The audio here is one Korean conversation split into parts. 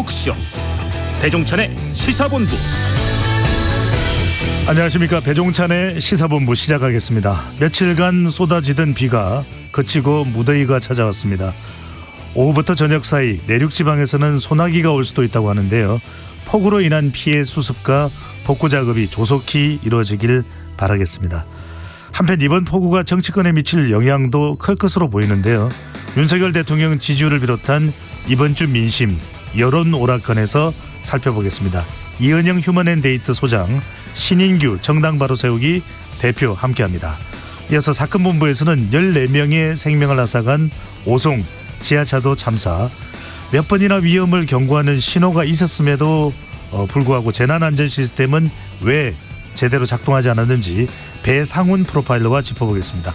토크쇼 배종찬의 시사본부. 안녕하십니까. 배종찬의 시사본부 시작하겠습니다. 며칠간 쏟아지던 비가 그치고 무더위가 찾아왔습니다. 오후부터 저녁 사이 내륙지방에서는 소나기가 올 수도 있다고 하는데요. 폭우로 인한 피해 수습과 복구 작업이 조속히 이루어지길 바라겠습니다. 한편 이번 폭우가 정치권에 미칠 영향도 클 것으로 보이는데요. 윤석열 대통령 지지율을 비롯한 이번 주 민심 여론 오락관에서 살펴보겠습니다. 이은영 휴먼앤데이트 소장, 신인규 정당 바로 세우기 대표 함께합니다. 이어서 사건본부에서는 14명의 생명을 앗아간 오송 지하차도 참사, 몇 번이나 위험을 경고하는 신호가 있었음에도 불구하고 재난안전 시스템은 왜 제대로 작동하지 않았는지 배상훈 프로파일러와 짚어보겠습니다.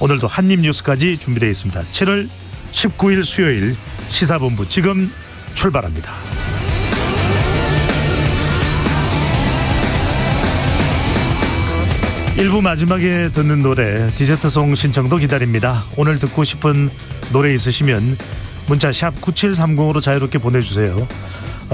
오늘도 한입뉴스까지 준비되어 있습니다. 7월 19일 수요일 시사본부 지금 출발합니다. 1부 마지막에 듣는 노래 디저트송 신청도 기다립니다. 오늘 듣고 싶은 노래 있으시면 문자 샵 9730으로 자유롭게 보내주세요.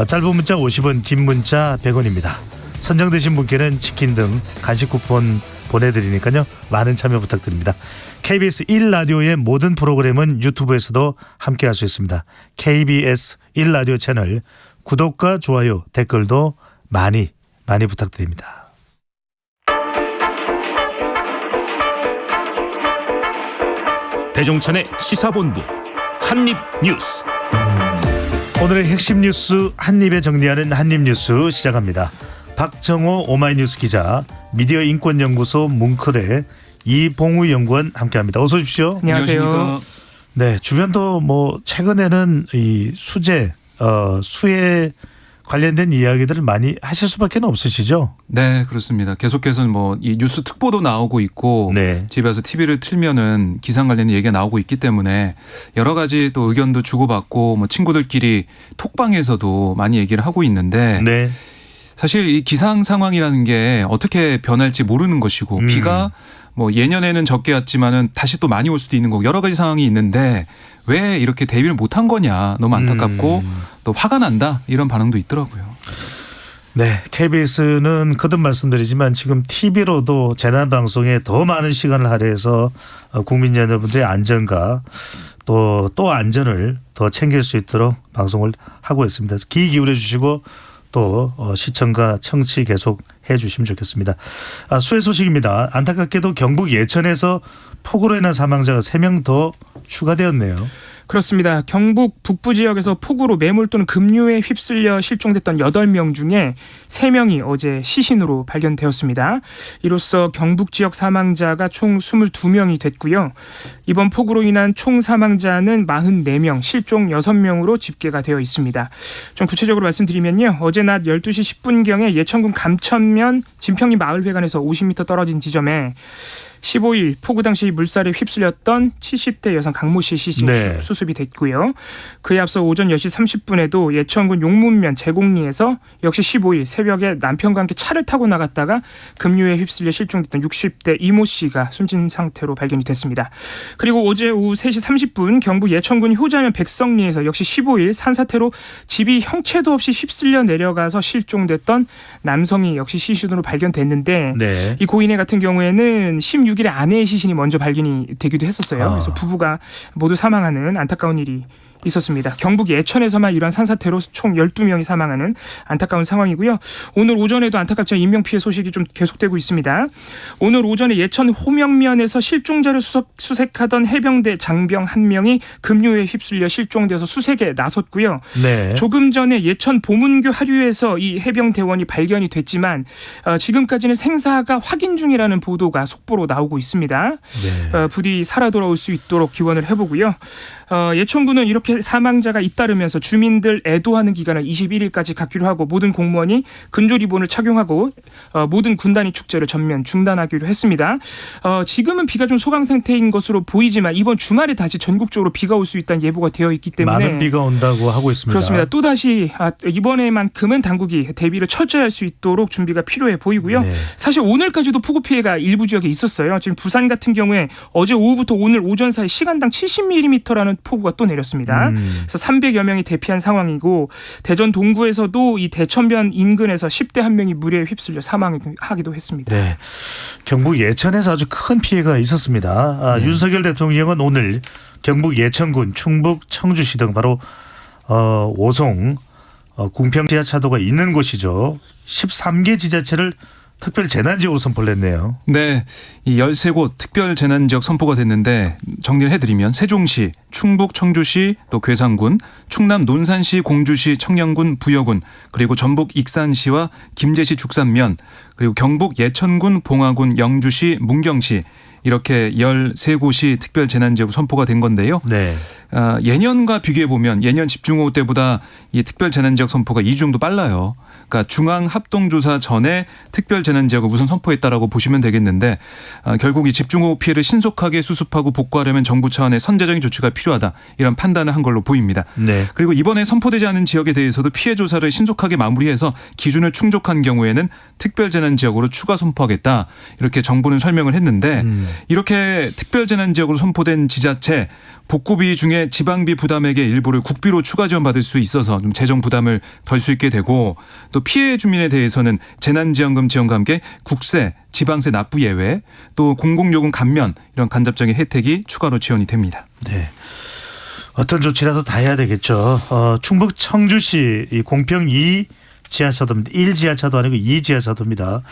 짧은 문자 50원, 긴 문자 100원입니다. 선정되신 분께는 치킨 등 간식 쿠폰 보내드리니까요. 많은 참여 부탁드립니다. KBS 1라디오의 모든 프로그램은 유튜브에서도 함께할 수 있습니다. KBS 1라디오 채널 구독과 좋아요, 댓글도 많이 부탁드립니다. 배종찬의 시사본부 한입뉴스. 오늘의 핵심 뉴스 한입에 정리하는 한입뉴스 시작합니다. 박정호 오마이뉴스 기자, 미디어인권연구소 뭉클의 이봉우 연구원 함께합니다. 어서 오십시오. 안녕하세요. 네, 주변도 최근에는 이 수해 관련된 이야기들을 많이 하실 수밖에 없으시죠? 네, 그렇습니다. 계속해서 이 뉴스 특보도 나오고 있고, 네. 집에 와서 TV를 틀면은 기상 관련 얘기가 나오고 있기 때문에 여러 가지 또 의견도 주고받고 친구들끼리 톡방에서도 많이 얘기를 하고 있는데, 네. 사실 이 기상 상황이라는 게 어떻게 변할지 모르는 것이고, 비가 예년에는 적게 왔지만은 다시 또 많이 올 수도 있는 거고 여러 가지 상황이 있는데 왜 이렇게 대비를 못한 거냐, 너무 안타깝고 또 화가 난다, 이런 반응도 있더라고요. 네, KBS는 거듭 말씀드리지만 지금 TV로도 재난방송에 더 많은 시간을 할애해서 국민 여러분들의 안전과 또 안전을 더 챙길 수 있도록 방송을 하고 있습니다. 귀 기울여 주시고 또 시청과 청취 계속 해 주시면 좋겠습니다. 수해 소식입니다. 안타깝게도 경북 예천에서 폭우로 인한 사망자가 3명 더 추가되었네요. 그렇습니다. 경북 북부 지역에서 폭우로 매몰 또는 급류에 휩쓸려 실종됐던 8명 중에 3명이 어제 시신으로 발견되었습니다. 이로써 경북 지역 사망자가 총 22명이 됐고요. 이번 폭우로 인한 총 사망자는 44명, 실종 6명으로 집계가 되어 있습니다. 좀 구체적으로 말씀드리면요. 어제 낮 12시 10분경에 예천군 감천면 진평리 마을회관에서 50m 떨어진 지점에 15일 폭우 당시 물살에 휩쓸렸던 70대 여성 강모 씨의 시신 수습이 됐고요. 그에 앞서 오전 10시 30분에도 예천군 용문면 제곡리에서 역시 15일 새벽에 남편과 함께 차를 타고 나갔다가 급류에 휩쓸려 실종됐던 60대 이모 씨가 숨진 상태로 발견이 됐습니다. 그리고 어제 오후 3시 30분 경북 예천군 효자면 백성리에서 역시 15일 산사태로 집이 형체도 없이 휩쓸려 내려가서 실종됐던 남성이 역시 시신으로 발견됐는데 이 고인의 같은 경우에는 16일에 아내의 시신이 먼저 발견이 되기도 했었어요. 그래서 부부가 모두 사망하는 안타까운 일이 있었습니다. 경북 예천에서만 이러한 산사태로 총 12명이 사망하는 안타까운 상황이고요. 오늘 오전에도 안타깝지만 인명피해 소식이 좀 계속되고 있습니다. 오늘 오전에 예천 호명면에서 실종자를 수색하던 해병대 장병 1명이 급류에 휩쓸려 실종돼서 수색에 나섰고요. 네. 조금 전에 예천 보문교 하류에서 이 해병대원이 발견이 됐지만 지금까지는 생사가 확인 중이라는 보도가 속보로 나오고 있습니다. 네. 부디 살아 돌아올 수 있도록 기원을 해보고요. 예천군은 이렇게 사망자가 잇따르면서 주민들 애도하는 기간을 21일까지 갖기로 하고 모든 공무원이 근조리본을 착용하고 모든 군단위 축제를 전면 중단하기로 했습니다. 지금은 비가 좀 소강 상태인 것으로 보이지만 이번 주말에 다시 전국적으로 비가 올 수 있다는 예보가 되어 있기 때문에 많은 비가 온다고 하고 있습니다. 그렇습니다. 또다시 이번에만큼은 당국이 대비를 철저히 할 수 있도록 준비가 필요해 보이고요. 네. 사실 오늘까지도 폭우 피해가 일부 지역에 있었어요. 지금 부산 같은 경우에 어제 오후부터 오늘 오전 사이 시간당 70mm라는 폭우가 또 내렸습니다. 있습니다. 그래서 300여 명이 대피한 상황이고 대전 동구에서도 이 대천변 인근에서 10대 한 명이 물에 휩쓸려 사망하기도 했습니다. 네. 경북 예천에서 아주 큰 피해가 있었습니다. 윤석열 대통령은 오늘 경북 예천군, 충북 청주시 등 바로 오송, 궁평 지하차도가 있는 곳이죠. 13개 지자체를 특별 재난지역으로 선포를 했네요. 네, 이 13곳 특별 재난지역 선포가 됐는데 정리를 해드리면 세종시, 충북 청주시, 또 괴산군, 충남 논산시, 공주시, 청량군, 부여군, 그리고 전북 익산시와 김제시, 죽산면, 그리고 경북 예천군, 봉화군, 영주시, 문경시 이렇게 13곳이 특별 재난지역으로 선포가 된 건데요. 네. 예년과 비교해 보면 예년 집중호우 때보다 이 특별 재난지역 선포가 2주 정도 빨라요. 그러니까 중앙 합동조사 전에 특별 재난지역을 우선 선포했다라고 보시면 되겠는데 결국 이 집중호우 피해를 신속하게 수습하고 복구하려면 정부 차원의 선제적인 조치가 필요하다 이런 판단을 한 걸로 보입니다. 네. 그리고 이번에 선포되지 않은 지역에 대해서도 피해 조사를 신속하게 마무리해서 기준을 충족한 경우에는 특별 재난지역으로 추가 선포하겠다 이렇게 정부는 설명을 했는데 이렇게 특별 재난지역으로 선포된 지자체 복구비 중에 지방비 부담액의 일부를 국비로 추가 지원받을 수 있어서 좀 재정 부담을 덜 수 있게 되고 또 피해 주민에 대해서는 재난지원금 지원과 함께 국세, 지방세 납부 예외 또 공공요금 감면 이런 간접적인 혜택이 추가로 지원이 됩니다. 네. 어떤 조치라도 다 해야 되겠죠. 충북 청주시 이 공평 2 지하차도입니다. 1 지하차도 아니고 2 지하차도입니다.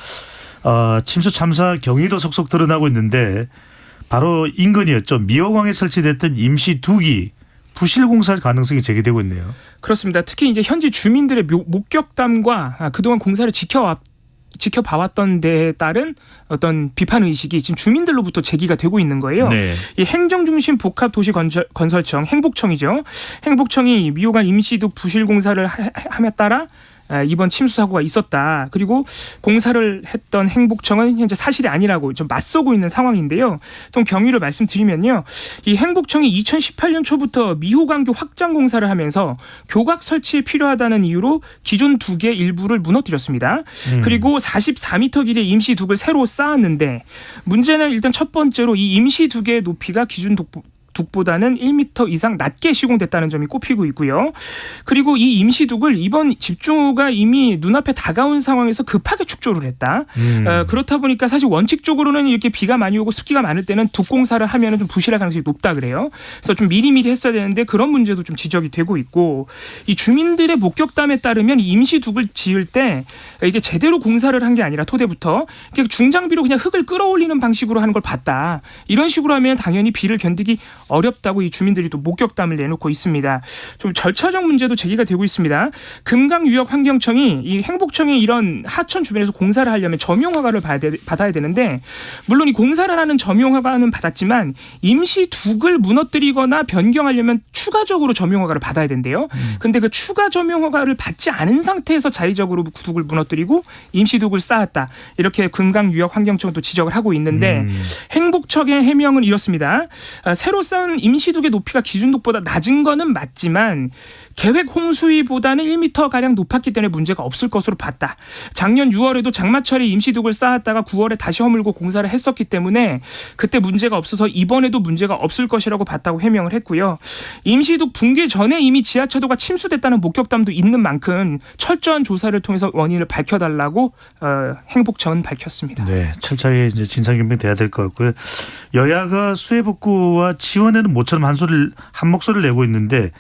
침수 참사 경위도 속속 드러나고 있는데 바로 인근이었죠. 미호강에 설치됐던 임시 두기 부실 공사 가능성이 제기되고 있네요. 그렇습니다. 특히 이제 현지 주민들의 목격담과 그동안 공사를 지켜봐왔던 데에 따른 어떤 비판 의식이 지금 주민들로부터 제기가 되고 있는 거예요. 네. 이 행정중심 복합도시건설청 행복청이죠. 행복청이 미호강 임시두 부실 공사를 함에 따라 이번 침수 사고가 있었다. 그리고 공사를 했던 행복청은 현재 사실이 아니라고 좀 맞서고 있는 상황인데요. 좀 경위를 말씀드리면요. 이 행복청이 2018년 초부터 미호강교 확장 공사를 하면서 교각 설치에 필요하다는 이유로 기존 두개 일부를 무너뜨렸습니다. 그리고 44m 길이의 임시 둑을 새로 쌓았는데 문제는 일단 첫 번째로 이 임시 두개의 높이가 기존 둑보다는 1m 이상 낮게 시공됐다는 점이 꼽히고 있고요. 그리고 이 임시둑을 이번 집중호우가 이미 눈앞에 다가온 상황에서 급하게 축조를 했다. 그렇다 보니까 사실 원칙적으로는 이렇게 비가 많이 오고 습기가 많을 때는 둑 공사를 하면 좀 부실할 가능성이 높다 그래요. 그래서 좀 미리미리 했어야 되는데 그런 문제도 좀 지적이 되고 있고 이 주민들의 목격담에 따르면 이 임시둑을 지을 때 이게 제대로 공사를 한 게 아니라 토대부터 중장비로 그냥 흙을 끌어올리는 방식으로 하는 걸 봤다. 이런 식으로 하면 당연히 비를 견디기 어렵다고 이 주민들이 또 목격담을 내놓고 있습니다. 좀 절차적 문제도 제기가 되고 있습니다. 금강유역환경청이 이 행복청이 이런 하천 주변에서 공사를 하려면 점용 허가를 받아야 되는데 물론 이 공사를 하는 점용 허가는 받았지만 임시 둑을 무너뜨리거나 변경하려면 추가적으로 점용 허가를 받아야 된대요. 근데 그 추가 점용 허가를 받지 않은 상태에서 자의적으로 둑을 무너뜨리고 임시 둑을 쌓았다. 이렇게 금강유역환경청도 지적을 하고 있는데 행복청의 해명은 이렇습니다. 새로 쌓은 임시둑의 높이가 기준둑보다 낮은 거는 맞지만 계획 홍수위보다는 1m가량 높았기 때문에 문제가 없을 것으로 봤다. 작년 6월에도 장마철에 임시둑을 쌓았다가 9월에 다시 허물고 공사를 했었기 때문에 그때 문제가 없어서 이번에도 문제가 없을 것이라고 봤다고 해명을 했고요. 임시둑 붕괴 전에 이미 지하차도가 침수됐다는 목격담도 있는 만큼 철저한 조사를 통해서 원인을 밝혀달라고 행복청은 밝혔습니다. 네, 철저하게 이제 진상규명 돼야 될 것 같고요. 여야가 수해 복구와 지원에는 모처럼 한 목소리를 내고 있는데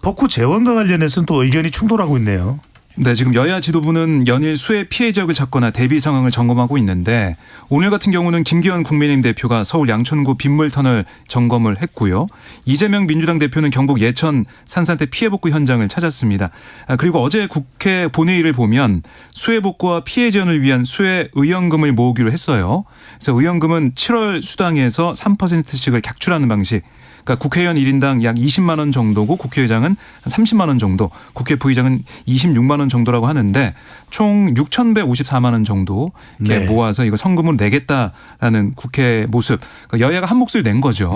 복구 재원과 관련해서는 또 의견이 충돌하고 있네요. 네, 지금 여야 지도부는 연일 수해 피해 지역을 찾거나 대비 상황을 점검하고 있는데 오늘 같은 경우는 김기현 국민의힘 대표가 서울 양천구 빗물터널 점검을 했고요. 이재명 민주당 대표는 경북 예천 산사태 피해 복구 현장을 찾았습니다. 그리고 어제 국회 본회의를 보면 수해 복구와 피해 지원을 위한 수해 의연금을 모으기로 했어요. 그래서 의연금은 7월 수당에서 3%씩을 객출하는 방식. 그러니까 국회의원 1인당 약 20만 원 정도고 국회의장은 30만 원 정도, 국회 부의장은 26만 원 정도라고 하는데 총 6,154만 원 정도 이렇게 모아서 이거 성금으로 내겠다라는 국회 모습. 그러니까 여야가 한 몫을 낸 거죠.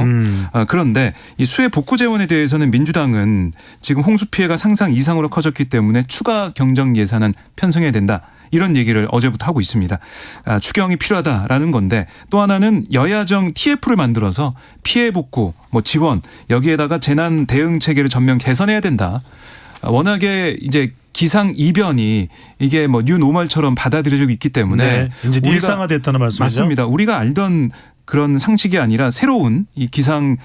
그런데 이 수해 복구 재원에 대해서는 민주당은 지금 홍수 피해가 상상 이상으로 커졌기 때문에 추가 경정 예산은 편성해야 된다. 이런 얘기를 어제부터 하고 있습니다. 추경이 필요하다라는 건데 또 하나는 여야정 TF를 만들어서 피해 복구, 뭐 지원 여기에다가 재난 대응 체계를 전면 개선해야 된다. 워낙에 이제 기상 이변이 이게 뭐 뉴노멀처럼 받아들여지고 있기 때문에 네, 이제 우리가 일상화됐다는 말씀이죠. 맞습니다. 우리가 알던 그런 상식이 아니라 새로운 이 기상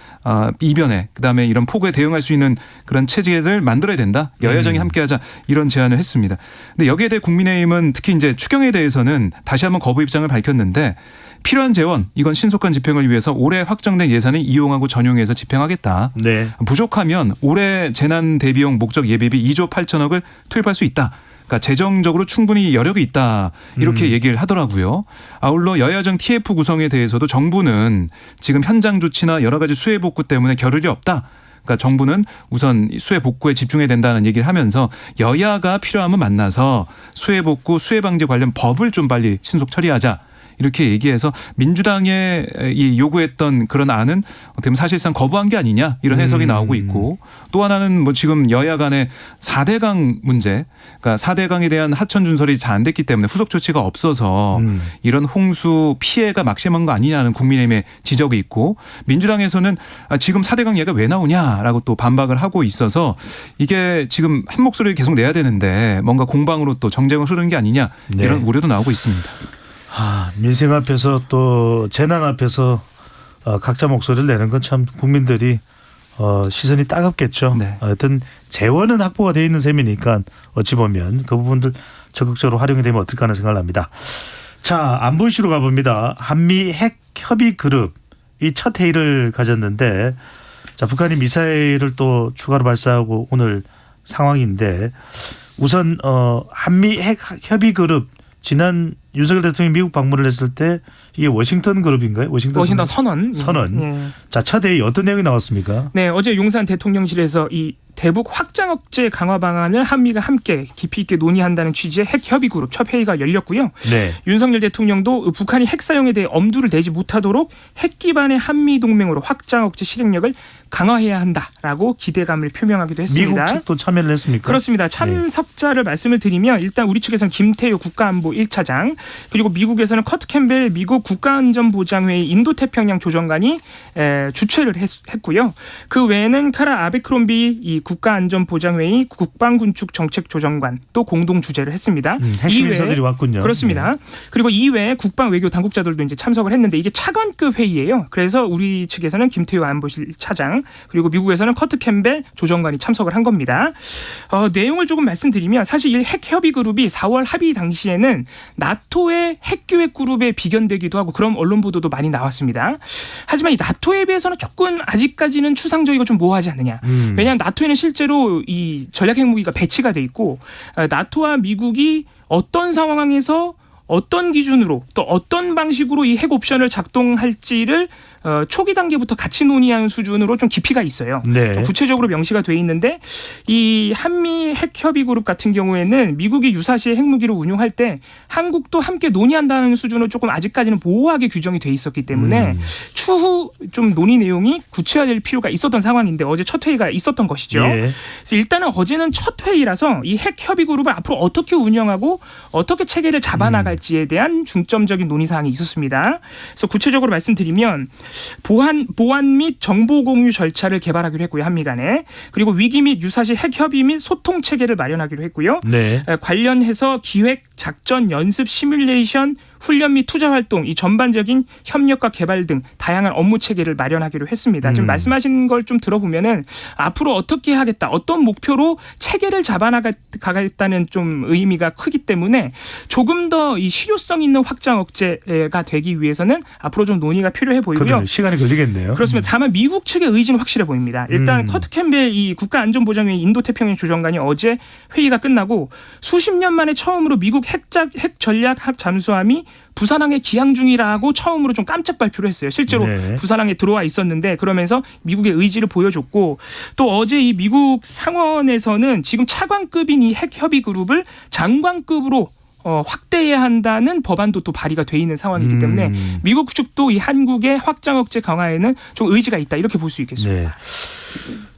이변에 그다음에 이런 폭우에 대응할 수 있는 그런 체제를 만들어야 된다. 여야정이 함께하자 이런 제안을 했습니다. 근데 여기에 대해 국민의힘은 특히 이제 추경에 대해서는 다시 한번 거부 입장을 밝혔는데 필요한 재원 이건 신속한 집행을 위해서 올해 확정된 예산을 이용하고 전용해서 집행하겠다. 네. 부족하면 올해 재난 대비용 목적 예비비 2조 8천억을 투입할 수 있다. 그러니까 재정적으로 충분히 여력이 있다 이렇게 얘기를 하더라고요. 아울러 여야정 TF 구성에 대해서도 정부는 지금 현장 조치나 여러 가지 수해 복구 때문에 겨를이 없다. 그러니까 정부는 우선 수해 복구에 집중해야 된다는 얘기를 하면서 여야가 필요하면 만나서 수해 복구, 수해 방지 관련 법을 좀 빨리 신속 처리하자. 이렇게 얘기해서 민주당의 이 요구했던 그런 안은 어떻게 보면 사실상 거부한 게 아니냐 이런 해석이 나오고 있고 또 하나는 뭐 지금 여야 간의 4대강 문제 그러니까 4대강에 대한 하천 준설이 잘 안 됐기 때문에 후속 조치가 없어서 이런 홍수 피해가 막심한 거 아니냐는 국민의힘의 지적이 있고 민주당에서는 지금 4대강 얘기가 왜 나오냐라고 또 반박을 하고 있어서 이게 지금 한 목소리를 계속 내야 되는데 뭔가 공방으로 또 정쟁을 흐르는 게 아니냐 이런 우려도 나오고 있습니다. 민생 앞에서 또 재난 앞에서 각자 목소리를 내는 건 참 국민들이 시선이 따갑겠죠. 네. 하여튼 재원은 확보가 돼 있는 셈이니까 어찌 보면 그 부분들 적극적으로 활용이 되면 어떨까 하는 생각을 합니다. 자, 안보 이슈로 가봅니다. 한미 핵 협의 그룹 이 첫 회의를 가졌는데 자, 북한이 미사일을 또 추가로 발사하고 오늘 상황인데 우선 한미 핵 협의 그룹 지난 윤석열 대통령이 미국 방문을 했을 때 이게 워싱턴 그룹인가요? 워싱턴 선언. 선언. 예. 자, 첫 회의 어떤 내용이 나왔습니까? 네, 어제 용산 대통령실에서 이 대북 확장 억제 강화 방안을 한미가 함께 깊이 있게 논의한다는 취지의 핵 협의 그룹 첫 회의가 열렸고요. 네. 윤석열 대통령도 북한이 핵 사용에 대해 엄두를 내지 못하도록 핵 기반의 한미 동맹으로 확장 억제 실행력을 강화해야 한다라고 기대감을 표명하기도 했습니다. 미국 측도 참여를 했습니까? 그렇습니다. 참석자를 말씀을 드리면 일단 우리 측에서는 김태효 국가안보 1차장 그리고 미국에서는 커트 캠벨 미국 국가안전보장회의 인도태평양 조정관이 주최를 했고요. 그 외에는 카라 아베크롬비 이 국가안전보장회의 국방군축 정책조정관 또 공동 주재를 했습니다. 핵심 인사들이 왔군요. 그렇습니다. 네. 그리고 이외에 국방 외교 당국자들도 이제 참석을 했는데 이게 차관급 회의예요. 그래서 우리 측에서는 김태효 안보실 차장 그리고 미국에서는 커트 캠벨 조정관이 참석을 한 겁니다. 내용을 조금 말씀드리면 사실 이 핵 협의 그룹이 4월 합의 당시에는 나토의 핵기획 그룹에 비견되기도 하고 그런 언론 보도도 많이 나왔습니다. 하지만 이 나토에 비해서는 조금 아직까지는 추상적이고 좀 모호하지 않느냐. 왜냐하면 나토에는 실제로 이 전략 핵무기가 배치가 돼 있고 나토와 미국이 어떤 상황에서 어떤 기준으로 또 어떤 방식으로 이 핵 옵션을 작동할지를 초기 단계부터 같이 논의하는 수준으로 좀 깊이가 있어요. 네. 좀 구체적으로 명시가 돼 있는데 이 한미 핵협의 그룹 같은 경우에는 미국이 유사시에 핵무기를 운용할 때 한국도 함께 논의한다는 수준으로 조금 아직까지는 모호하게 규정이 돼 있었기 때문에 추후 좀 논의 내용이 구체화될 필요가 있었던 상황인데 어제 첫 회의가 있었던 것이죠. 예. 그래서 일단은 어제는 첫 회의라서 이 핵협의 그룹을 앞으로 어떻게 운영하고 어떻게 체계를 잡아나갈지에 대한 중점적인 논의 사항이 있었습니다. 그래서 구체적으로 말씀드리면 보안 및 정보 공유 절차를 개발하기로 했고요. 한미 간에. 그리고 위기 및 유사시 핵협의 및 소통 체계를 마련하기로 했고요. 네. 관련해서 기획, 작전, 연습, 시뮬레이션, 훈련 및 투자 활동, 이 전반적인 협력과 개발 등 다양한 업무 체계를 마련하기로 했습니다. 지금 말씀하신 걸 좀 들어보면은 앞으로 어떻게 하겠다, 어떤 목표로 체계를 잡아나가겠다는 좀 의미가 크기 때문에 조금 더 이 실효성 있는 확장 억제가 되기 위해서는 앞으로 좀 논의가 필요해 보이고요. 그러면 시간이 걸리겠네요. 그렇습니다. 다만 미국 측의 의지는 확실해 보입니다. 일단 커트 캠벨 이 국가안전보장회의 인도태평양 조정관이 어제 회의가 끝나고 수십 년 만에 처음으로 미국 핵 전략 잠수함이 부산항에 기항 중이라고 처음으로 좀 깜짝 발표를 했어요. 실제로 네. 부산항에 들어와 있었는데 그러면서 미국의 의지를 보여줬고 또 어제 이 미국 상원에서는 지금 차관급인 이 핵협의 그룹을 장관급으로 확대해야 한다는 법안도 또 발의가 돼 있는 상황이기 때문에 미국 측도 이 한국의 확장 억제 강화에는 좀 의지가 있다 이렇게 볼 수 있겠습니다. 네.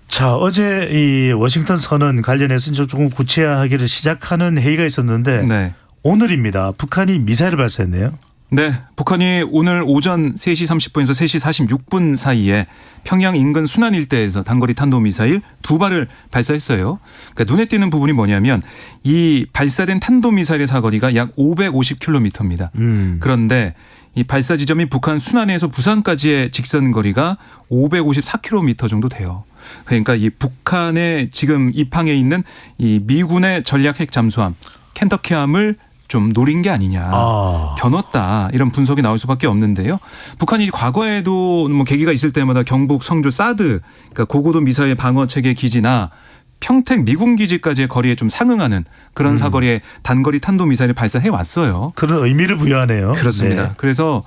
자, 어제 이 워싱턴 선언 관련해서 조금 구체화하기를 시작하는 회의가 있었는데 네. 오늘입니다. 북한이 미사일을 발사했네요. 네, 북한이 오늘 오전 3시 30분에서 3시 46분 사이에 평양 인근 순안 일대에서 단거리 탄도미사일 2발을 발사했어요. 그러니까 눈에 띄는 부분이 뭐냐면 이 발사된 탄도미사일의 사거리가 약 550km입니다. 그런데 이 발사 지점이 북한 순안에서 부산까지의 직선 거리가 554km 정도 돼요. 그러니까 이 북한의 지금 입항에 있는 이 미군의 전략 핵 잠수함 켄터키함을 좀 노린 게 아니냐, 겨눴다 이런 분석이 나올 수밖에 없는데요. 북한이 과거에도 뭐 계기가 있을 때마다 경북 성주 사드, 그러니까 고고도 미사일 방어 체계 기지나 평택 미군 기지까지의 거리에 좀 상응하는 그런 사거리의 단거리 탄도 미사일을 발사해 왔어요. 그런 의미를 부여하네요. 그렇습니다. 네. 그래서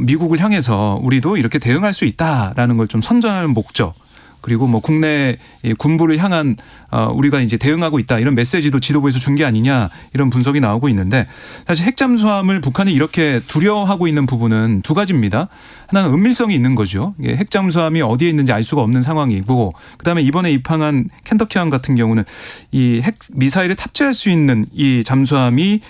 미국을 향해서 우리도 이렇게 대응할 수 있다라는 걸 좀 선전하는 목적. 그리고 뭐 국내 군부를 향한 우리가 이제 대응하고 있다 이런 메시지도 지도부에서 준 게 아니냐 이런 분석이 나오고 있는데 사실 핵잠수함을 북한이 이렇게 두려워하고 있는 부분은 두 가지입니다. 하나는 은밀성이 있는 거죠. 핵잠수함이 어디에 있는지 알 수가 없는 상황이고 그다음에 이번에 입항한 켄터키함 같은 경우는 이 핵 미사일을 탑재할 수 있는 이 잠수함이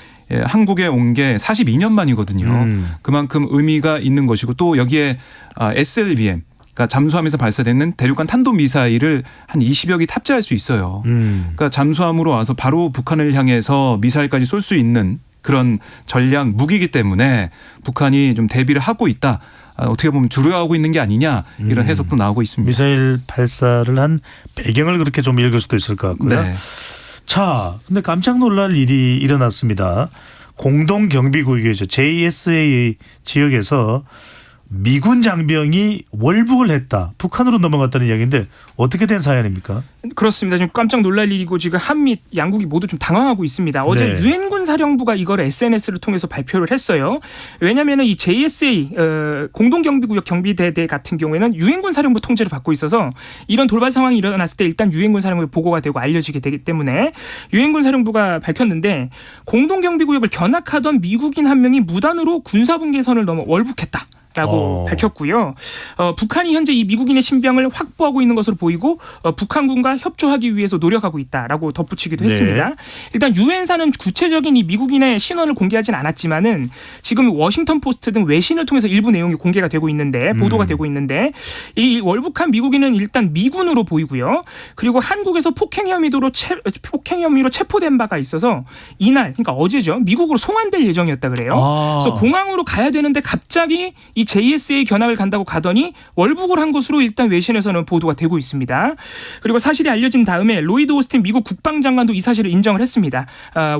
한국에 온 게 42년 만이거든요. 그만큼 의미가 있는 것이고 또 여기에 SLBM 그러니까 잠수함에서 발사되는 대륙간 탄도미사일을 한 20여 기 탑재할 수 있어요. 그러니까 잠수함으로 와서 바로 북한을 향해서 미사일까지 쏠 수 있는 그런 전략 무기이기 때문에 북한이 좀 대비를 하고 있다. 어떻게 보면 두려워하고 있는 게 아니냐 이런 해석도 나오고 있습니다. 미사일 발사를 한 배경을 그렇게 좀 읽을 수도 있을 것 같고요. 네. 자, 근데 깜짝 놀랄 일이 일어났습니다. 공동경비구역이죠. JSA 지역에서 미군 장병이 월북을 했다. 북한으로 넘어갔다는 이야기인데 어떻게 된 사연입니까? 그렇습니다. 지금 깜짝 놀랄 일이고 지금 한미 양국이 모두 좀 당황하고 있습니다. 어제 네. 유엔군 사령부가 이걸 SNS를 통해서 발표를 했어요. 왜냐하면 이 JSA 공동경비구역 경비대대 같은 경우에는 유엔군 사령부 통제를 받고 있어서 이런 돌발 상황이 일어났을 때 일단 유엔군 사령부에 보고가 되고 알려지게 되기 때문에 유엔군 사령부가 밝혔는데 공동경비구역을 견학하던 미국인 한 명이 무단으로 군사분계선을 넘어 월북했다. 라고 밝혔고요. 북한이 현재 이 미국인의 신병을 확보하고 있는 것으로 보이고 북한군과 협조하기 위해서 노력하고 있다라고 덧붙이기도 했습니다. 일단 유엔사는 구체적인 이 미국인의 신원을 공개하진 않았지만은 지금 워싱턴 포스트 등 외신을 통해서 일부 내용이 공개가 되고 있는데 보도가 되고 있는데 이 월북한 미국인은 일단 미군으로 보이고요. 그리고 한국에서 폭행 혐의로 체포된 바가 있어서 이날 그러니까 어제죠. 미국으로 송환될 예정이었다 그래요. 그래서 공항으로 가야 되는데 갑자기 이 JSA 견학을 간다고 가더니 월북을 한 것으로 일단 외신에서는 보도가 되고 있습니다. 그리고 사실이 알려진 다음에 로이드 오스틴 미국 국방장관도 이 사실을 인정을 했습니다.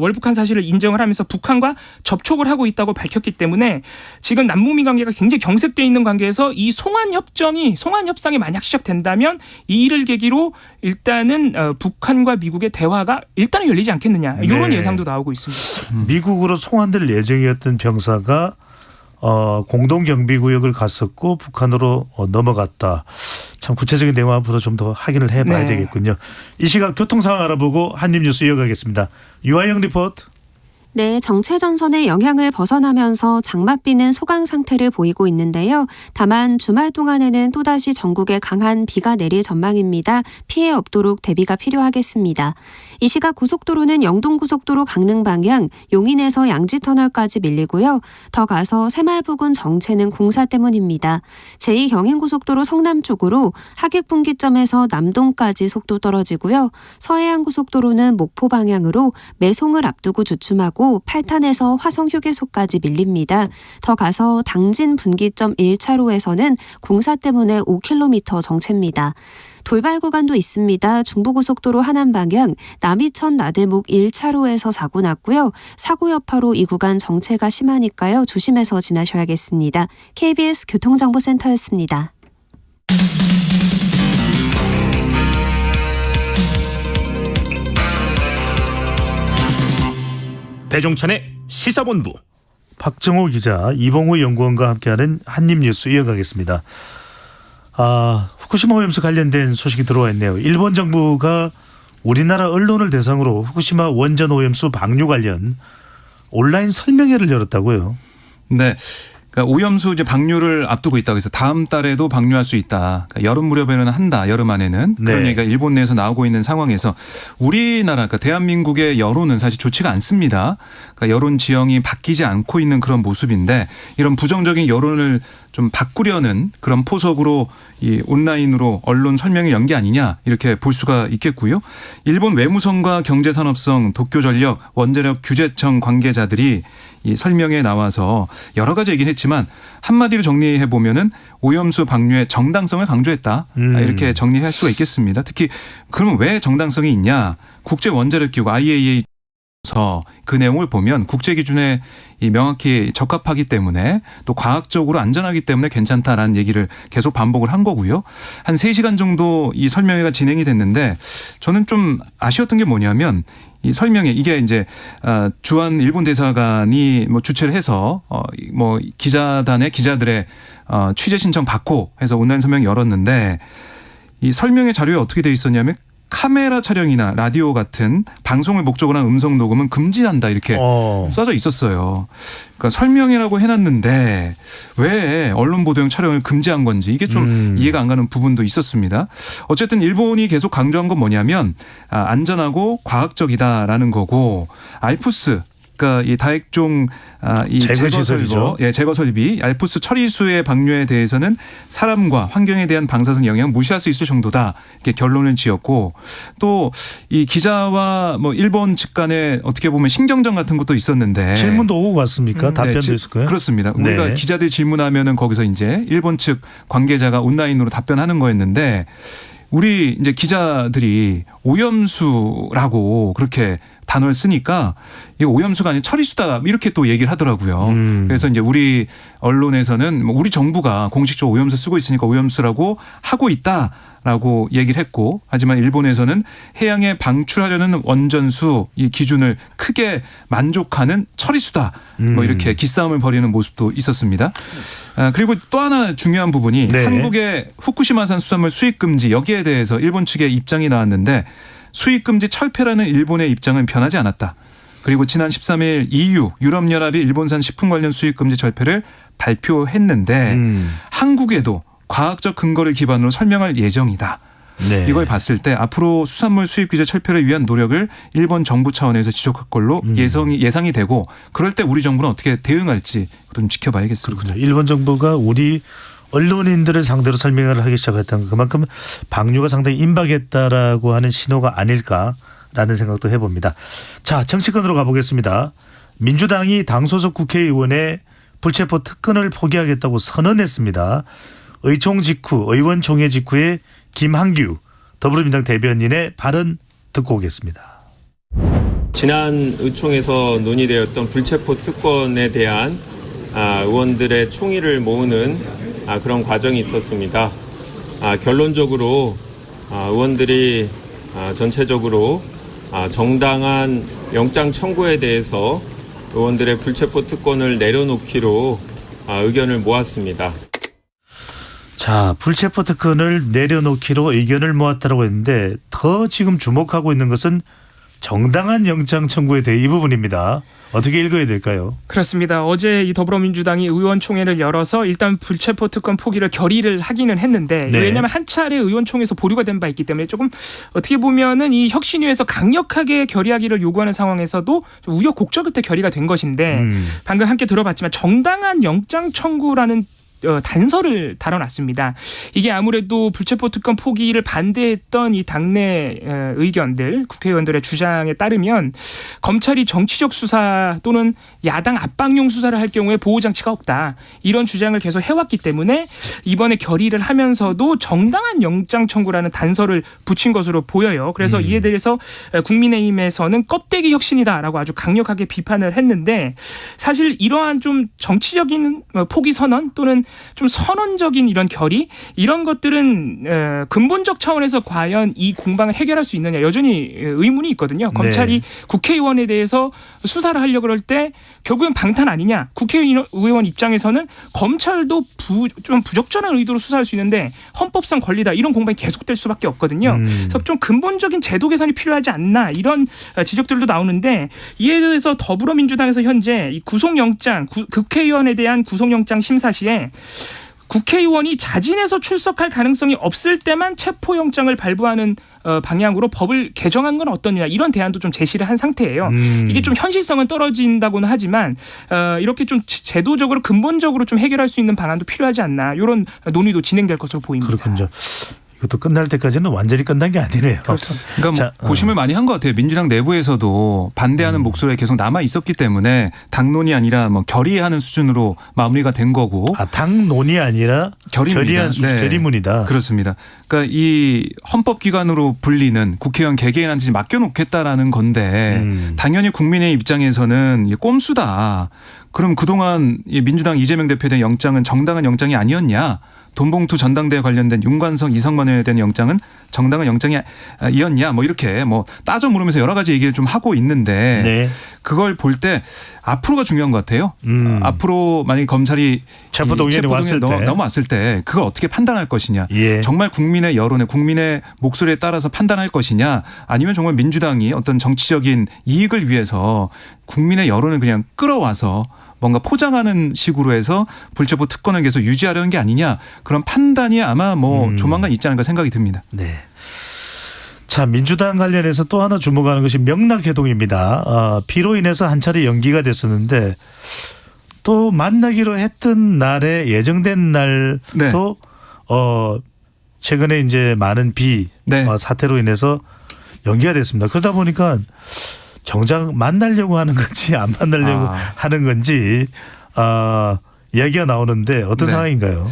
월북한 사실을 인정을 하면서 북한과 접촉을 하고 있다고 밝혔기 때문에 지금 남북미 관계가 굉장히 경색되어 있는 관계에서 이 송환 협상이 만약 시작된다면 이 일을 계기로 일단은 북한과 미국의 대화가 일단은 열리지 않겠느냐 이런 예상도 나오고 있습니다. 미국으로 송환될 예정이었던 병사가 공동경비구역을 갔었고 북한으로 넘어갔다. 참 구체적인 내용 앞으로 좀 더 확인을 해봐야 되겠군요. 이 시각 교통 상황 알아보고 한입뉴스 이어가겠습니다. 유아영 리포트. 네, 정체전선의 영향을 벗어나면서 장맛비는 소강 상태를 보이고 있는데요. 다만 주말 동안에는 또다시 전국에 강한 비가 내릴 전망입니다. 피해 없도록 대비가 필요하겠습니다. 이 시각 고속도로는 영동고속도로 강릉 방향 용인에서 양지터널까지 밀리고요. 더 가서 새마을 부근 정체는 공사 때문입니다. 제2경인고속도로 성남 쪽으로 하객분기점에서 남동까지 속도 떨어지고요. 서해안고속도로는 목포 방향으로 매송을 앞두고 주춤하고 8탄에서 화성휴게소까지 밀립니다. 더 가서 당진 분기점 1차로에서는 공사 때문에 5km 정체입니다. 돌발 구간도 있습니다. 중부고속도로 하남 방향 남이천 나들목 1차로에서 사고 났고요. 사고 여파로 이 구간 정체가 심하니까요. 조심해서 지나셔야겠습니다. KBS 교통정보센터였습니다. 배종찬의 시사본부. 박정호 기자, 이봉우 연구원과 함께하는 한입뉴스 이어가겠습니다. 후쿠시마 오염수 관련된 소식이 들어와 있네요. 일본 정부가 우리나라 언론을 대상으로 후쿠시마 원전 오염수 방류 관련 온라인 설명회를 열었다고요. 네. 그러니까 오염수 이제 방류를 앞두고 있다고 해서 다음 달에도 방류할 수 있다. 그러니까 여름 무렵에는 한다. 여름 안에는 그런 네. 얘기가 일본 내에서 나오고 있는 상황에서 우리나라, 그러니까 대한민국의 여론은 사실 좋지가 않습니다. 그러니까 여론 지형이 바뀌지 않고 있는 그런 모습인데 이런 부정적인 여론을 좀 바꾸려는 그런 포석으로 이 온라인으로 언론 설명을 연 게 아니냐 이렇게 볼 수가 있겠고요. 일본 외무성과 경제산업성, 도쿄전력, 원자력 규제청 관계자들이 이 설명에 나와서 여러 가지 얘기는 했지만 한마디로 정리해 보면은 오염수 방류의 정당성을 강조했다. 이렇게 정리할 수가 있겠습니다. 특히 그러면 왜 정당성이 있냐? 국제 원자력 기구 IAEA 그 내용을 보면 국제 기준에 명확히 적합하기 때문에 또 과학적으로 안전하기 때문에 괜찮다라는 얘기를 계속 반복을 한 거고요. 한 3시간 정도 이 설명회가 진행이 됐는데 저는 좀 아쉬웠던 게 뭐냐면 이 설명회 이게 이제 주한 일본 대사관이 뭐 주최를 해서 뭐 기자단의 기자들의 취재 신청 받고 해서 온라인 설명 열었는데 이 설명회 자료에 어떻게 돼 있었냐면 카메라 촬영이나 라디오 같은 방송을 목적으로 한 음성 녹음은 금지한다 이렇게 써져 있었어요. 그러니까 설명회라고 해놨는데 왜 언론 보도용 촬영을 금지한 건지 이게 좀 이해가 안 가는 부분도 있었습니다. 어쨌든 일본이 계속 강조한 건 뭐냐면 안전하고 과학적이다라는 거고 아이푸스 그러니까 이 다액종 이 제거 시설이죠. 제거 설비, 알프스 처리수의 방류에 대해서는 사람과 환경에 대한 방사선 영향 무시할 수 있을 정도다. 이렇게 결론을 지었고 또 이 기자와 뭐 일본 측 간에 어떻게 보면 신경전 같은 것도 있었는데 질문도 오고 갔습니까? 답변도 있을 거예요. 그렇습니다. 네. 우리가 기자들 질문하면은 거기서 이제 일본 측 관계자가 온라인으로 답변하는 거였는데 우리 이제 기자들이 오염수라고 그렇게 단어를 쓰니까 이 오염수가 아닌 처리수다 이렇게 또 얘기를 하더라고요. 그래서 이제 우리 언론에서는 뭐 우리 정부가 공식적으로 오염수 쓰고 있으니까 오염수라고 하고 있다라고 얘기를 했고 하지만 일본에서는 해양에 방출하려는 원전수 이 기준을 크게 만족하는 처리수다. 뭐 이렇게 기싸움을 벌이는 모습도 있었습니다. 그리고 또 하나 중요한 부분이 네. 한국의 후쿠시마산 수산물 수입 금지 여기에 대해서 일본 측의 입장이 나왔는데 수입 금지 철폐라는 일본의 입장은 변하지 않았다. 그리고 지난 13일 EU 유럽연합이 일본산 식품 관련 수입 금지 철폐를 발표했는데 한국에도 과학적 근거를 기반으로 설명할 예정이다. 네. 이걸 봤을 때 앞으로 수산물 수입 규제 철폐를 위한 노력을 일본 정부 차원에서 지속할 걸로 예상이 되고 그럴 때 우리 정부는 어떻게 대응할지 좀 지켜봐야겠습니다. 그렇군요. 일본 정부가 우리 언론인들을 상대로 설명을 하기 시작했다는 건 그만큼 방류가 상당히 임박했다라고 하는 신호가 아닐까라는 생각도 해봅니다. 자, 정치권으로 가보겠습니다. 민주당이 당 소속 국회의원의 불체포 특권을 포기하겠다고 선언했습니다. 의총 직후, 의원총회 직후에 김한규 더불어민주당 대변인의 발언 듣고 오겠습니다. 지난 의총에서 논의되었던 불체포 특권에 대한 의원들의 총의를 모으는 그런 과정이 있었습니다. 결론적으로 의원들이 전체적으로 정당한 영장 청구에 대해서 의원들의 불체포 특권을 내려놓기로 의견을 모았습니다. 자, 불체포 특권을 내려놓기로 의견을 모았다고 했는데 더 지금 주목하고 있는 것은 정당한 영장 청구에 대해 이 부분입니다. 어떻게 읽어야 될까요? 그렇습니다. 어제 이 더불어민주당이 의원총회를 열어서 일단 불체포 특권 포기를 결의를 하기는 했는데 네. 왜냐하면 한 차례 의원총회에서 보류가 된 바 있기 때문에 조금 어떻게 보면은 이 혁신위에서 강력하게 결의하기를 요구하는 상황에서도 좀 우여곡절 끝에 결의가 된 것인데 방금 함께 들어봤지만 정당한 영장 청구라는 단서를 달아놨습니다. 이게 아무래도 불체포 특권 포기를 반대했던 이 당내 의견들, 국회의원들의 주장에 따르면 검찰이 정치적 수사 또는 야당 압박용 수사를 할 경우에 보호 장치가 없다. 이런 주장을 계속 해왔기 때문에 이번에 결의를 하면서도 정당한 영장 청구라는 단서를 붙인 것으로 보여요. 그래서 이에 대해서 국민의힘에서는 껍데기 혁신이다라고 아주 강력하게 비판을 했는데 사실 이러한 좀 정치적인 포기 선언 또는 좀 선언적인 이런 결의 이런 것들은 근본적 차원에서 과연 이 공방을 해결할 수 있느냐 여전히 의문이 있거든요. 검찰이 국회의원에 대해서 수사를 하려고 그럴 때 결국엔 방탄 아니냐. 국회의원 입장에서는 검찰도 좀 부적절한 의도로 수사할 수 있는데 헌법상 권리다 이런 공방이 계속될 수밖에 없거든요. 그래서 좀 근본적인 제도 개선이 필요하지 않나 이런 지적들도 나오는데 이에 대해서 더불어민주당에서 현재 이 구속영장 국회의원에 대한 구속영장 심사 시에 국회의원이 자진해서 출석할 가능성이 없을 때만 체포영장을 발부하는 방향으로 법을 개정한 건 어떠냐 이런 대안도 좀 제시를 한 상태예요. 이게 좀 현실성은 떨어진다고는 하지만 이렇게 좀 제도적으로 근본적으로 좀 해결할 수 있는 방안도 필요하지 않나 이런 논의도 진행될 것으로 보입니다. 그렇군요. 이것도 끝날 때까지는 완전히 끝난 게 아니네요. 그러니까 자, 고심을 많이 한 것 같아요. 민주당 내부에서도 반대하는 목소리가 계속 남아 있었기 때문에 당론이 아니라 뭐 결의하는 수준으로 마무리가 된 거고. 당론이 아니라 결의입니다. 결의문이다. 그렇습니다. 그러니까 이 헌법기관으로 불리는 국회의원 개개인한테 맡겨놓겠다라는 건데 당연히 국민의 입장에서는 이게 꼼수다. 그럼 그동안 민주당 이재명 대표에 대한 영장은 정당한 영장이 아니었냐. 돈봉투 전당대회 관련된 윤관성 이성만 의원에 대한 영장은 정당한 영장이었냐 뭐 이렇게 뭐 따져 물으면서 여러 가지 얘기를 좀 하고 있는데 그걸 볼 때 앞으로가 중요한 것 같아요. 앞으로 만약에 검찰이 체포동의안이 넘어왔을 때 그걸 어떻게 판단할 것이냐. 정말 국민의 여론에 국민의 목소리에 따라서 판단할 것이냐 아니면 정말 민주당이 어떤 정치적인 이익을 위해서 국민의 여론을 그냥 끌어와서 뭔가 포장하는 식으로 해서 불체포 특권을 계속 유지하려는 게 아니냐 그런 판단이 아마 뭐 조만간 있지 않을까 생각이 듭니다. 네. 자, 민주당 관련해서 또 하나 주목하는 것이 명락해동입니다. 비로 인해서 한 차례 연기가 됐었는데 또 만나기로 했던 날에 예정된 날도 최근에 이제 많은 비 사태로 인해서 연기가 됐습니다. 그러다 보니까 정작 만나려고 하는 건지 안 만나려고 하는 건지 이야기가 나오는데 어떤 상황인가요?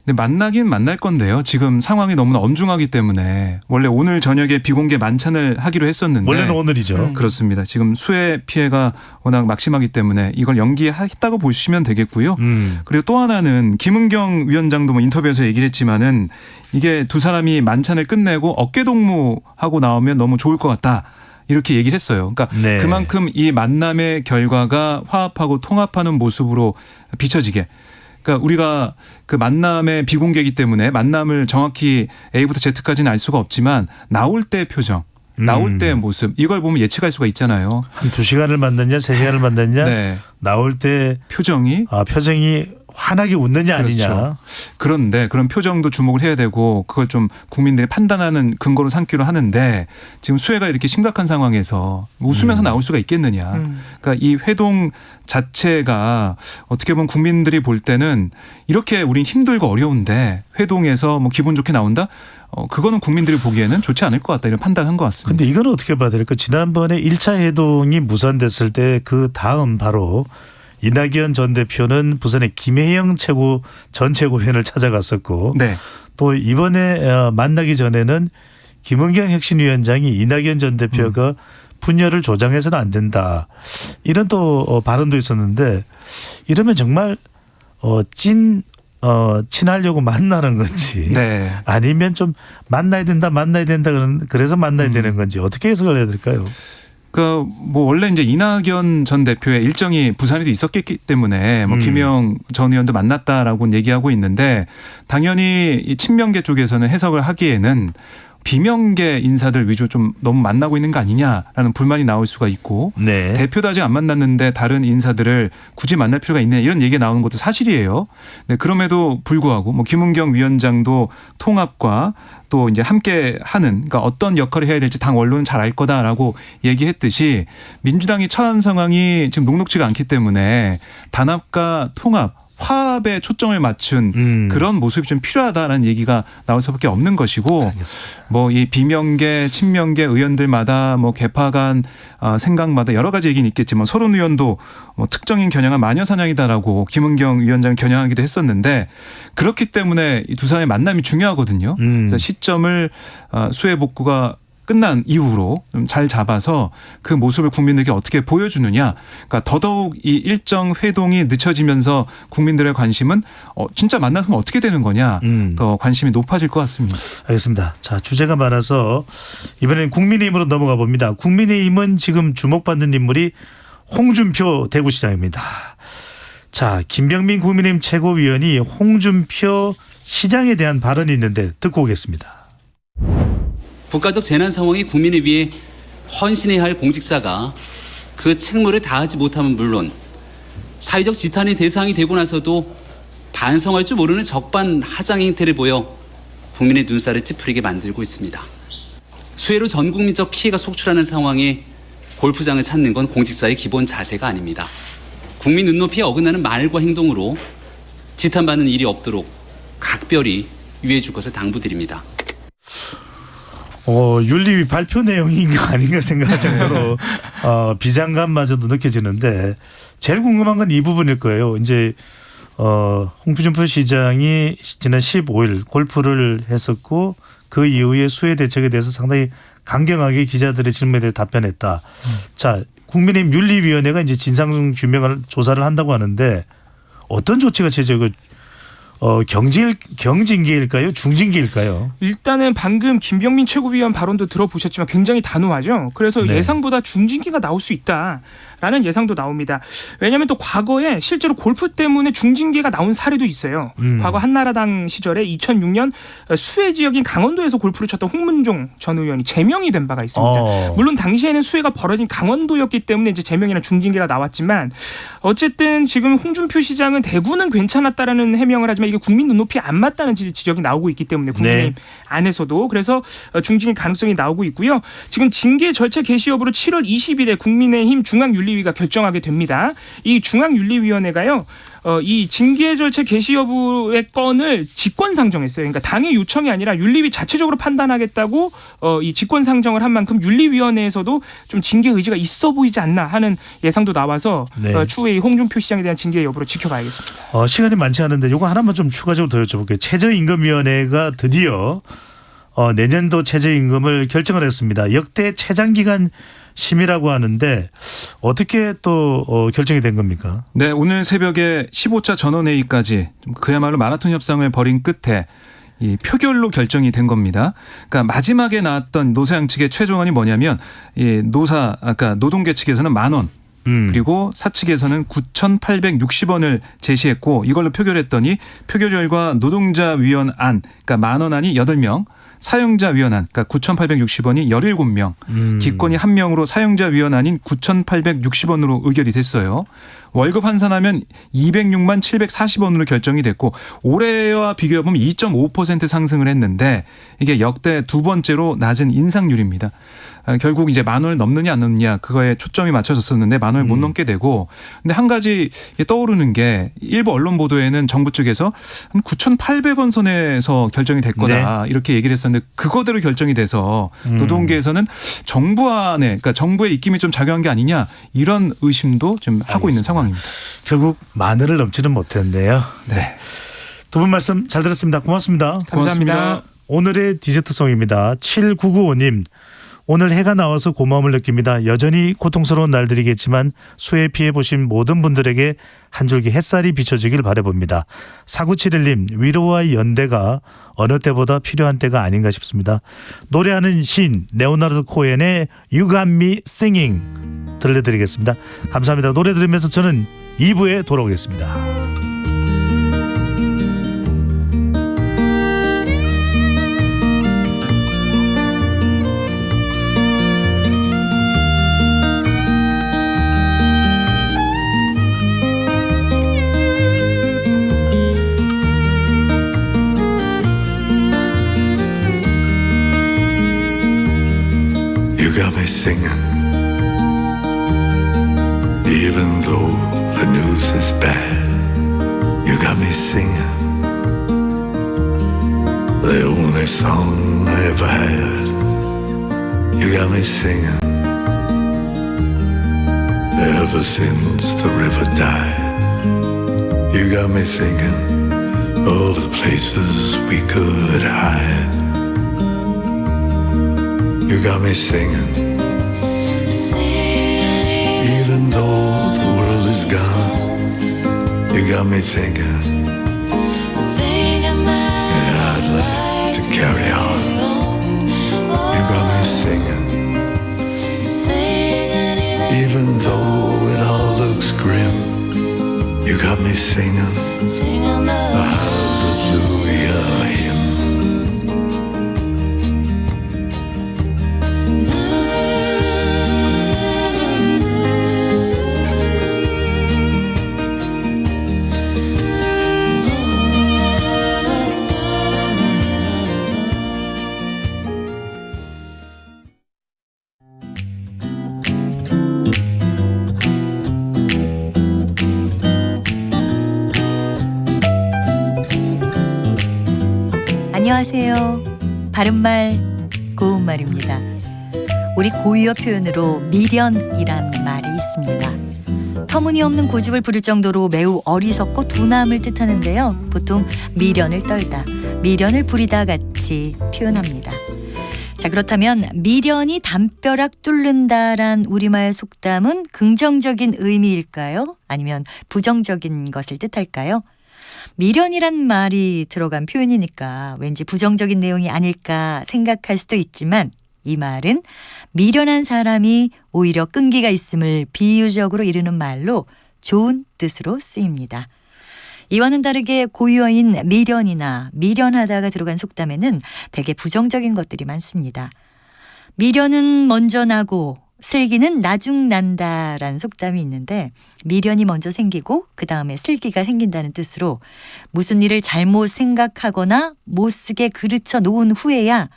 근데 만나긴 만날 건데요. 지금 상황이 너무나 엄중하기 때문에 원래 오늘 저녁에 비공개 만찬을 하기로 했었는데 원래는 오늘이죠. 그렇습니다. 지금 수해 피해가 워낙 막심하기 때문에 이걸 연기했다고 보시면 되겠고요. 그리고 또 하나는 김은경 위원장도 뭐 인터뷰에서 얘기를 했지만은 이게 두 사람이 만찬을 끝내고 어깨동무하고 나오면 너무 좋을 것 같다. 이렇게 얘기를 했어요. 그러니까 그만큼 이 만남의 결과가 화합하고 통합하는 모습으로 비춰지게. 그러니까 우리가 그 만남의 비공개이기 때문에 만남을 정확히 A부터 Z까지는 알 수가 없지만 나올 때 표정, 나올 때의 모습 이걸 보면 예측할 수가 있잖아요. 한 2시간을 만났냐 3시간을 만났냐 나올 때 표정이 환하게 웃느냐 아니냐. 그런데 그런 표정도 주목을 해야 되고 그걸 좀 국민들이 판단하는 근거로 삼기로 하는데 지금 수해가 이렇게 심각한 상황에서 웃으면서 나올 수가 있겠느냐. 그러니까 이 회동 자체가 어떻게 보면 국민들이 볼 때는 이렇게 우린 힘들고 어려운데 회동에서 뭐 기분 좋게 나온다? 그거는 국민들이 보기에는 좋지 않을 것 같다 이런 판단한 것 같습니다. 그런데 이건 어떻게 봐야 될까? 지난번에 1차 회동이 무산됐을 때 그 다음 바로 이낙연 전 대표는 부산의 김혜영 전 최고위원을 찾아갔었고 또 이번에 만나기 전에는 김은경 혁신위원장이 이낙연 전 대표가 분열을 조장해서는 안 된다. 이런 또 발언도 있었는데 이러면 정말 친하려고 만나는 건지 아니면 좀 만나야 된다 그래서 만나야 되는 건지 어떻게 해석을 해야 될까요? 그러니까 뭐 원래 이제 이낙연 전 대표의 일정이 부산에도 있었기 때문에 뭐 김영 전 의원도 만났다라고 얘기하고 있는데 당연히 이 친명계 쪽에서는 해석을 하기에는 비명계 인사들 위주로 좀 너무 만나고 있는 거 아니냐라는 불만이 나올 수가 있고 대표도 아직 안 만났는데 다른 인사들을 굳이 만날 필요가 있냐 이런 얘기가 나오는 것도 사실이에요. 네, 그럼에도 불구하고 뭐 김은경 위원장도 통합과 또 이제 함께 하는 그러니까 어떤 역할을 해야 될지 당 원로는 잘 알 거다라고 얘기했듯이 민주당이 처한 상황이 지금 녹록지가 않기 때문에 단합과 통합 화합에 초점을 맞춘 그런 모습이 좀 필요하다라는 얘기가 나올 수밖에 없는 것이고 뭐 이 비명계 친명계 의원들마다 뭐 계파 간 생각마다 여러 가지 얘기는 있겠지만 서른 의원도 뭐 특정인 겨냥한 마녀사냥이다라고 김은경 위원장 겨냥하기도 했었는데 그렇기 때문에 이 두 사람의 만남이 중요하거든요. 그래서 시점을 수해 복구가 끝난 이후로 좀 잘 잡아서 그 모습을 국민들에게 어떻게 보여주느냐. 그러니까 더더욱 이 일정 회동이 늦춰지면서 국민들의 관심은 진짜 만나서 어떻게 되는 거냐. 더 관심이 높아질 것 같습니다. 알겠습니다. 자, 주제가 많아서 이번엔 국민의힘으로 넘어가 봅니다. 국민의힘은 지금 주목받는 인물이 홍준표 대구시장입니다. 자, 김병민 국민의힘 최고위원이 홍준표 시장에 대한 발언이 있는데 듣고 오겠습니다. 국가적 재난 상황에 국민을 위해 헌신해야 할 공직자가 그 책무를 다하지 못하면 물론 사회적 지탄의 대상이 되고 나서도 반성할 줄 모르는 적반하장 행태를 보여 국민의 눈살을 찌푸리게 만들고 있습니다. 수해로 전 국민적 피해가 속출하는 상황에 골프장을 찾는 건 공직자의 기본 자세가 아닙니다. 국민 눈높이에 어긋나는 말과 행동으로 지탄받는 일이 없도록 각별히 유의해 줄 것을 당부드립니다. 윤리위 발표 내용인 거 아닌가 생각할 정도로 비장감마저도 느껴지는데 제일 궁금한 건 이 부분일 거예요. 이제 홍준표 시장이 지난 15일 골프를 했었고 그 이후에 수해 대책에 대해서 상당히 강경하게 기자들의 질문에 대해 답변했다. 자, 국민의힘 윤리위원회가 이제 진상 규명을 조사를 한다고 하는데 어떤 조치가 경징계일까요? 중징계일까요? 일단은 방금 김병민 최고위원 발언도 들어보셨지만 굉장히 단호하죠. 그래서 네. 예상보다 중징계가 나올 수 있다라는 예상도 나옵니다. 왜냐하면 또 과거에 실제로 골프 때문에 중징계가 나온 사례도 있어요. 과거 한나라당 시절에 2006년 수해 지역인 강원도에서 골프를 쳤던 홍문종 전 의원이 제명이 된 바가 있습니다. 물론 당시에는 수해가 벌어진 강원도였기 때문에 이제 제명이나 중징계가 나왔지만 어쨌든 지금 홍준표 시장은 대구는 괜찮았다라는 해명을 하지만 이게 국민 눈높이에 안 맞다는 지적이 나오고 있기 때문에 국민의힘 안에서도 그래서 중징계 가능성이 나오고 있고요. 지금 징계 절차 개시 여부를 7월 20일에 국민의힘 중앙윤리위가 결정하게 됩니다. 이 중앙윤리위원회가요. 이 징계 절차 개시 여부의 건을 직권 상정했어요. 그러니까 당의 요청이 아니라 윤리위 자체적으로 판단하겠다고 이 직권 상정을 한 만큼 윤리위원회에서도 좀 징계 의지가 있어 보이지 않나 하는 예상도 나와서 추후에 이 홍준표 시장에 대한 징계 여부를 지켜봐야겠습니다. 시간이 많지 않은데 이거 하나만 좀 추가적으로 더 여쭤볼게요. 최저임금위원회가 드디어 내년도 최저임금을 결정을 했습니다. 역대 최장기간 심의라고 하는데 어떻게 또 결정이 된 겁니까? 네, 오늘 새벽에 15차 전원회의까지 그야말로 마라톤 협상을 벌인 끝에 이 표결로 결정이 된 겁니다. 그러니까 마지막에 나왔던 노사양 측의 최종안이 뭐냐면 이 아까 노동계 측에서는 10,000원 그리고 사측에서는 9,860원을 제시했고 이걸로 표결했더니 표결 결과 노동자 위원 안 그러니까 10,000원 안이 8명 사용자 위원안 그러니까 9,860원이 17명 기권이 1명으로 사용자 위원안인 9,860원으로 의결이 됐어요. 월급 환산하면 206만 740원으로 결정이 됐고 올해와 비교해보면 2.5% 상승을 했는데 이게 역대 두 번째로 낮은 인상률입니다. 결국 이제 10,000원을 넘느냐 안 넘느냐 그거에 초점이 맞춰졌었는데 10,000원을 못 넘게 되고 근데 한 가지 떠오르는 게 일부 언론 보도에는 정부 측에서 한 9,800원 선에서 결정이 될 거다 이렇게 얘기를 했었는데 그거대로 결정이 돼서 노동계에서는 정부 안에 그러니까 정부의 입김이 좀 작용한 게 아니냐 이런 의심도 좀 하고 있는 상황입니다. 결국 10,000원을 넘지는 못했는데요. 네. 두 분 말씀 잘 들었습니다. 고맙습니다. 감사합니다. 오늘의 디저트송입니다. 7995님. 오늘 해가 나와서 고마움을 느낍니다. 여전히 고통스러운 날들이겠지만 수해 피해 보신 모든 분들에게 한 줄기 햇살이 비춰지길 바라봅니다. 4971님 위로와 연대가 어느 때보다 필요한 때가 아닌가 싶습니다. 노래하는 시인 레오나르도 코엔의 You Got Me Singing 들려드리겠습니다. 감사합니다. 노래 들으면서 저는 2부에 돌아오겠습니다. You got me singing, even though the news is bad. You got me singing, the only song I ever had. You got me singing, ever since the river died. You got me thinking of the places we could hide. You got me singing. Even though the world is gone, you got me thinking. Yeah, I'd like to carry on. You got me singing. Even though it all looks grim, you got me singing a hallelujah hymn. 안녕하세요. 바른말 고운말입니다. 우리 고유어 표현으로 미련이란 말이 있습니다. 터무니없는 고집을 부릴 정도로 매우 어리석고 둔함을 뜻하는데요. 보통 미련을 떨다, 미련을 부리다 같이 표현합니다. 자, 그렇다면 미련이 담벼락 뚫는다란 우리말 속담은 긍정적인 의미일까요? 아니면 부정적인 것을 뜻할까요? 미련이란 말이 들어간 표현이니까 왠지 부정적인 내용이 아닐까 생각할 수도 있지만 이 말은 미련한 사람이 오히려 끈기가 있음을 비유적으로 이르는 말로 좋은 뜻으로 쓰입니다. 이와는 다르게 고유어인 미련이나 미련하다가 들어간 속담에는 대개 부정적인 것들이 많습니다. 미련은 먼저 나고 슬기는 나중 난다라는 속담이 있는데 미련이 먼저 생기고 그 다음에 슬기가 생긴다는 뜻으로 무슨 일을 잘못 생각하거나 못쓰게 그르쳐 놓은 후에야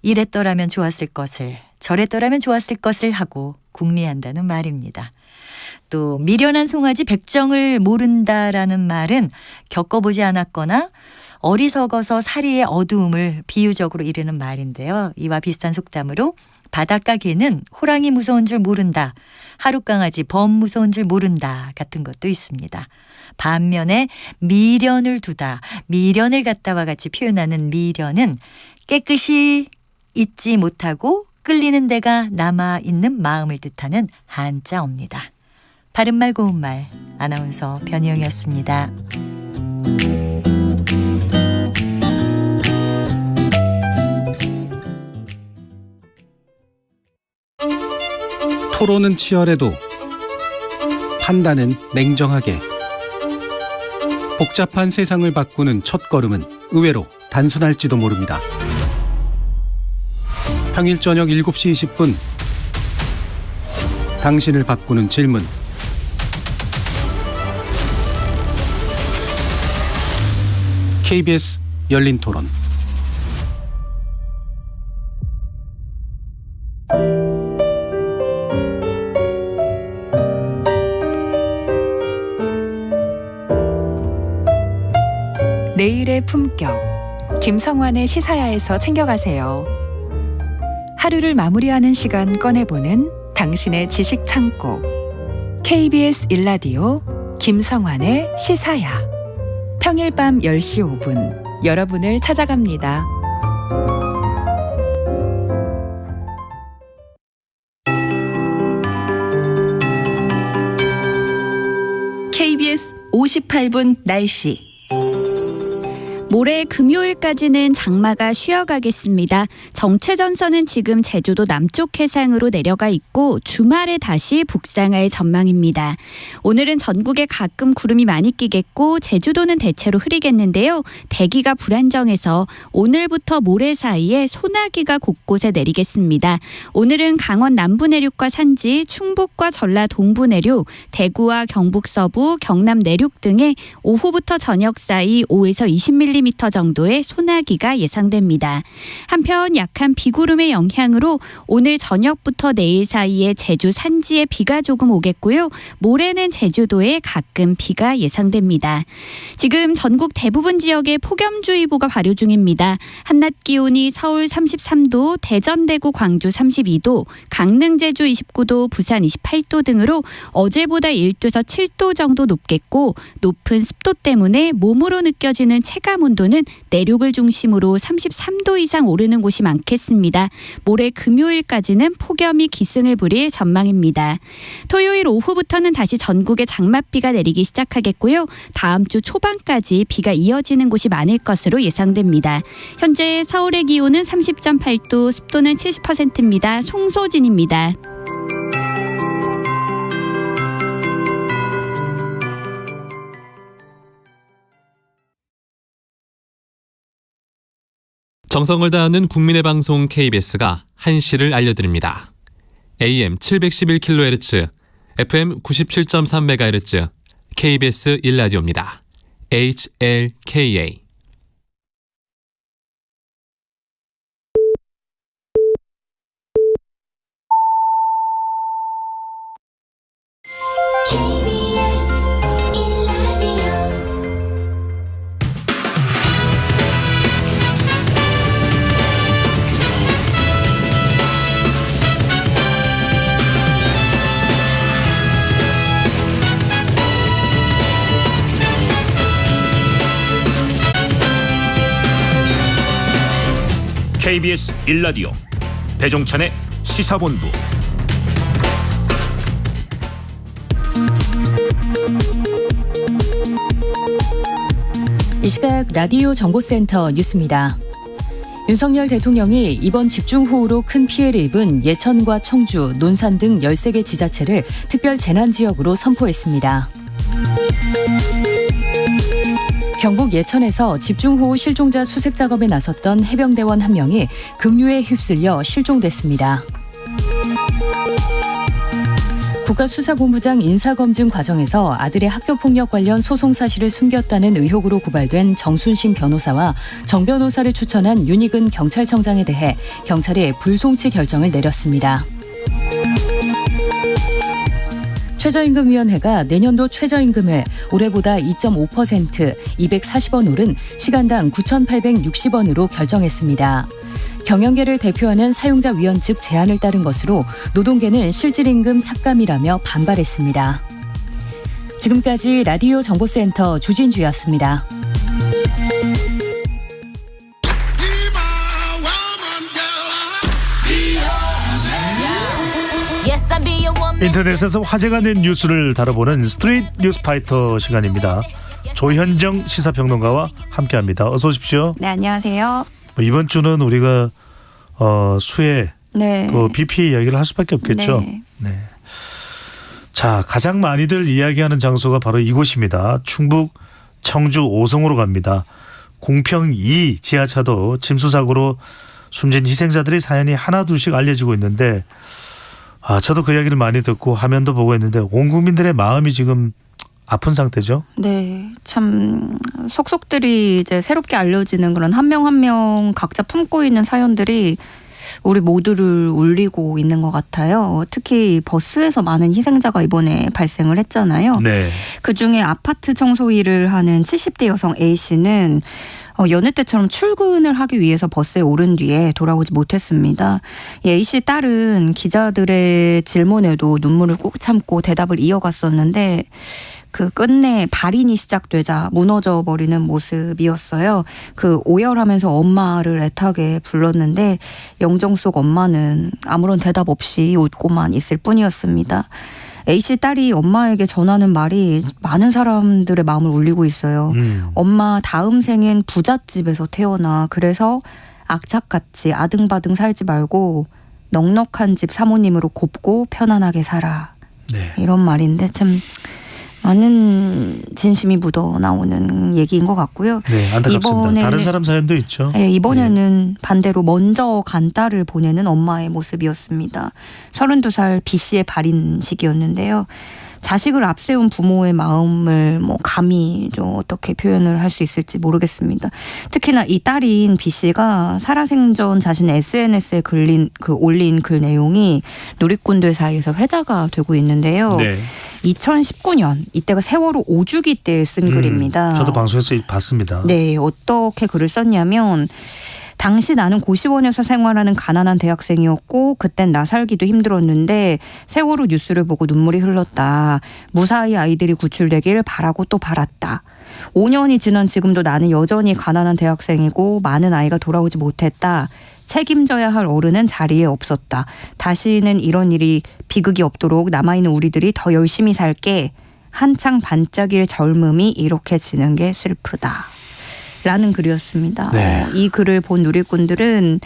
이랬더라면 좋았을 것을 저랬더라면 좋았을 것을 하고 궁리한다는 말입니다. 또 미련한 송아지 백정을 모른다라는 말은 겪어보지 않았거나 어리석어서 사리의 어두움을 비유적으로 이르는 말인데요. 이와 비슷한 속담으로 바닷가 개는 호랑이 무서운 줄 모른다. 하룻강아지 범 무서운 줄 모른다. 같은 것도 있습니다. 반면에 미련을 두다, 미련을 갖다와 같이 표현하는 미련은 깨끗이 잊지 못하고 끌리는 데가 남아있는 마음을 뜻하는 한자어입니다. 바른말 고운말 아나운서 변희영이었습니다. 토론은 치열해도 판단은 냉정하게. 복잡한 세상을 바꾸는 첫걸음은 의외로 단순할지도 모릅니다. 평일 저녁 7시 20분 당신을 바꾸는 질문. KBS 열린 토론. 내일의 품격, 김성환의 시사야에서 챙겨가세요. 하루를 마무리하는 시간 꺼내보는 당신의 지식 창고. KBS 1라디오 김성환의 시사야. 평일 밤 10시 5분 여러분을 찾아갑니다. KBS 58분 날씨. 모레 금요일까지는 장마가 쉬어가겠습니다. 정체전선은 지금 제주도 남쪽 해상으로 내려가 있고 주말에 다시 북상할 전망입니다. 오늘은 전국에 가끔 구름이 많이 끼겠고 제주도는 대체로 흐리겠는데요. 대기가 불안정해서 오늘부터 모레 사이에 소나기가 곳곳에 내리겠습니다. 오늘은 강원 남부 내륙과 산지, 충북과 전라 동부 내륙, 대구와 경북 서부, 경남 내륙 등에 오후부터 저녁 사이 5에서 20mm 정도의 소나기가 예상됩니다. 한편 약한 비구름의 영향으로 오늘 저녁부터 내일 사이에 제주 산지에 비가 조금 오겠고요. 모레는 제주도에 가끔 비가 예상됩니다. 지금 전국 대부분 지역에 폭염주의보가 발효 중입니다. 한낮 기온이 서울 33도, 대전, 대구, 광주 32도, 강릉, 제주 29도, 부산 28도 등으로 어제보다 1도에서 7도 정도 높겠고 높은 습도 때문에 몸으로 느껴지는 체감 온도는 내륙을 중심으로 33도 이상 오르는 곳이 많겠습니다. 모레 금요일까지는 폭염이 기승을 부릴 전망입니다. 토요일 오후부터는 다시 전국에 장맛비가 내리기 시작하겠고요. 다음 주 초반까지 비가 이어지는 곳이 많을 것으로 예상됩니다. 현재 서울의 기온은 30.8도, 습도는 70%입니다. 송소진입니다. 정성을 다하는 국민의 방송 KBS가 한시를 알려드립니다. AM 711kHz, FM 97.3MHz, KBS 1라디오입니다. HLKA. KBS 1라디오 배종찬의 시사본부. 이 시각 라디오 정보센터 뉴스입니다. 윤석열 대통령이 이번 집중호우로 큰 피해를 입은 예천과 청주, 논산 등 13개 지자체를 특별 재난지역으로 선포했습니다. 경북 예천에서 집중호우 실종자 수색 작업에 나섰던 해병대원 1명이 급류에 휩쓸려 실종됐습니다. 국가수사본부장 인사검증 과정에서 아들의 학교폭력 관련 소송 사실을 숨겼다는 의혹으로 고발된 정순신 변호사와 정 변호사를 추천한 윤익은 경찰청장에 대해 경찰이 불송치 결정을 내렸습니다. 최저임금위원회가 내년도 최저임금을 올해보다 2.5% 240원 오른 시간당 9,860원으로 결정했습니다. 경영계를 대표하는 사용자 위원 측 제안을 따른 것으로 노동계는 실질임금 삭감이라며 반발했습니다. 지금까지 라디오 정보센터 조진주였습니다. 인터넷에서 화제가 된 뉴스를 다뤄보는 스트릿 뉴스파이터 시간입니다. 조현정 시사평론가와 함께합니다. 어서 오십시오. 네, 안녕하세요. 이번 주는 우리가 수해 네. 또 비 피해 이야기를 할 수밖에 없겠죠. 네. 네. 자, 가장 많이들 이야기하는 장소가 바로 이곳입니다. 충북 청주 오송으로 갑니다. 궁평 2 지하차도 침수사고로 숨진 희생자들의 사연이 하나둘씩 알려지고 있는데 저도 그 이야기를 많이 듣고 화면도 보고 있는데 온 국민들의 마음이 지금 아픈 상태죠. 네, 참 속속들이 이제 새롭게 알려지는 그런 한 명 한 명 각자 품고 있는 사연들이 우리 모두를 울리고 있는 것 같아요. 특히 버스에서 많은 희생자가 이번에 발생을 했잖아요. 네. 그중에 아파트 청소 일을 하는 70대 여성 A 씨는 여느 때처럼 출근을 하기 위해서 버스에 오른 뒤에 돌아오지 못했습니다. A 씨 딸은 기자들의 질문에도 눈물을 꾹 참고 대답을 이어갔었는데 그 끝내 발인이 시작되자 무너져 버리는 모습이었어요. 그 오열하면서 엄마를 애타게 불렀는데 영정 속 엄마는 아무런 대답 없이 웃고만 있을 뿐이었습니다. A씨 딸이 엄마에게 전하는 말이 많은 사람들의 마음을 울리고 있어요. 엄마 다음 생엔 부잣집에서 태어나. 그래서 악착같이 아등바등 살지 말고 넉넉한 집 사모님으로 곱고 편안하게 살아. 네. 이런 말인데 참 많은 진심이 묻어나오는 얘기인 것 같고요. 네, 안타깝습니다. 다른 사람 사연도 있죠. 네, 이번에는 반대로 먼저 간 딸을 보내는 엄마의 모습이었습니다. 32살 B 씨의 발인식이었는데요. 자식을 앞세운 부모의 마음을 감히 좀 어떻게 표현을 할 수 있을지 모르겠습니다. 특히나 이 딸인 B 씨가 살아생전 자신의 SNS에 올린 글 내용이 누리꾼들 사이에서 회자가 되고 있는데요. 네. 2019년 이때가 세월호 5주기 때 쓴 글입니다. 저도 방송에서 봤습니다. 네, 어떻게 글을 썼냐면 당시 나는 고시원에서 생활하는 가난한 대학생이었고 그땐 나 살기도 힘들었는데 세월호 뉴스를 보고 눈물이 흘렀다. 무사히 아이들이 구출되길 바라고 또 바랐다. 5년이 지난 지금도 나는 여전히 가난한 대학생이고 많은 아이가 돌아오지 못했다. 책임져야 할 어른은 자리에 없었다. 다시는 이런 일이 비극이 없도록 남아있는 우리들이 더 열심히 살게. 한창 반짝일 젊음이 이렇게 지는 게 슬프다. 라는 글이었습니다. 네. 이 글을 본 누리꾼들은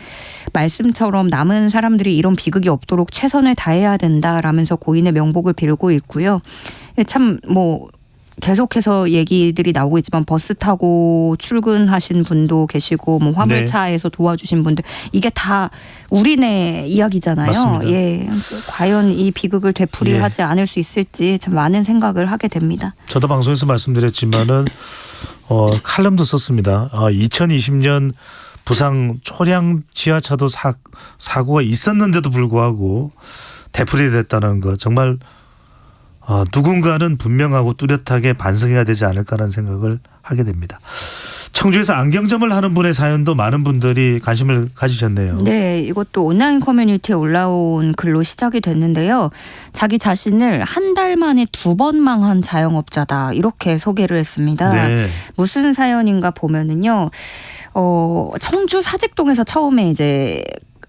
말씀처럼 남은 사람들이 이런 비극이 없도록 최선을 다해야 된다라면서 고인의 명복을 빌고 있고요. 참 계속해서 얘기들이 나오고 있지만 버스 타고 출근하신 분도 계시고 화물차에서 도와주신 분들 이게 다 우리네 이야기잖아요. 맞습니다. 예, 과연 이 비극을 되풀이하지 않을 수 있을지 참 많은 생각을 하게 됩니다. 저도 방송에서 말씀드렸지만은 칼럼도 썼습니다. 2020년 부상 초량 지하차도 사고가 있었는데도 불구하고 되풀이됐다는 거 정말 누군가는 분명하고 뚜렷하게 반성해야 되지 않을까라는 생각을 하게 됩니다. 청주에서 안경점을 하는 분의 사연도 많은 분들이 관심을 가지셨네요. 네, 이것도 온라인 커뮤니티에 올라온 글로 시작이 됐는데요. 자기 자신을 한 달 만에 2번 망한 자영업자다 이렇게 소개를 했습니다. 네. 무슨 사연인가 보면은요. 청주 사직동에서 처음에 이제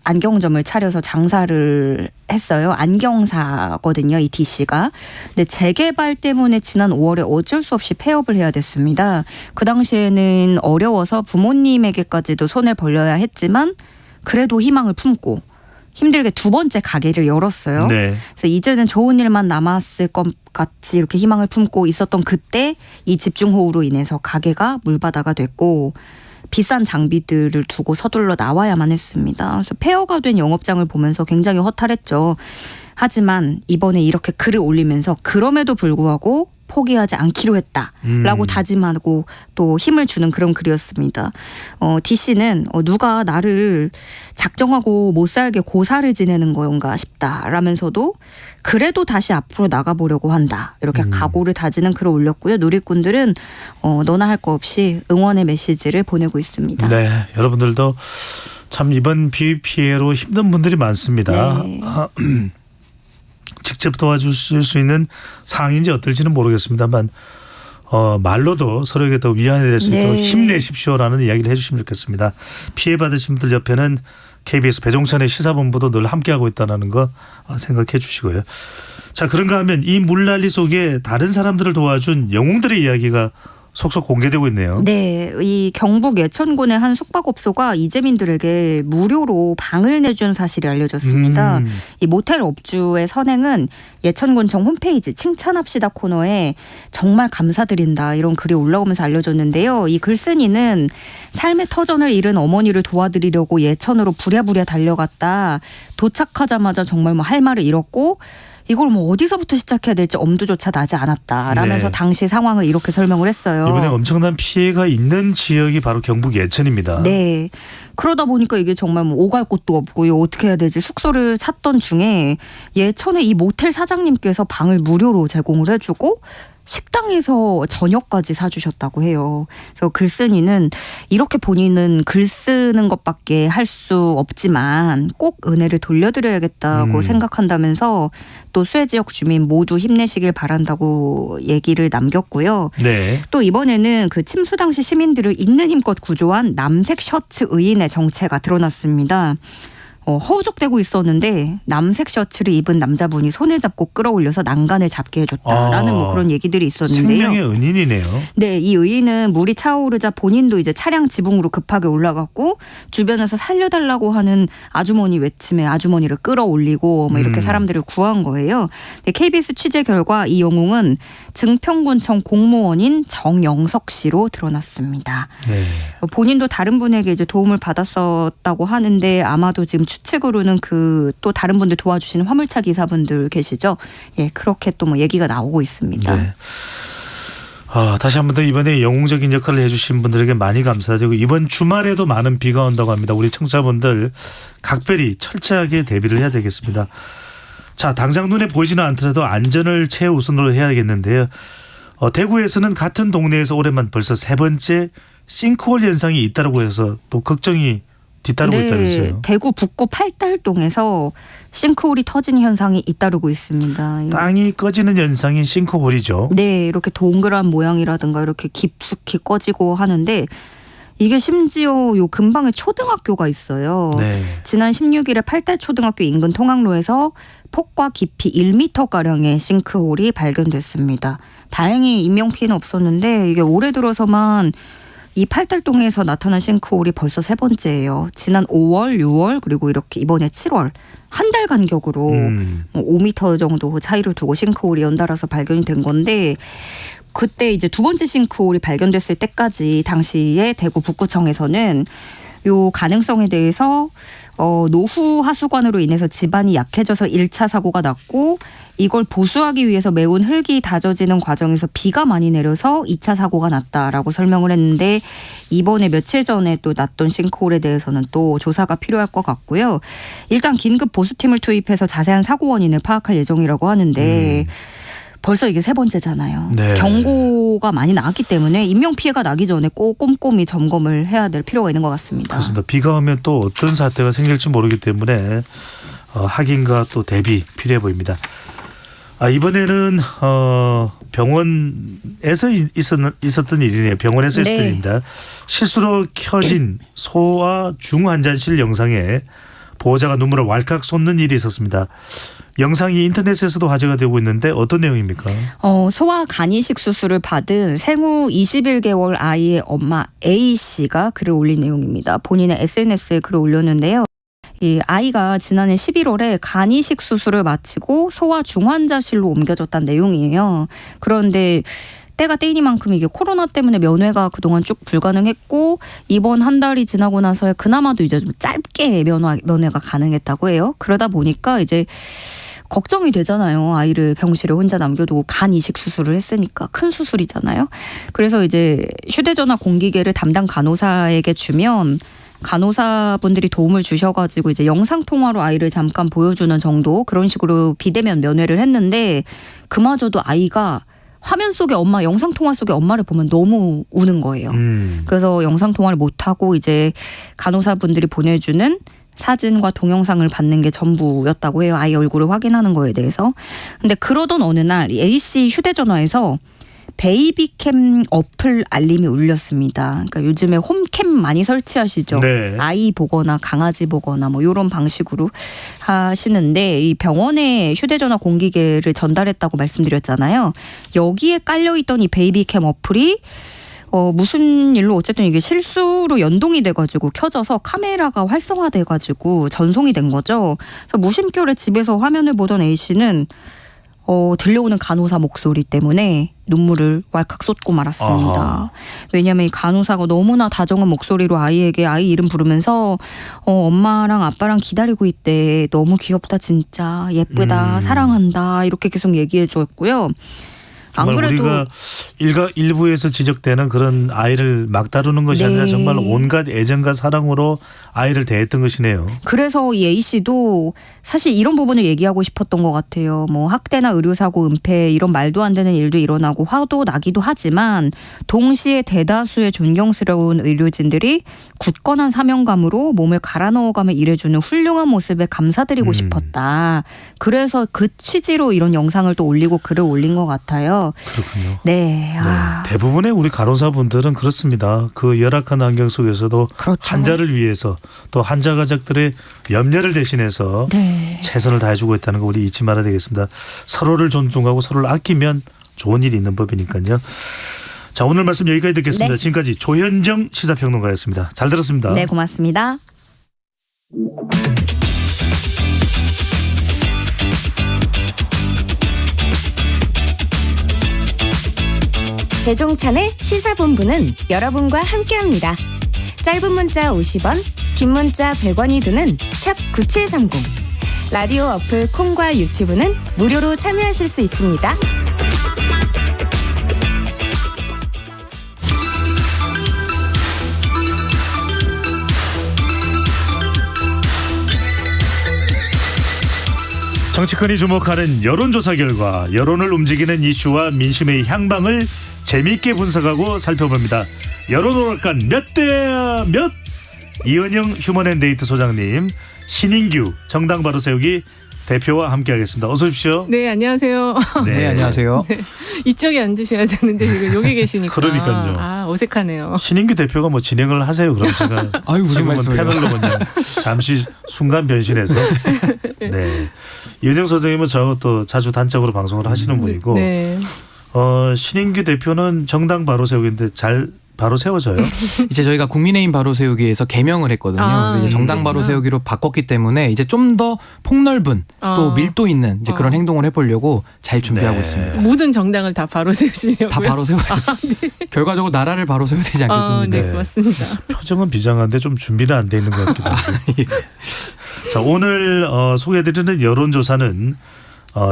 안경점을 차려서 장사를 했어요. 안경사거든요. 이 D씨가. 근데 재개발 때문에 지난 5월에 어쩔 수 없이 폐업을 해야 됐습니다. 그 당시에는 어려워서 부모님에게까지도 손을 벌려야 했지만 그래도 희망을 품고 힘들게 2번째 가게를 열었어요. 네. 그래서 이제는 좋은 일만 남았을 것 같이 이렇게 희망을 품고 있었던 그때 이 집중호우로 인해서 가게가 물바다가 됐고 비싼 장비들을 두고 서둘러 나와야만 했습니다. 그래서 폐허가 된 영업장을 보면서 굉장히 허탈했죠. 하지만 이번에 이렇게 글을 올리면서 그럼에도 불구하고 포기하지 않기로 했다라고 다짐하고 또 힘을 주는 그런 글이었습니다. D씨는 누가 나를 작정하고 못 살게 고사를 지내는 건가 싶다라면서도 그래도 다시 앞으로 나가보려고 한다. 이렇게 각오를 다지는 글을 올렸고요. 누리꾼들은 너나 할 거 없이 응원의 메시지를 보내고 있습니다. 네, 여러분들도 참 이번 비 피해로 힘든 분들이 많습니다. 네. 직접 도와주실 수 있는 상황인지 어떨지는 모르겠습니다만 말로도 서로에게 더 위안이 될 수 있도록 네. 힘내십시오라는 이야기를 해 주시면 좋겠습니다. 피해 받으신 분들 옆에는 KBS 배종찬의 시사본부도 늘 함께하고 있다는 거 생각해 주시고요. 자, 그런가 하면 이 물난리 속에 다른 사람들을 도와준 영웅들의 이야기가 속속 공개되고 있네요. 네, 이 경북 예천군의 한 숙박업소가 이재민들에게 무료로 방을 내준 사실이 알려졌습니다. 이 모텔 업주의 선행은 예천군청 홈페이지 칭찬합시다 코너에 정말 감사드린다 이런 글이 올라오면서 알려졌는데요. 이 글쓴이는 삶의 터전을 잃은 어머니를 도와드리려고 예천으로 부랴부랴 달려갔다. 도착하자마자 정말 할 말을 잃었고 이걸 어디서부터 시작해야 될지 엄두조차 나지 않았다라면서 네. 당시 상황을 이렇게 설명을 했어요. 이번에 엄청난 피해가 있는 지역이 바로 경북 예천입니다. 네. 그러다 보니까 이게 정말 오갈 곳도 없고 이거 어떻게 해야 되지 숙소를 찾던 중에 예천의 이 모텔 사장님께서 방을 무료로 제공을 해주고 식당에서 저녁까지 사주셨다고 해요. 그래서 글쓴이는 이렇게 본인은 글 쓰는 것밖에 할 수 없지만 꼭 은혜를 돌려드려야겠다고 생각한다면서 또 수해 지역 주민 모두 힘내시길 바란다고 얘기를 남겼고요. 네. 또 이번에는 그 침수 당시 시민들을 있는 힘껏 구조한 남색 셔츠 의인의 정체가 드러났습니다. 허우적대고 있었는데 남색 셔츠를 입은 남자분이 손을 잡고 끌어올려서 난간을 잡게 해줬다라는 그런 얘기들이 있었는데요. 생명의 은인이네요. 네, 이 의인은 물이 차오르자 본인도 이제 차량 지붕으로 급하게 올라갔고 주변에서 살려달라고 하는 아주머니 외침에 아주머니를 끌어올리고 이렇게 사람들을 구한 거예요. 네, KBS 취재 결과 이 영웅은 증평군청 공무원인 정영석 씨로 드러났습니다. 네. 본인도 다른 분에게 이제 도움을 받았었다고 하는데 아마도 지금 추측으로는 그 또 다른 분들 도와주시는 화물차 기사분들 계시죠? 예, 그렇게 또 얘기가 나오고 있습니다. 네. 다시 한 번 더 이번에 영웅적인 역할을 해주신 분들에게 많이 감사드리고 이번 주말에도 많은 비가 온다고 합니다. 우리 청취자분들 각별히 철저하게 대비를 해야 되겠습니다. 자, 당장 눈에 보이지는 않더라도 안전을 최우선으로 해야겠는데요. 대구에서는 같은 동네에서 올해만 벌써 3번째 싱크홀 현상이 있다고 해서 또 걱정이 뒤따르고 있다면서요. 대구 북구 팔달동에서 싱크홀이 터진 현상이 잇따르고 있습니다. 땅이 꺼지는 현상이 싱크홀이죠. 네, 이렇게 동그란 모양이라든가 이렇게 깊숙이 꺼지고 하는데 이게 심지어 요 근방에 초등학교가 있어요. 네. 지난 16일에 팔달초등학교 인근 통학로에서 폭과 깊이 1m가량의 싱크홀이 발견됐습니다. 다행히 인명피해는 없었는데 이게 올해 들어서만 이 팔달동에서 나타난 싱크홀이 벌써 3번째예요. 지난 5월, 6월 그리고 이렇게 이번에 7월 한 달 간격으로 5m 정도 차이를 두고 싱크홀이 연달아서 발견이 된 건데 그때 이제 두 번째 싱크홀이 발견됐을 때까지 당시에 대구 북구청에서는 요 가능성에 대해서 노후 하수관으로 인해서 집안이 약해져서 1차 사고가 났고 이걸 보수하기 위해서 매운 흙이 다져지는 과정에서 비가 많이 내려서 2차 사고가 났다라고 설명을 했는데 이번에 며칠 전에 또 났던 싱크홀에 대해서는 또 조사가 필요할 것 같고요. 일단 긴급 보수팀을 투입해서 자세한 사고 원인을 파악할 예정이라고 하는데 벌써 이게 3번째잖아요. 네. 경고가 많이 나왔기 때문에 인명피해가 나기 전에 꼭 꼼꼼히 점검을 해야 될 필요가 있는 것 같습니다. 그렇습니다. 비가 오면 또 어떤 사태가 생길지 모르기 때문에 확인과 또 대비 필요해 보입니다. 이번에는 병원에서 있었던 일이네요. 병원에서 있었던 일입니다. 실수로 켜진 소아 중환자실 영상에 보호자가 눈물을 왈칵 쏟는 일이 있었습니다. 영상이 인터넷에서도 화제가 되고 있는데 어떤 내용입니까? 소아 간이식 수술을 받은 생후 21개월 아이의 엄마 A씨가 글을 올린 내용입니다. 본인의 SNS에 글을 올렸는데요. 이 아이가 지난해 11월에 간이식 수술을 마치고 소아 중환자실로 옮겨졌다는 내용이에요. 그런데 때가 때이니만큼 이게 코로나 때문에 면회가 그동안 쭉 불가능했고 이번 한 달이 지나고 나서야 그나마도 이제 좀 짧게 면회가 가능했다고 해요. 그러다 보니까 이제 걱정이 되잖아요. 아이를 병실에 혼자 남겨두고 간 이식 수술을 했으니까 큰 수술이잖아요. 그래서 이제 휴대전화 공기계를 담당 간호사에게 주면 간호사분들이 도움을 주셔가지고 이제 영상통화로 아이를 잠깐 보여주는 정도 그런 식으로 비대면 면회를 했는데 그마저도 아이가 화면 속에 엄마, 영상통화 속에 엄마를 보면 너무 우는 거예요. 그래서 영상통화를 못하고 이제 간호사분들이 보내주는 사진과 동영상을 받는 게 전부였다고 해요. 아이 얼굴을 확인하는 거에 대해서. 근데 그러던 어느 날 A씨 휴대전화에서 베이비캠 어플 알림이 울렸습니다. 그러니까 요즘에 홈캠 많이 설치하시죠. 네. 아이 보거나 강아지 보거나 뭐 이런 방식으로 하시는데 이 병원에 휴대전화 공기계를 전달했다고 말씀드렸잖아요. 여기에 깔려있던 이 베이비캠 어플이 무슨 일로 어쨌든 이게 실수로 연동이 돼가지고 켜져서 카메라가 활성화돼가지고 전송이 된 거죠. 그래서 무심결에 집에서 화면을 보던 A씨는 들려오는 간호사 목소리 때문에 눈물을 왈칵 쏟고 말았습니다. 아하. 왜냐하면 이 간호사가 너무나 다정한 목소리로 아이에게 아이 이름 부르면서 엄마랑 아빠랑 기다리고 있대. 너무 귀엽다 진짜. 예쁘다. 사랑한다. 이렇게 계속 얘기해 줬고요. 안 정말 그래도 우리가 일부에서 지적되는 그런 아이를 막 다루는 것이 아니라 정말 온갖 애정과 사랑으로 아이를 대했던 것이네요. 그래서 이 A씨도 사실 이런 부분을 얘기하고 싶었던 것 같아요. 뭐 학대나 의료사고, 은폐 이런 말도 안 되는 일도 일어나고 화도 나기도 하지만 동시에 대다수의 존경스러운 의료진들이 굳건한 사명감으로 몸을 갈아 넣어가며 일해주는 훌륭한 모습에 감사드리고 싶었다. 그래서 그 취지로 이런 영상을 또 올리고 글을 올린 것 같아요. 그렇군요. 네. 대부분의 우리 간호사분들은 그렇습니다. 그 열악한 환경 속에서도 환자를 위해서 또 환자 가족들의 염려를 대신해서 최선을 다해주고 있다는 거 우리 잊지 말아야 되겠습니다. 서로를 존중하고 서로를 아끼면 좋은 일이 있는 법이니까요. 자, 오늘 말씀 여기까지 듣겠습니다. 지금까지 조현정 시사평론가였습니다. 잘 들었습니다. 네, 고맙습니다. 배종찬의 시사본부는 여러분과 함께합니다. 짧은 문자 50원, 긴 문자 100원이 드는 샵 9730. 라디오 어플 콩과 유튜브는 무료로 참여하실 수 있습니다. 정치권이 주목하는 여론조사 결과, 여론을 움직이는 이슈와 민심의 향방을 재미있게 분석하고 살펴봅니다. 여론오락관 몇 대 몇 이은영 휴먼앤데이트 소장님, 신인규 정당 바로 세우기 대표와 함께하겠습니다. 어서 오십시오. 네, 안녕하세요. 네, 안녕하세요. 네, 이쪽에 앉으셔야 되는데 지금 여기 계시니까. 그러니까요. 아, 어색하네요. 신인규 대표가 뭐 진행을 하세요. 그럼 제가 아유, 무슨 말씀이에요. 패널로 그냥 잠시 순간 변신해서. 네. 이은영 소장님은 저하고 또 자주 단적으로 방송을 하시는 분이고, 네. 신인규 대표는 정당 바로 세우기인데 잘 바로 세워져요. 이제 저희가 국민의힘 바로 세우기에서 개명을 했거든요. 그래서 이제 정당 바로 세우기로 바꿨기 때문에 이제 좀 더 폭넓은 또 밀도 있는 이제 그런 행동을 해보려고 잘 준비하고 있습니다. 모든 정당을 다 바로 세우시려고요? 다 바로 세워야죠. 네. 결과적으로 나라를 바로 세워야 되지 않겠습니까? 네, 맞습니다. 표정은 비장한데 좀 준비는 안 돼 있는 것 같기도 하고. 자, 오늘 소개해드리는 여론조사는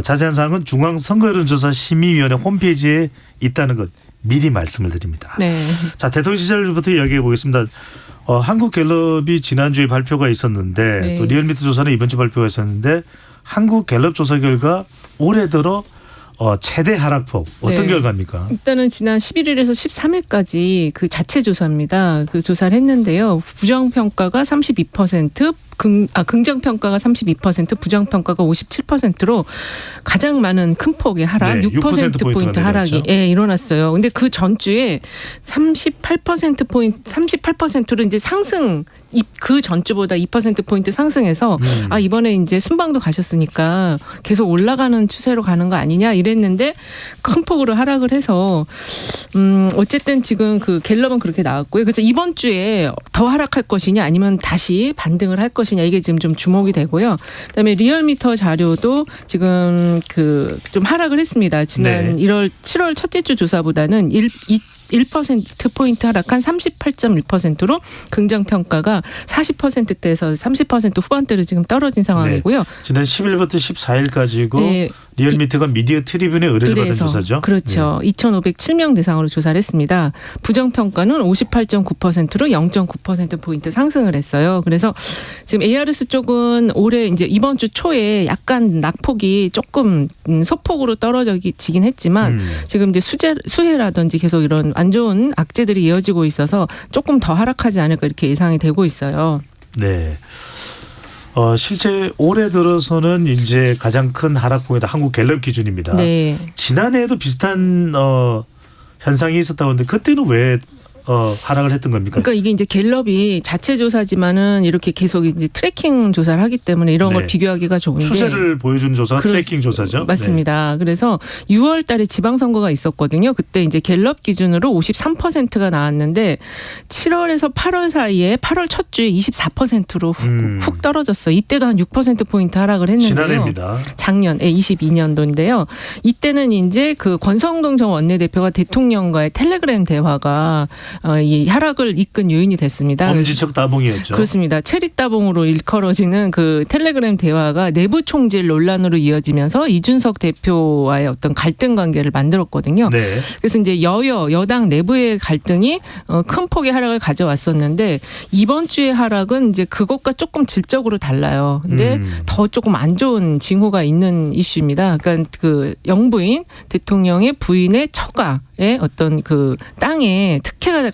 자세한 사항은 중앙선거여론조사 심의위원회 홈페이지에 있다는 것 미리 말씀을 드립니다. 네. 자, 대통령 시절부터 이야기해 보겠습니다. 한국갤럽이 지난주에 발표가 있었는데 네. 또 리얼미터 조사는 이번 주 발표가 있었는데 한국갤럽 조사 결과 올해 들어 최대 하락폭 어떤 네. 결과입니까? 일단은 지난 11일에서 13일까지 그 자체 조사입니다. 그 조사를 했는데요. 부정평가가 32%, 긍정평가가 32%, 부정평가가 57%로 가장 많은 큰 폭의 하락, 네, 6%포인트 하락이 일어났어요. 근데 그 전주에 38%로 이제 상승, 그 전주보다 2%포인트 상승해서 이번에 이제 순방도 가셨으니까 계속 올라가는 추세로 가는 거 아니냐 이랬는데 큰 폭으로 하락을 해서 어쨌든 지금 그 갤럽은 그렇게 나왔고요. 그래서 이번 주에 더 하락할 것이냐 아니면 다시 반등을 할 것이냐 이게 지금 좀 주목이 되고요. 그다음에 리얼미터 자료도 지금 그 좀 하락을 했습니다. 지난 7월 첫째 주 조사보다는 1%포인트 하락한 38.1%로 긍정평가가 40%대에서 30% 후반대로 지금 떨어진 상황이고요. 네. 지난 10일부터 14일까지고 리얼미터가 미디어 트리뷴에 의뢰를 받은 조사죠. 그렇죠. 네. 2,507명 대상으로 조사를 했습니다. 부정평가는 58.9%로 0.9%포인트 상승을 했어요. 그래서 지금 ARS 쪽은 올해 이제 이번 주 초에 약간 낙폭이 조금 소폭으로 떨어지긴 했지만 지금 이제 수혜라든지 계속 이런 안 좋은 악재들이 이어지고 있어서 조금 더 하락하지 않을까 이렇게 예상이 되고 있어요. 네. 실제 올해 들어서는 이제 가장 큰 하락폭이다 한국갤럽 기준입니다. 네. 지난해에도 비슷한 현상이 있었다고 하는데 그때는 왜 하락을 했던 겁니까? 그러니까 이게 이제 갤럽이 자체 조사지만은 이렇게 계속 이제 트래킹 조사를 하기 때문에 이런 걸 비교하기가 좋은데 추세를 보여주는 조사가 트래킹 조사죠. 맞습니다. 네. 그래서 6월달에 지방선거가 있었거든요. 그때 이제 갤럽 기준으로 53%가 나왔는데 7월에서 8월 사이에 8월 첫 주에 24%로 훅 떨어졌어요. 이때도 한 6% 포인트 하락을 했는데요. 지난해입니다. 작년에 22년도인데요. 이때는 이제 그 권성동 전 원내대표가 대통령과의 텔레그램 대화가 이 하락을 이끈 요인이 됐습니다. 엄지척 따봉이었죠. 그렇습니다. 체리 따봉으로 일컬어지는 그 텔레그램 대화가 내부 총질 논란으로 이어지면서 이준석 대표와의 어떤 갈등 관계를 만들었거든요. 네. 그래서 이제 여당 내부의 갈등이 큰 폭의 하락을 가져왔었는데 이번 주의 하락은 이제 그것과 조금 질적으로 달라요. 근데 더 조금 안 좋은 징후가 있는 이슈입니다. 그러니까 그 영부인 대통령의 부인의 처가의 어떤 그 땅에 특혜가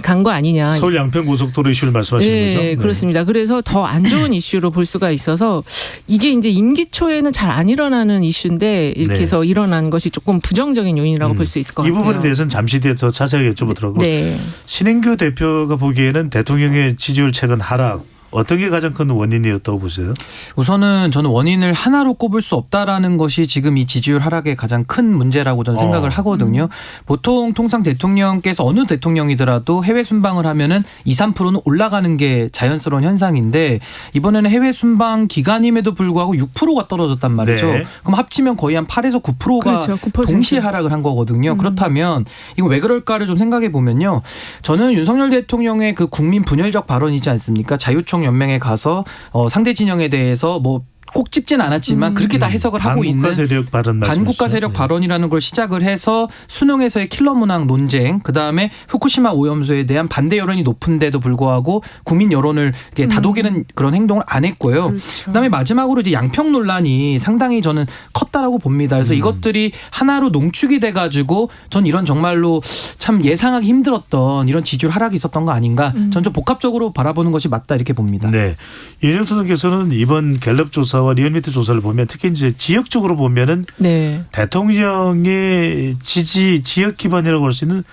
간 거 아니냐. 서울 양평고속도로 이슈를 말씀하시는 거죠? 네, 그렇습니다. 그래서 더 안 좋은 이슈로 볼 수가 있어서 이게 이제 임기 초에는 잘 안 일어나는 이슈인데 이렇게 해서 일어난 것이 조금 부정적인 요인이라고 볼 수 있을 것 같아요. 이 부분에 대해서는 잠시 뒤에 더 자세하게 여쭤보도록. 네. 신인규 대표가 보기에는 대통령의 지지율 최근 하락 어떤 게 가장 큰 원인이었다고 보세요? 우선은 저는 원인을 하나로 꼽을 수 없다라는 것이 지금 이 지지율 하락의 가장 큰 문제라고 저는 생각을 하거든요. 보통 통상 대통령께서 어느 대통령이더라도 해외 순방을 하면은 2, 3%는 올라가는 게 자연스러운 현상인데 이번에는 해외 순방 기간임에도 불구하고 6%가 떨어졌단 말이죠. 네. 그럼 합치면 거의 한 8에서 9%가 그렇죠. 9%. 동시에 하락을 한 거거든요. 그렇다면 이거 왜 그럴까를 좀 생각해 보면요. 저는 윤석열 대통령의 그 국민 분열적 발언이지 않습니까? 자유총 연맹에 가서 상대 진영에 대해서 뭐 꼭 찝진 않았지만 그렇게 다 해석을 하고 있는 반국가 세력 발언 말씀이시죠? 반국가 세력 발언이라는 걸 시작을 해서 수능에서의 킬러 문항 논쟁, 그다음에 후쿠시마 오염수에 대한 반대 여론이 높은데도 불구하고 국민 여론을 이제 다독이는 그런 행동을 안 했고요. 그렇죠. 그다음에 마지막으로 이제 양평 논란이 상당히 저는 컸다라고 봅니다. 그래서 이것들이 하나로 농축이 돼가지고 전 이런 정말로 참 예상하기 힘들었던 이런 지지율 하락이 있었던 거 아닌가. 전 좀 복합적으로 바라보는 것이 맞다 이렇게 봅니다. 네, 이정수 선생께서는 이번 갤럽 조사와 리얼미터 조사를 보면 특히 이제 지역적으로 보면은 네. 대통령의 지지 지역 기반이라고 할 수 있는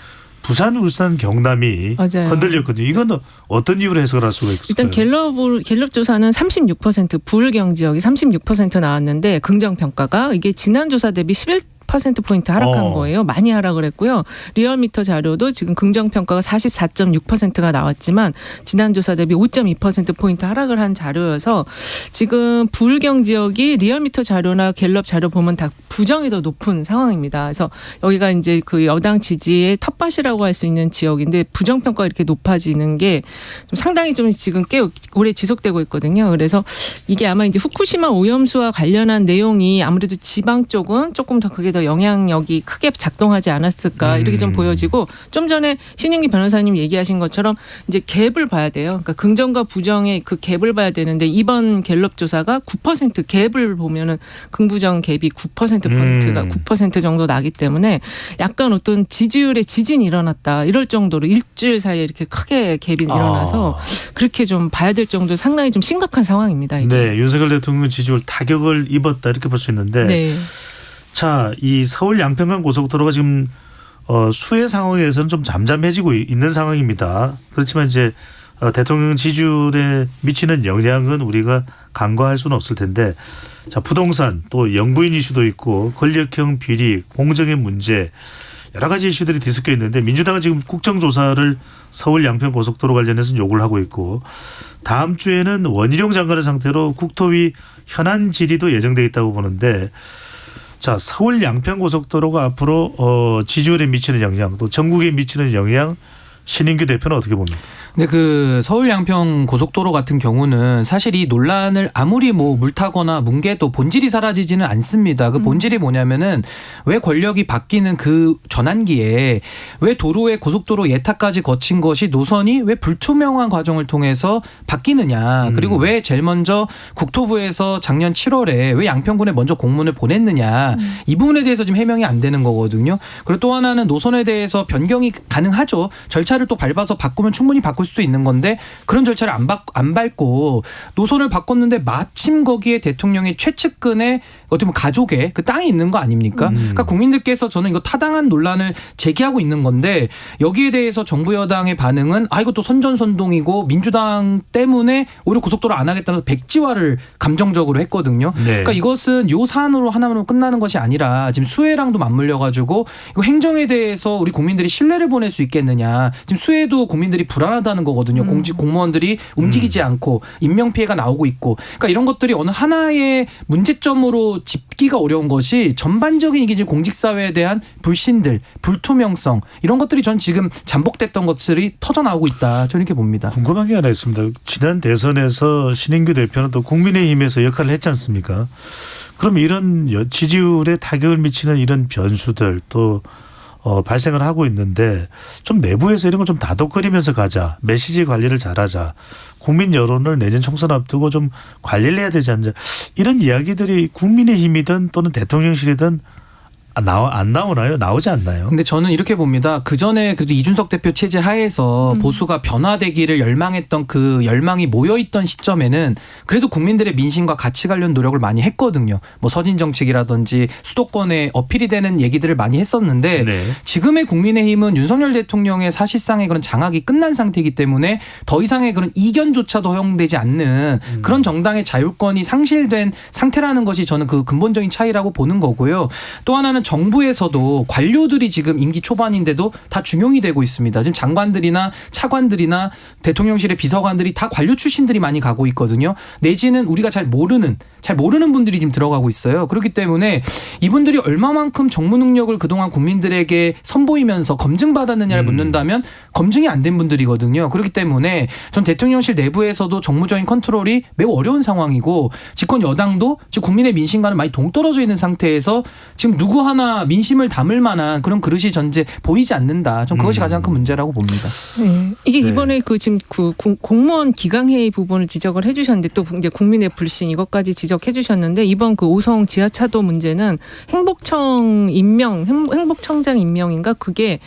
부산, 울산, 경남이 맞아요. 흔들렸거든요. 이건 어떤 이유로 해석을 할 수가 있을까요? 일단 갤럽 조사는 36% 불경 지역이 36% 나왔는데 긍정 평가가 이게 지난 조사 대비 11%포인트 하락한 거예요. 많이 하락을 했고요. 리얼미터 자료도 지금 긍정평가가 44.6%가 나왔지만 지난 조사 대비 5.2%포인트 하락을 한 자료여서 지금 불경 지역이 리얼미터 자료나 갤럽 자료 보면 다 부정이 더 높은 상황입니다. 그래서 여기가 이제 그 여당 지지의 텃밭이라고 할 수 있는 지역인데 부정평가가 이렇게 높아지는 게 좀 상당히 좀 지금 꽤 오래 지속되고 있거든요. 그래서 이게 아마 이제 후쿠시마 오염수와 관련한 내용이 아무래도 지방 쪽은 조금 더 그게 더 영향력이 크게 작동하지 않았을까 이렇게 좀 보여지고 좀 전에 신윤기 변호사님 얘기하신 것처럼 이제 갭을 봐야 돼요. 그러니까 긍정과 부정의 그 갭을 봐야 되는데 이번 갤럽 조사가 9% 갭을 보면은 긍부정 갭이 9%포인트가 9% 정도 나기 때문에 약간 어떤 지지율의 지진이 일어났다 이럴 정도로 일주일 사이에 이렇게 크게 갭이 일어나서 그렇게 좀 봐야 될 정도로 상당히 좀 심각한 상황입니다. 이게. 네, 윤석열 대통령 지지율 타격을 입었다 이렇게 볼 수 있는데 네. 자, 이 서울 양평간 고속도로가 지금 수해 상황에서는 좀 잠잠해지고 있는 상황입니다. 그렇지만 이제 대통령 지지율에 미치는 영향은 우리가 간과할 수는 없을 텐데 자, 부동산 또 영부인 이슈도 있고 권력형 비리, 공정의 문제 여러 가지 이슈들이 뒤섞여 있는데 민주당은 지금 국정조사를 서울 양평 고속도로 관련해서 요구를 하고 있고 다음 주에는 원희룡 장관의 상태로 국토위 현안 질의도 예정돼 있다고 보는데 자, 서울 양평 고속도로가 앞으로 지지율에 미치는 영향 또 전국에 미치는 영향 신인규 대표는 어떻게 봅니까? 근데 그 서울 양평 고속도로 같은 경우는 사실 이 논란을 아무리 뭐 물타거나 뭉개도 본질이 사라지지는 않습니다. 그 본질이 뭐냐면은 왜 권력이 바뀌는 그 전환기에 왜 도로에 고속도로 예타까지 거친 것이 노선이 왜 불투명한 과정을 통해서 바뀌느냐. 그리고 왜 제일 먼저 국토부에서 작년 7월에 왜 양평군에 먼저 공문을 보냈느냐. 이 부분에 대해서 지금 해명이 안 되는 거거든요. 그리고 또 하나는 노선에 대해서 변경이 가능하죠. 절차를 또 밟아서 바꾸면 충분히 바꿀 수도 있는 건데 그런 절차를 안 밟고 노선을 바꿨는데 마침 거기에 대통령의 최측근의 어떻게 보면 가족의 그 땅이 있는 거 아닙니까? 그러니까 국민들께서 저는 이거 타당한 논란을 제기하고 있는 건데 여기에 대해서 정부 여당의 반응은 아 이것도 선전선동이고 민주당 때문에 오히려 고속도로 안 하겠다면서 백지화를 감정적으로 했거든요. 네. 그러니까 이것은 요 사안으로 하나만 끝나는 것이 아니라 지금 수해랑도 맞물려 가지고 이거 행정에 대해서 우리 국민들이 신뢰를 보낼 수 있겠느냐. 지금 수해도 국민들이 불안하다는 거거든요. 공무원들이 움직이지 않고 인명피해가 나오고 있고. 그러니까 이런 것들이 어느 하나의 문제점으로 짚기가 어려운 것이 전반적인 이게 지금 공직사회에 대한 불신들, 불투명성 이런 것들이 전 지금 잠복됐던 것들이 터져나오고 있다. 저는 이렇게 봅니다. 궁금한 게 하나 있습니다. 지난 대선에서 신인규 대표는 또 국민의힘에서 역할을 했지 않습니까? 그럼 이런 지지율에 타격을 미치는 이런 변수들 또 발생을 하고 있는데 좀 내부에서 이런 걸 좀 다독거리면서 가자. 메시지 관리를 잘하자. 국민 여론을 내년 총선 앞두고 좀 관리를 해야 되지 않냐. 이런 이야기들이 국민의힘이든 또는 대통령실이든 안 나오나요? 나오지 않나요? 근데 저는 이렇게 봅니다. 그 전에 그래도 이준석 대표 체제 하에서 보수가 변화되기를 열망했던 그 열망이 모여있던 시점에는 그래도 국민들의 민심과 가치 관련 노력을 많이 했거든요. 뭐 서진 정책이라든지 수도권에 어필이 되는 얘기들을 많이 했었는데 네. 지금의 국민의힘은 윤석열 대통령의 사실상의 그런 장악이 끝난 상태이기 때문에 더 이상의 그런 이견조차도 허용되지 않는 그런 정당의 자율권이 상실된 상태라는 것이 저는 그 근본적인 차이라고 보는 거고요. 또 하나는 정부에서도 관료들이 지금 임기 초반인데도 다 중용이 되고 있습니다. 지금 장관들이나 차관들이나 대통령실의 비서관들이 다 관료 출신들이 많이 가고 있거든요. 내지는 우리가 잘 모르는 분들이 지금 들어가고 있어요. 그렇기 때문에 이분들이 얼마만큼 정무 능력을 그동안 국민들에게 선보이면서 검증받았느냐를 묻는다면 검증이 안 된 분들이거든요. 그렇기 때문에 전 대통령실 내부에서도 정무적인 컨트롤이 매우 어려운 상황이고 집권 여당도 지금 국민의 민심과는 많이 동떨어져 있는 상태에서 지금 누구 하나 민심을 담을 만한 그런 그릇이 전제 보이지 않는다. 전 그것이 가장 큰 문제라고 봅니다. 네. 이게 이번에 지금 공무원 기강회의 부분을 지적을 해주셨는데 또 이제 국민의 불신 이것까지 지적해 주셨는데 이번 그 오송 지하차도 문제는 행복청장 임명인가 그게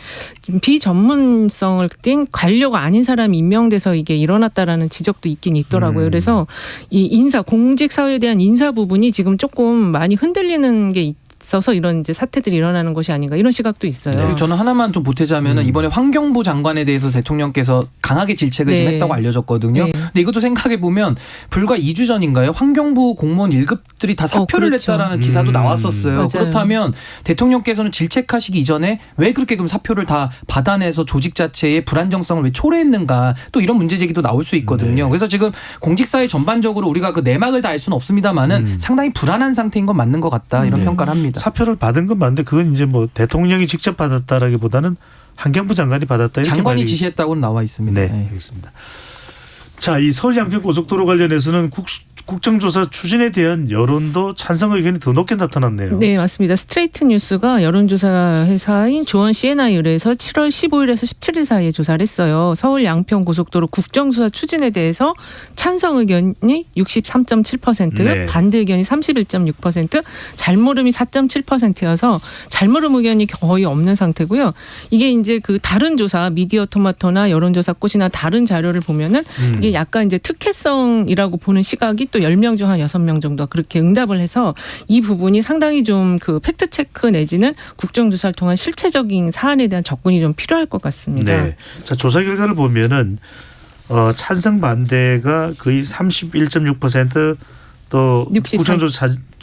비전문성을 띈 관료가 아닌 사람이 임명돼서 이게 일어났다라는 지적도 있긴 있더라고요. 그래서 이 공직사회에 대한 인사 부분이 지금 조금 많이 흔들리는 게 있어서 이런 이제 사태들이 일어나는 것이 아닌가 이런 시각도 있어요. 네. 저는 하나만 좀 보태자면은 이번에 환경부 장관에 대해서 대통령께서 강하게 질책을 지금 했다고 알려졌거든요. 네. 근데 이것도 생각해 보면 불과 2주 전인가요? 환경부 공무원 1급들이 다 사표를 그렇죠. 냈다라는 기사도 나왔었어요. 맞아요. 그렇다면 대통령께서는 질책하시기 이전에 왜 그렇게 그럼 사표를 다 받아내서 조직 자체의 불안정성을 왜 초래했는가 또 이런 문제 제기도 나올 수 있거든요. 그래서 지금 공직사회 전반적으로 우리가 그 내막을 다 알 수는 없습니다만은 상당히 불안한 상태인 건 맞는 것 같다 이런 평가를 합니다. 사표를 받은 건 맞는데 그건 이제 뭐 대통령이 직접 받았다라기보다는 환경부 장관이 받았다 이렇게 장관이 지시했다고는 나와 있습니다. 네, 알겠습니다. 자, 이 서울 양평 고속도로 관련해서는 국정조사 추진에 대한 여론도 찬성 의견이 더 높게 나타났네요. 네, 맞습니다. 스트레이트 뉴스가 여론조사 회사인 조원 C&I 의뢰에서 7월 15일에서 17일 사이에 조사를 했어요. 서울 양평 고속도로 국정조사 추진에 대해서 찬성 의견이 63.7%, 네. 반대 의견이 31.6%, 잘모름이 4.7%여서 잘모름 의견이 거의 없는 상태고요. 이게 이제 그 다른 조사, 미디어 토마토나 여론조사 꽃이나 다른 자료를 보면은 이게 약간 이제 특혜성이라고 보는 시각이 또 10명 중 한 6명 정도 그렇게 응답을 해서 이 부분이 상당히 좀 그 팩트 체크 내지는 국정조사를 통한 실체적인 사안에 대한 접근이 좀 필요할 것 같습니다. 네. 자, 조사 결과를 보면은 찬성 반대가 거의 31.6%, 또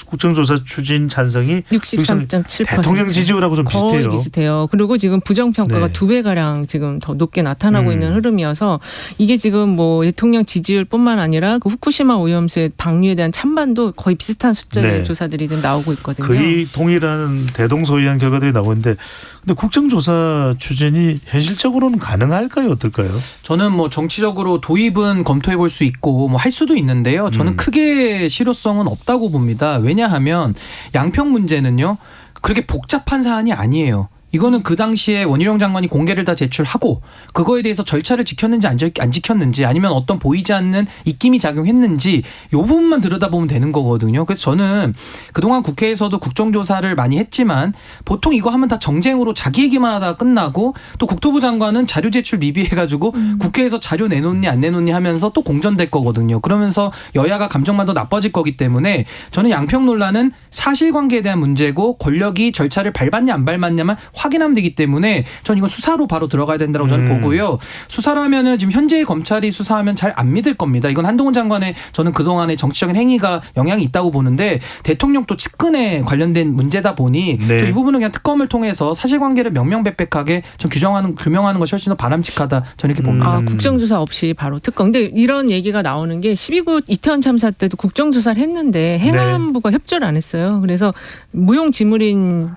국정조사 추진 찬성이 63.7%. 대통령 지지율하고 좀 비슷해요. 거의 비슷해요. 그리고 지금 부정평가가 네. 2배가량 지금 더 높게 나타나고 있는 흐름이어서 이게 지금 뭐 대통령 지지율뿐만 아니라 그 후쿠시마 오염수의 방류에 대한 찬반도 거의 비슷한 숫자의 네. 조사들이 지금 나오고 있거든요. 거의 동일한 대동소이한 결과들이 나오는데 근데 국정조사 추진이 현실적으로는 가능할까요? 어떨까요? 저는 뭐 정치적으로 도입은 검토해 볼 수 있고 뭐 할 수도 있는데요. 저는 크게 실효성은 없다고 봅니다. 왜냐하면 양평 문제는요. 그렇게 복잡한 사안이 아니에요. 이거는 그 당시에 원희룡 장관이 공개를 다 제출하고 그거에 대해서 절차를 지켰는지 안 지켰는지 아니면 어떤 보이지 않는 입김이 작용했는지 이 부분만 들여다보면 되는 거거든요. 그래서 저는 그동안 국회에서도 국정조사를 많이 했지만 보통 이거 하면 다 정쟁으로 자기 얘기만 하다가 끝나고 또 국토부 장관은 자료 제출 미비해가지고 국회에서 자료 내놓니 안 내놓니 하면서 또 공전될 거거든요. 그러면서 여야가 감정만 더 나빠질 거기 때문에 저는 양평 논란은 사실관계에 대한 문제고 권력이 절차를 밟았냐 안 밟았냐만 확인하면 되기 때문에 전 이건 수사로 바로 들어가야 된다고 저는 보고요. 수사를 하면은 지금 현재의 검찰이 수사하면 잘 안 믿을 겁니다. 이건 한동훈 장관의 저는 그동안의 정치적인 행위가 영향이 있다고 보는데 대통령 또 측근에 관련된 문제다 보니 네. 이 부분은 그냥 특검을 통해서 사실관계를 명명백백하게 좀 규명하는 것이 훨씬 더 바람직하다 저는 이렇게 봅니다. 국정조사 없이 바로 특검. 근데 이런 얘기가 나오는 게 12구 이태원 참사 때도 국정조사를 했는데 행안부가 협조를 안 했어요. 그래서 무용지물인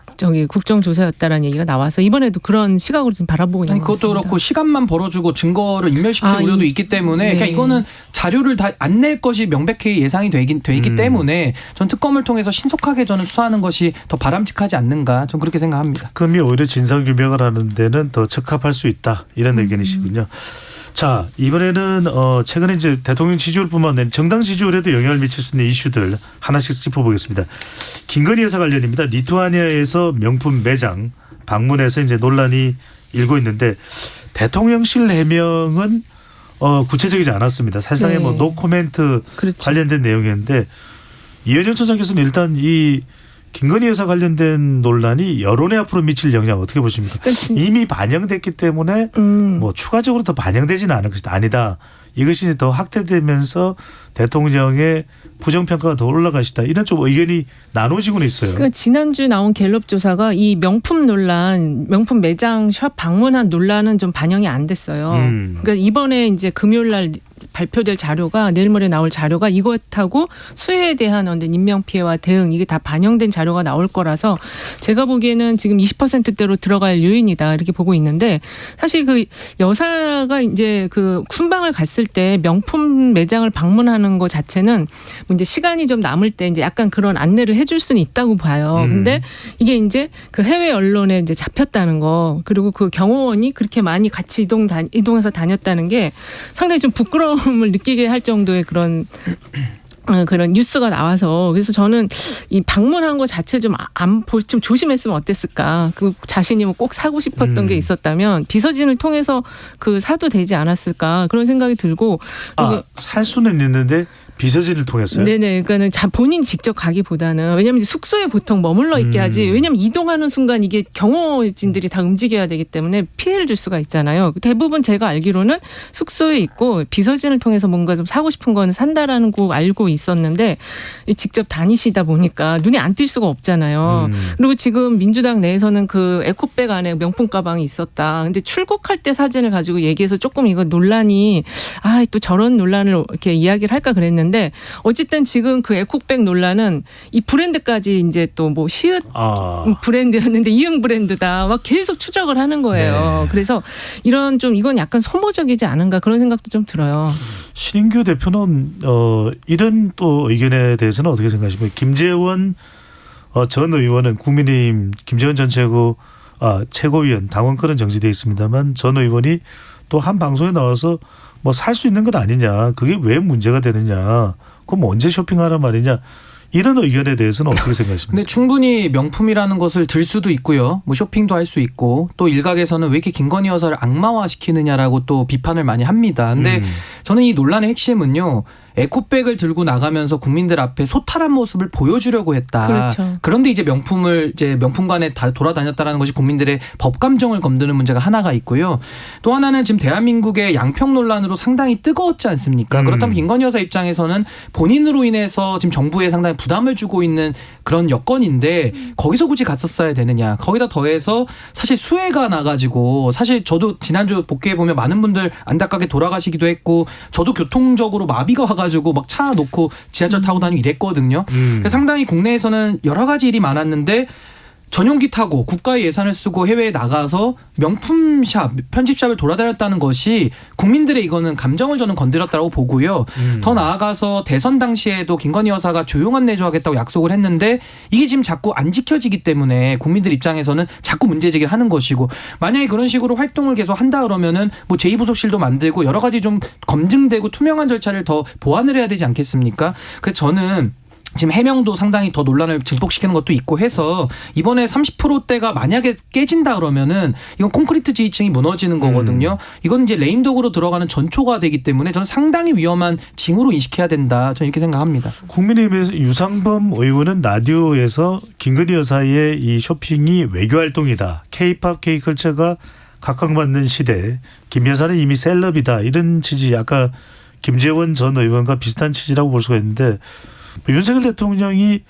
국정조사였다라는 얘기가 나와서 이번에도 그런 시각으로 지금 바라보고 있는 것 같습니다. 그것도 그렇고 시간만 벌어주고 증거를 인멸시킬 우려도 있기 때문에 그냥 이거는 자료를 다 안 낼 것이 명백히 예상이 되기 때문에 전 특검을 통해서 신속하게 저는 수사하는 것이 더 바람직하지 않는가 저는 그렇게 생각합니다. 특검이 오히려 진상규명을 하는 데는 더 적합할 수 있다 이런 의견이시군요. 자, 이번에는 최근에 이제 대통령 지지율뿐만 아니라 정당 지지율에도 영향을 미칠 수 있는 이슈들 하나씩 짚어보겠습니다. 김건희 여사 관련입니다. 리투아니아에서 명품 매장 방문해서 이제 논란이 일고 있는데 대통령실 해명은 구체적이지 않았습니다. 사실상의 뭐 노코멘트 관련된 내용이었는데 이혜정 처장께서는 일단 이 김건희 여사 관련된 논란이 여론에 앞으로 미칠 영향 어떻게 보십니까? 이미 반영됐기 때문에 뭐 추가적으로 더 반영되지는 않을 것이다. 아니다. 이것이 더 확대되면서 대통령의 부정평가가 더 올라가시다. 이런 좀 의견이 나눠지고는 있어요. 그러니까 지난주 나온 갤럽 조사가 이 명품 논란, 명품 매장 샵 방문한 논란은 좀 반영이 안 됐어요. 그러니까 이번에 이제 금요일 날 발표될 자료가 내일 모레 나올 자료가 이것하고 수혜에 대한 인명 피해와 대응 이게 다 반영된 자료가 나올 거라서 제가 보기에는 지금 20%대로 들어갈 요인이다 이렇게 보고 있는데 사실 그 여사가 이제 그 순방을 갔을 때 명품 매장을 방문하는 것 자체는 뭐 이제 시간이 좀 남을 때 이제 약간 그런 안내를 해줄 수는 있다고 봐요. 근데 이게 이제 그 해외 언론에 이제 잡혔다는 거 그리고 그 경호원이 그렇게 많이 같이 이동해서 다녔다는 게 상당히 좀 부끄러움을 느끼게 할 정도의 그런 뉴스가 나와서 그래서 저는 이 방문한 거 자체 좀 조심했으면 어땠을까. 그 자신이 뭐 꼭 사고 싶었던 게 있었다면 비서진을 통해서 그 사도 되지 않았을까 그런 생각이 들고. 살 수는 있는데 비서진을 통했어요? 네네. 그러니까는 본인 직접 가기보다는 왜냐하면 숙소에 보통 머물러 있게 하지. 왜냐하면 이동하는 순간 이게 경호진들이 다 움직여야 되기 때문에 피해를 줄 수가 있잖아요. 대부분 제가 알기로는 숙소에 있고 비서진을 통해서 뭔가 좀 사고 싶은 거는 산다라는 거 알고 있었는데 직접 다니시다 보니까 눈에 안 띌 수가 없잖아요. 그리고 지금 민주당 내에서는 그 에코백 안에 명품 가방이 있었다. 근데 출국할 때 사진을 가지고 얘기해서 조금 이거 논란이 또 저런 논란을 이렇게 이야기를 할까 그랬는데 어쨌든 지금 그 에코백 논란은 이 브랜드까지 이제 또 뭐 시읒 브랜드였는데 이응 브랜드다 막 계속 추적을 하는 거예요. 네. 그래서 이런 좀 이건 약간 소모적이지 않은가 그런 생각도 좀 들어요. 신인규 대표는 이런 또 의견에 대해서는 어떻게 생각하십니까? 김재원 전 의원은 국민의힘 김재원 전 최고위원 당원권은 정지되어 있습니다만 전 의원이 또 한 방송에 나와서 뭐 살 수 있는 것 아니냐. 그게 왜 문제가 되느냐. 그럼 언제 쇼핑하란 말이냐. 이런 의견에 대해서는 어떻게 생각하십니까? 근데 충분히 명품이라는 것을 들 수도 있고요. 뭐 쇼핑도 할 수 있고 또 일각에서는 왜 이렇게 김건희 여사를 악마화시키느냐라고 또 비판을 많이 합니다. 근데 저는 이 논란의 핵심은요. 에코백을 들고 나가면서 국민들 앞에 소탈한 모습을 보여주려고 했다. 그렇죠. 그런데 이제 명품관에 다 돌아다녔다라는 것이 국민들의 법 감정을 검드는 문제가 하나가 있고요. 또 하나는 지금 대한민국의 양평 논란으로 상당히 뜨거웠지 않습니까? 그렇다면 김건희 여사 입장에서는 본인으로 인해서 지금 정부에 상당히 부담을 주고 있는 그런 여건인데 거기서 굳이 갔었어야 되느냐. 거기다 더해서 사실 수해가 나가지고 사실 저도 지난주 복귀해 보면 많은 분들 안타깝게 돌아가시기도 했고 저도 교통적으로 마비가 와가지고 막 차 놓고 지하철 타고 다니고 이랬거든요. 상당히 국내에서는 여러 가지 일이 많았는데 전용기 타고 국가의 예산을 쓰고 해외에 나가서 명품샵, 편집샵을 돌아다녔다는 것이 국민들의 이거는 감정을 저는 건드렸다고 보고요. 더 나아가서 대선 당시에도 김건희 여사가 조용한 내조하겠다고 약속을 했는데 이게 지금 자꾸 안 지켜지기 때문에 국민들 입장에서는 자꾸 문제제기를 하는 것이고 만약에 그런 식으로 활동을 계속 한다 그러면은 뭐 제2부속실도 만들고 여러 가지 좀 검증되고 투명한 절차를 더 보완을 해야 되지 않겠습니까? 그래서 저는 지금 해명도 상당히 더 논란을 증폭시키는 것도 있고 해서 이번에 30%대가 만약에 깨진다 그러면은 이건 콘크리트 지지층이 무너지는 거거든요. 이건 이제 레임덕으로 들어가는 전초가 되기 때문에 저는 상당히 위험한 징후로 인식해야 된다. 저는 이렇게 생각합니다. 국민의힘에서 유상범 의원은 라디오에서 김건희 여사의 이 쇼핑이 외교활동이다. K-팝, K-컬처가 각광받는 시대. 김 여사는 이미 셀럽이다. 이런 취지 아까 김재원 전 의원과 비슷한 취지라고 볼 수가 있는데 윤석열 대통령이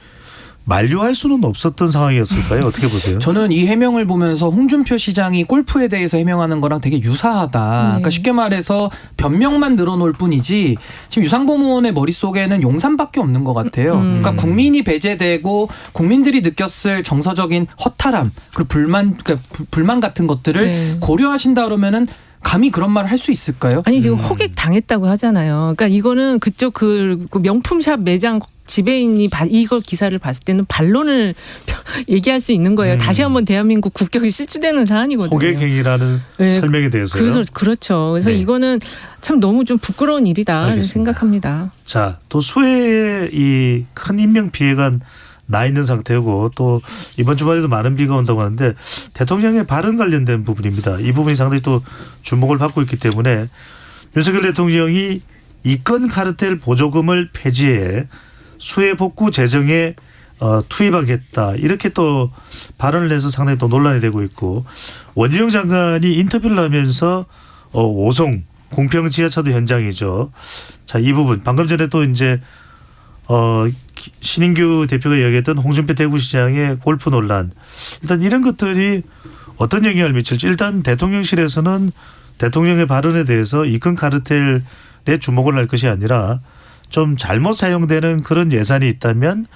만류할 수는 없었던 상황이었을까요? 어떻게 보세요? 저는 이 해명을 보면서 홍준표 시장이 골프에 대해서 해명하는 거랑 되게 유사하다. 그러니까 쉽게 말해서 변명만 늘어놓을 뿐이지 지금 유상범 의원의 머릿속에는 용산밖에 없는 것 같아요. 그러니까 국민이 배제되고 국민들이 느꼈을 정서적인 허탈함 그리고 불만 같은 것들을 고려하신다 그러면은 감히 그런 말을 할 수 있을까요? 아니 지금 호객 당했다고 하잖아요. 그러니까 이거는 그쪽 그 명품샵 매장 지배인이 이거 기사를 봤을 때는 반론을 얘기할 수 있는 거예요. 다시 한번 대한민국 국격이 실추되는 사안이거든요. 호객행위라는 설명에 대해서요. 그렇죠. 그래서 이거는 참 너무 좀 부끄러운 일이다 생각합니다. 자, 또 수해에 이 큰 인명 피해가 나 있는 상태고 또 이번 주말에도 많은 비가 온다고 하는데 대통령의 발언 관련된 부분입니다. 이 부분이 상당히 또 주목을 받고 있기 때문에 윤석열 대통령이 이권 카르텔 보조금을 폐지해 수해 복구 재정에 투입하겠다 이렇게 또 발언을 해서 상당히 또 논란이 되고 있고 원희룡 장관이 인터뷰를 하면서 오송 공평 지하차도 현장이죠. 자, 이 부분 방금 전에 또 이제 신인규 대표가 이야기했던 홍준표 대구시장의 골프 논란 일단 이런 것들이 어떤 영향을 미칠지 일단 대통령실에서는 대통령의 발언에 대해서 이권 카르텔에 주목을 할 것이 아니라 좀 잘못 사용되는 그런 예산이 있다면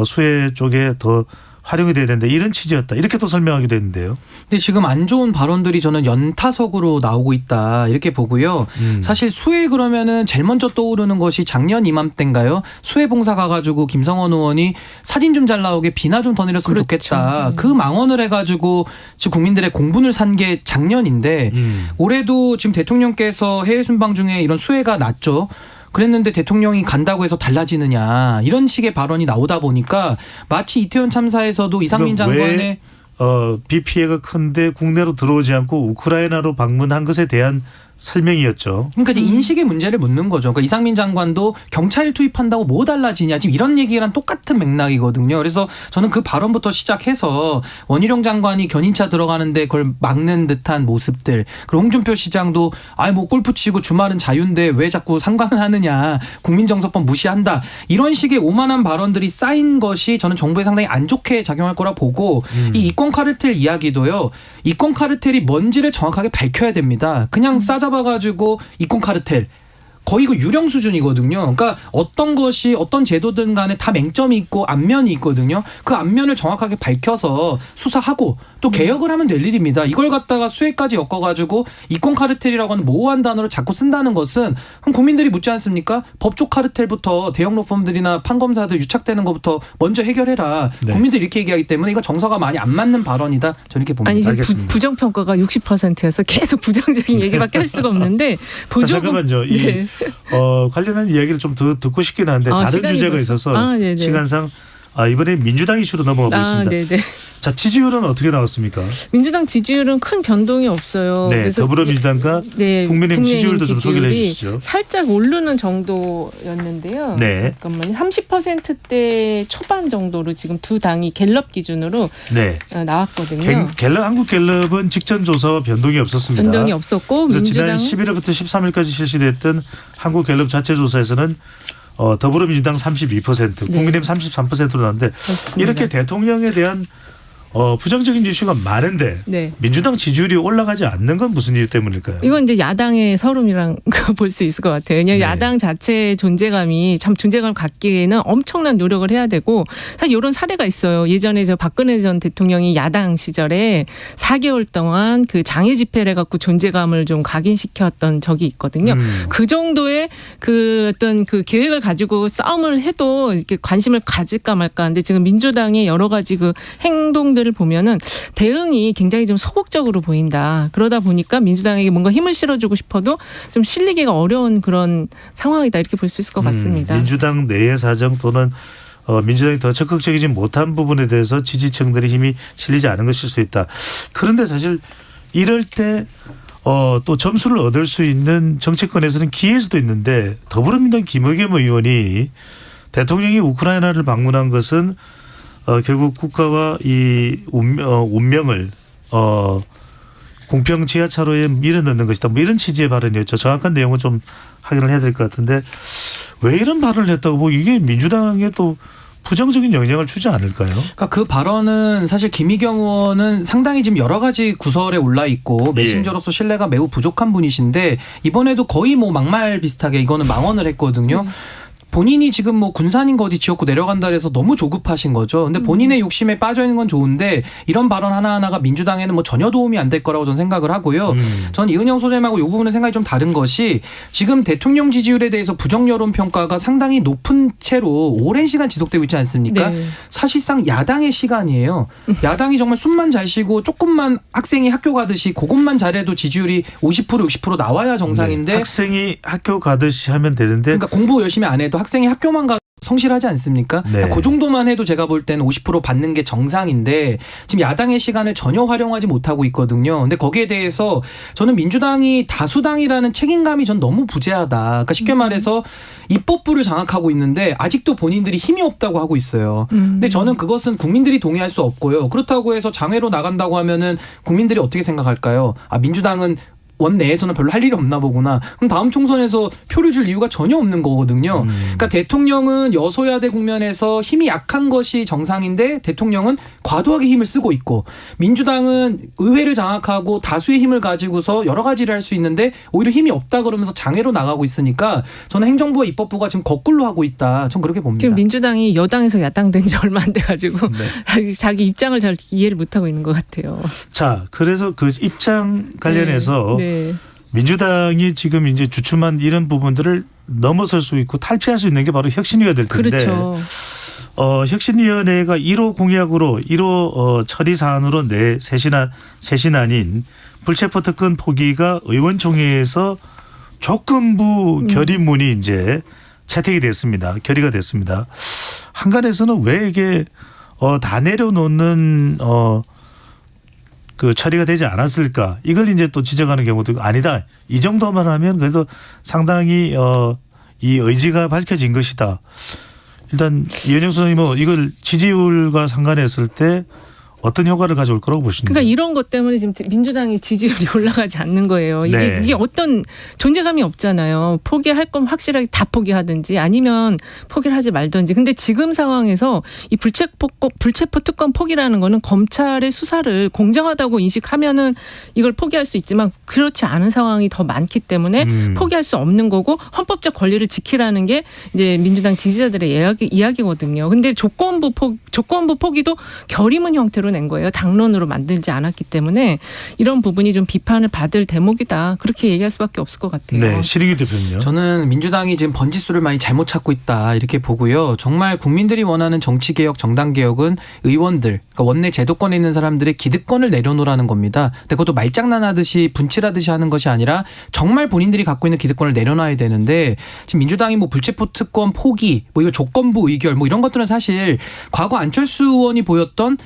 수혜 쪽에 더 활용이 돼야 된다 이런 취지였다 이렇게 또 설명하기도 했는데요. 근데 지금 안 좋은 발언들이 저는 연타석으로 나오고 있다 이렇게 보고요. 사실 수해 그러면은 제일 먼저 떠오르는 것이 작년 이맘때인가요? 수해 봉사 가가지고 김성원 의원이 사진 좀 잘 나오게 비나 좀 더 내렸으면 좋겠다. 그 망언을 해가지고 지금 국민들의 공분을 산 게 작년인데 올해도 지금 대통령께서 해외 순방 중에 이런 수해가 났죠. 그랬는데 대통령이 간다고 해서 달라지느냐 이런 식의 발언이 나오다 보니까 마치 이태원 참사에서도 이상민 장관의 비 피해가 큰데 국내로 들어오지 않고 우크라이나로 방문한 것에 대한 설명이었죠. 그러니까 이제 인식의 문제를 묻는 거죠. 그러니까 이상민 장관도 경찰 투입한다고 뭐 달라지냐 지금 이런 얘기랑 똑같은 맥락이거든요. 그래서 저는 그 발언부터 시작해서 원희룡 장관이 견인차 들어가는데 그걸 막는 듯한 모습들 그리고 홍준표 시장도 뭐 골프 치고 주말은 자유인데 왜 자꾸 상관을 하느냐 국민정서법 무시한다 이런 식의 오만한 발언들이 쌓인 것이 저는 정부에 상당히 안 좋게 작용할 거라 보고 이 이권 카르텔 이야기도요. 이권 카르텔이 뭔지를 정확하게 밝혀야 됩니다. 그냥 싸잡아가지고 이권 카르텔 거의 그 유령 수준이거든요. 그러니까 어떤 것이 어떤 제도든 간에 다 맹점이 있고 앞면이 있거든요. 그 앞면을 정확하게 밝혀서 수사하고 또 개혁을 하면 될 일입니다. 이걸 갖다가 수혜까지 엮어가지고 이권 카르텔이라고 하는 모호한 단어를 자꾸 쓴다는 것은 그럼 국민들이 묻지 않습니까? 법조 카르텔부터 대형 로펌들이나 판검사들 유착되는 것부터 먼저 해결해라. 네. 국민들이 이렇게 얘기하기 때문에 이거 정서가 많이 안 맞는 발언이다. 저는 이렇게 봅니다. 아니 지금 부정평가가 60%여서 계속 부정적인 얘기밖에 할 수가 없는데 자, 잠깐만요. 네. 관련한 이야기를 좀 더 듣고 싶긴 한데 다른 주제가 있어서 시간상 이번에 민주당 이슈로 넘어가 보겠습니다. 네네. 자, 지지율은 어떻게 나왔습니까? 민주당 지지율은 큰 변동이 없어요. 네, 그래서 더불어민주당과 국민의힘 지지율도 좀 소개를 해 주시죠. 살짝 오르는 정도였는데요. 네. 잠깐만요. 30%대 초반 정도로 지금 두 당이 갤럽 기준으로 나왔거든요. 한국 갤럽은 직전 조사와 변동이 없었습니다. 변동이 없었고 그래서 민주당 지난 11월부터 13일까지 실시됐던 한국 갤럽 자체 조사에서는 더불어민주당 32%, 국민의힘 33%로 나왔는데 그렇습니다. 이렇게 대통령에 대한 부정적인 이슈가 많은데 민주당 지지율이 올라가지 않는 건 무슨 이유 때문일까요? 이건 이제 야당의 서름이랑 볼 수 있을 것 같아요. 왜냐하면 야당 자체의 존재감을 갖기에는 엄청난 노력을 해야 되고 사실 이런 사례가 있어요. 예전에 박근혜 전 대통령이 야당 시절에 4개월 동안 그 장애 집회를 해갖고 존재감을 좀 각인시켰던 적이 있거든요. 그 정도의 그 어떤 그 계획을 가지고 싸움을 해도 이렇게 관심을 가질까 말까 하는데 지금 민주당의 여러 가지 그 행동들 을 보면은 대응이 굉장히 좀 소극적으로 보인다. 그러다 보니까 민주당에게 뭔가 힘을 실어주고 싶어도 좀 실리기가 어려운 그런 상황이다. 이렇게 볼 수 있을 것 같습니다. 민주당 내의 사정 또는 민주당이 더 적극적이지 못한 부분에 대해서 지지층들의 힘이 실리지 않은 것일 수 있다. 그런데 사실 이럴 때 또 점수를 얻을 수 있는 정치권에서는 기회일 수도 있는데 더불어민주당 김의겸 의원이 대통령이 우크라이나를 방문한 것은 결국 국가와 이 운명을 공평 지하차로에 밀어넣는 것이다. 뭐 이런 취지의 발언이었죠. 정확한 내용은 좀 확인을 해야 될 것 같은데 왜 이런 발언을 했다고 이게 민주당에 또 부정적인 영향을 주지 않을까요? 그러니까 그 발언은 사실 김의겸 의원은 상당히 지금 여러 가지 구설에 올라 있고 메신저로서 신뢰가 매우 부족한 분이신데 이번에도 거의 뭐 막말 비슷하게 이거는 망언을 했거든요. 본인이 지금 뭐 군산인 거 어디 지역구 내려간다 해서 너무 조급하신 거죠. 근데 본인의 욕심에 빠져 있는 건 좋은데 이런 발언 하나하나가 민주당에는 뭐 전혀 도움이 안 될 거라고 저는 생각을 하고요. 전 이은영 소장님하고 이 부분은 생각이 좀 다른 것이 지금 대통령 지지율에 대해서 부정 여론 평가가 상당히 높은 채로 오랜 시간 지속되고 있지 않습니까? 네. 사실상 야당의 시간이에요. 야당이 정말 숨만 잘 쉬고 조금만 학생이 학교 가듯이 그것만 잘해도 지지율이 50% 60% 나와야 정상인데 학생이 학교 가듯이 하면 되는데 그러니까 공부 열심히 안 해도 학생이 학교만 가 성실하지 않습니까? 네. 그 정도만 해도 제가 볼 때는 50% 받는 게 정상인데 지금 야당의 시간을 전혀 활용하지 못하고 있거든요. 근데 거기에 대해서 저는 민주당이 다수당이라는 책임감이 전 너무 부재하다. 그러니까 쉽게 말해서 입법부를 장악하고 있는데 아직도 본인들이 힘이 없다고 하고 있어요. 근데 저는 그것은 국민들이 동의할 수 없고요. 그렇다고 해서 장외로 나간다고 하면은 국민들이 어떻게 생각할까요? 아, 민주당은 원내에서는 별로 할 일이 없나 보구나. 그럼 다음 총선에서 표를 줄 이유가 전혀 없는 거거든요. 그러니까 대통령은 여소야대 국면에서 힘이 약한 것이 정상인데 대통령은 과도하게 힘을 쓰고 있고 민주당은 의회를 장악하고 다수의 힘을 가지고서 여러 가지를 할 수 있는데 오히려 힘이 없다 그러면서 장외로 나가고 있으니까 저는 행정부와 입법부가 지금 거꾸로 하고 있다. 전 그렇게 봅니다. 지금 민주당이 여당에서 야당 된 지 얼마 안 돼가지고 자기 입장을 잘 이해를 못하고 있는 것 같아요. 자, 그래서 그 입장 관련해서 네. 민주당이 지금 이제 주춤한 이런 부분들을 넘어설 수 있고 탈피할 수 있는 게 바로 혁신위가 될 텐데. 그렇죠. 혁신위원회가 1호 공약으로 1호 처리 사안으로 세신안인 불체포 특권 포기가 의원총회에서 조건부 결의문이 이제 채택이 됐습니다. 결의가 됐습니다. 한간에서는 왜 이게 다 내려놓는 그 처리가 되지 않았을까? 이걸 이제 또 지적하는 경우도 있고 아니다. 이 정도만 하면 그래도 상당히 이 의지가 밝혀진 것이다. 일단 이현영 소장님은 이걸 지지율과 상관했을 때 어떤 효과를 가져올 거라고 보십니까? 그러니까 이런 것 때문에 지금 민주당의 지지율이 올라가지 않는 거예요. 이게 어떤 존재감이 없잖아요. 포기할 건 확실하게 다 포기하든지 아니면 포기를 하지 말든지. 근데 지금 상황에서 이 불체포 특권 포기라는 거는 검찰의 수사를 공정하다고 인식하면은 이걸 포기할 수 있지만 그렇지 않은 상황이 더 많기 때문에 포기할 수 없는 거고 헌법적 권리를 지키라는 게 이제 민주당 지지자들의 이야기거든요. 근데 조건부 포기도 결의문 형태로 낸 거예요. 당론으로 만들지 않았기 때문에 이런 부분이 좀 비판을 받을 대목이다. 그렇게 얘기할 수밖에 없을 것 같아요. 네, 시리기 대표는요. 저는 민주당이 지금 번지수를 많이 잘못 찾고 있다 이렇게 보고요. 정말 국민들이 원하는 정치개혁, 정당개혁은 의원들, 그러니까 원내 제도권에 있는 사람들의 기득권을 내려놓으라는 겁니다. 근데 그것도 말장난하듯이 분칠하듯이 하는 것이 아니라 정말 본인들이 갖고 있는 기득권을 내려놔야 되는데 지금 민주당이 뭐 불체포 특권 포기, 뭐 이거 조건부 의결 뭐 이런 것들은 사실 과거 안철수 의원이 보였던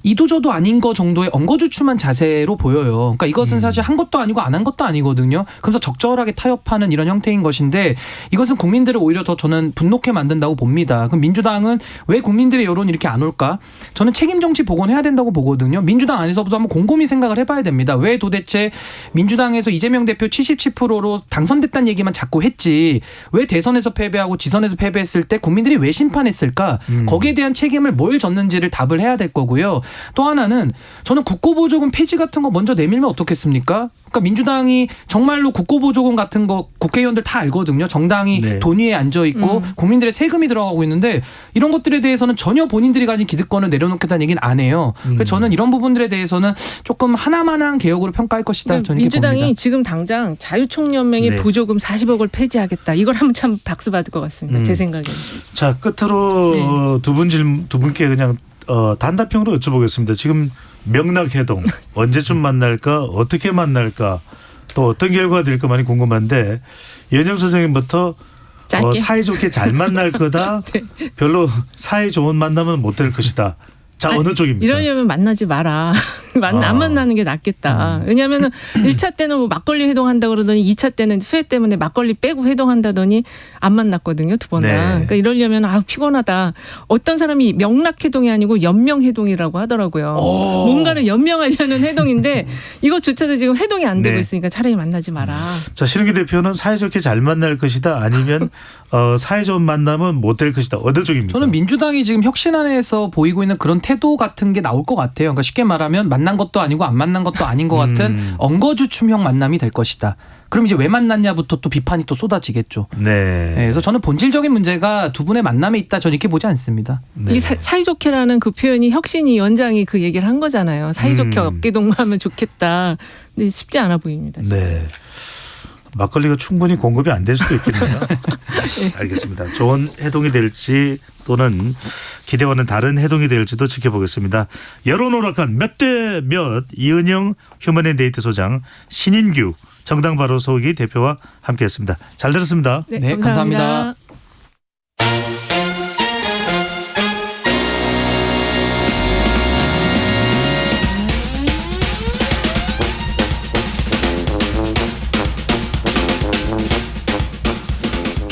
이도저도 아닌 거 정도의 엉거주춤한 자세로 보여요. 그러니까 이것은 사실 한 것도 아니고 안 한 것도 아니거든요. 그래서 적절하게 타협하는 이런 형태인 것인데 이것은 국민들을 오히려 더 저는 분노케 만든다고 봅니다. 그럼 민주당은 왜 국민들의 여론이 이렇게 안 올까? 저는 책임 정치 복원해야 된다고 보거든요. 민주당 안에서부터 한번 곰곰이 생각을 해봐야 됩니다. 왜 도대체 민주당에서 이재명 대표 77%로 당선됐다는 얘기만 자꾸 했지 왜 대선에서 패배하고 지선에서 패배했을 때 국민들이 왜 심판했을까? 거기에 대한 책임을 뭘 졌는지를 답을 해야 될 거고요. 또 하나는 저는 국고보조금 폐지 같은 거 먼저 내밀면 어떻겠습니까? 그러니까 민주당이 정말로 국고보조금 같은 거 국회의원들 다 알거든요. 정당이 돈 위에 앉아 있고 국민들의 세금이 들어가고 있는데 이런 것들에 대해서는 전혀 본인들이 가진 기득권을 내려놓겠다는 얘기는 안 해요. 그래서 저는 이런 부분들에 대해서는 조금 하나만한 개혁으로 평가할 것이다. 저는 민주당이 봅니다. 지금 당장 자유총연맹의 보조금 40억을 폐지하겠다. 이걸 하면 참 박수 받을 것 같습니다. 제 생각에는. 자, 끝으로 두 분께 그냥 단답형으로 여쭤보겠습니다. 지금 명락해동 언제쯤 만날까, 어떻게 만날까, 또 어떤 결과가 될까 많이 궁금한데 이현영 소장님부터 사이좋게 잘 만날 거다. 별로 사이 좋은 만남은 못 될 것이다. 자, 어느 쪽입니까? 이러려면 만나지 마라. 안 만나는 게 낫겠다. 왜냐하면 1차 때는 뭐 막걸리 회동한다 그러더니 2차 때는 수해 때문에 막걸리 빼고 회동한다더니 안 만났거든요. 두 번 다. 그러니까 이러려면 피곤하다. 어떤 사람이 명락회동이 아니고 연명회동이라고 하더라고요. 뭔가를 연명하려는 회동인데 이것조차도 지금 회동이 안 되고 있으니까 차라리 만나지 마라. 자, 신은기 대표는 사이좋게 잘 만날 것이다. 아니면 사이 좋은 만남은 못 될 것이다. 어느 쪽입니까? 저는 민주당이 지금 혁신안에서 보이고 있는 그런 태도 같은 게 나올 것 같아요. 그러니까 쉽게 말하면 만난 것도 아니고 안 만난 것도 아닌 것 같은 엉거주춤형 만남이 될 것이다. 그럼 이제 왜 만났냐부터 또 비판이 또 쏟아지겠죠. 그래서 저는 본질적인 문제가 두 분의 만남에 있다. 저는 이렇게 보지 않습니다. 이게 사이좋게라는 그 표현이 혁신위원장이 그 얘기를 한 거잖아요. 사이좋게 어깨동무하면 좋겠다. 근데 쉽지 않아 보입니다. 진짜. 막걸리가 충분히 공급이 안 될 수도 있겠네요. 알겠습니다. 좋은 해동이 될지 또는 기대와는 다른 해동이 될지도 지켜보겠습니다. 여론 오락관 몇 대 몇 이은영 휴먼앤데이트 소장, 신인규 정당 바로 서기 대표와 함께했습니다. 잘 들었습니다. 네, 감사합니다.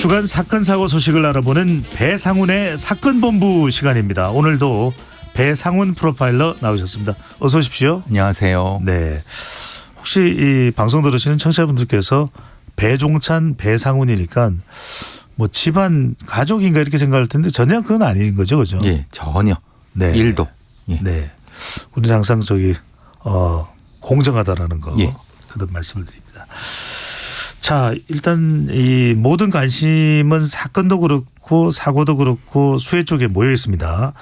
주간 사건 사고 소식을 알아보는 배상훈의 사건본부 시간입니다. 오늘도 배상훈 프로파일러 나오셨습니다. 어서 오십시오. 안녕하세요. 네. 혹시 이 방송 들으시는 청취자분들께서 배종찬, 배상훈이니까 뭐 집안 가족인가 이렇게 생각할 텐데 전혀 그건 아닌 거죠, 그죠? 예, 전혀. 네. 1도. 예. 네. 우리는 항상 공정하다라는 거 예. 그런 말씀을 드립니다. 자, 일단 이 모든 관심은 사건도 그렇고 사고도 그렇고 수해 쪽에 모여 있습니다.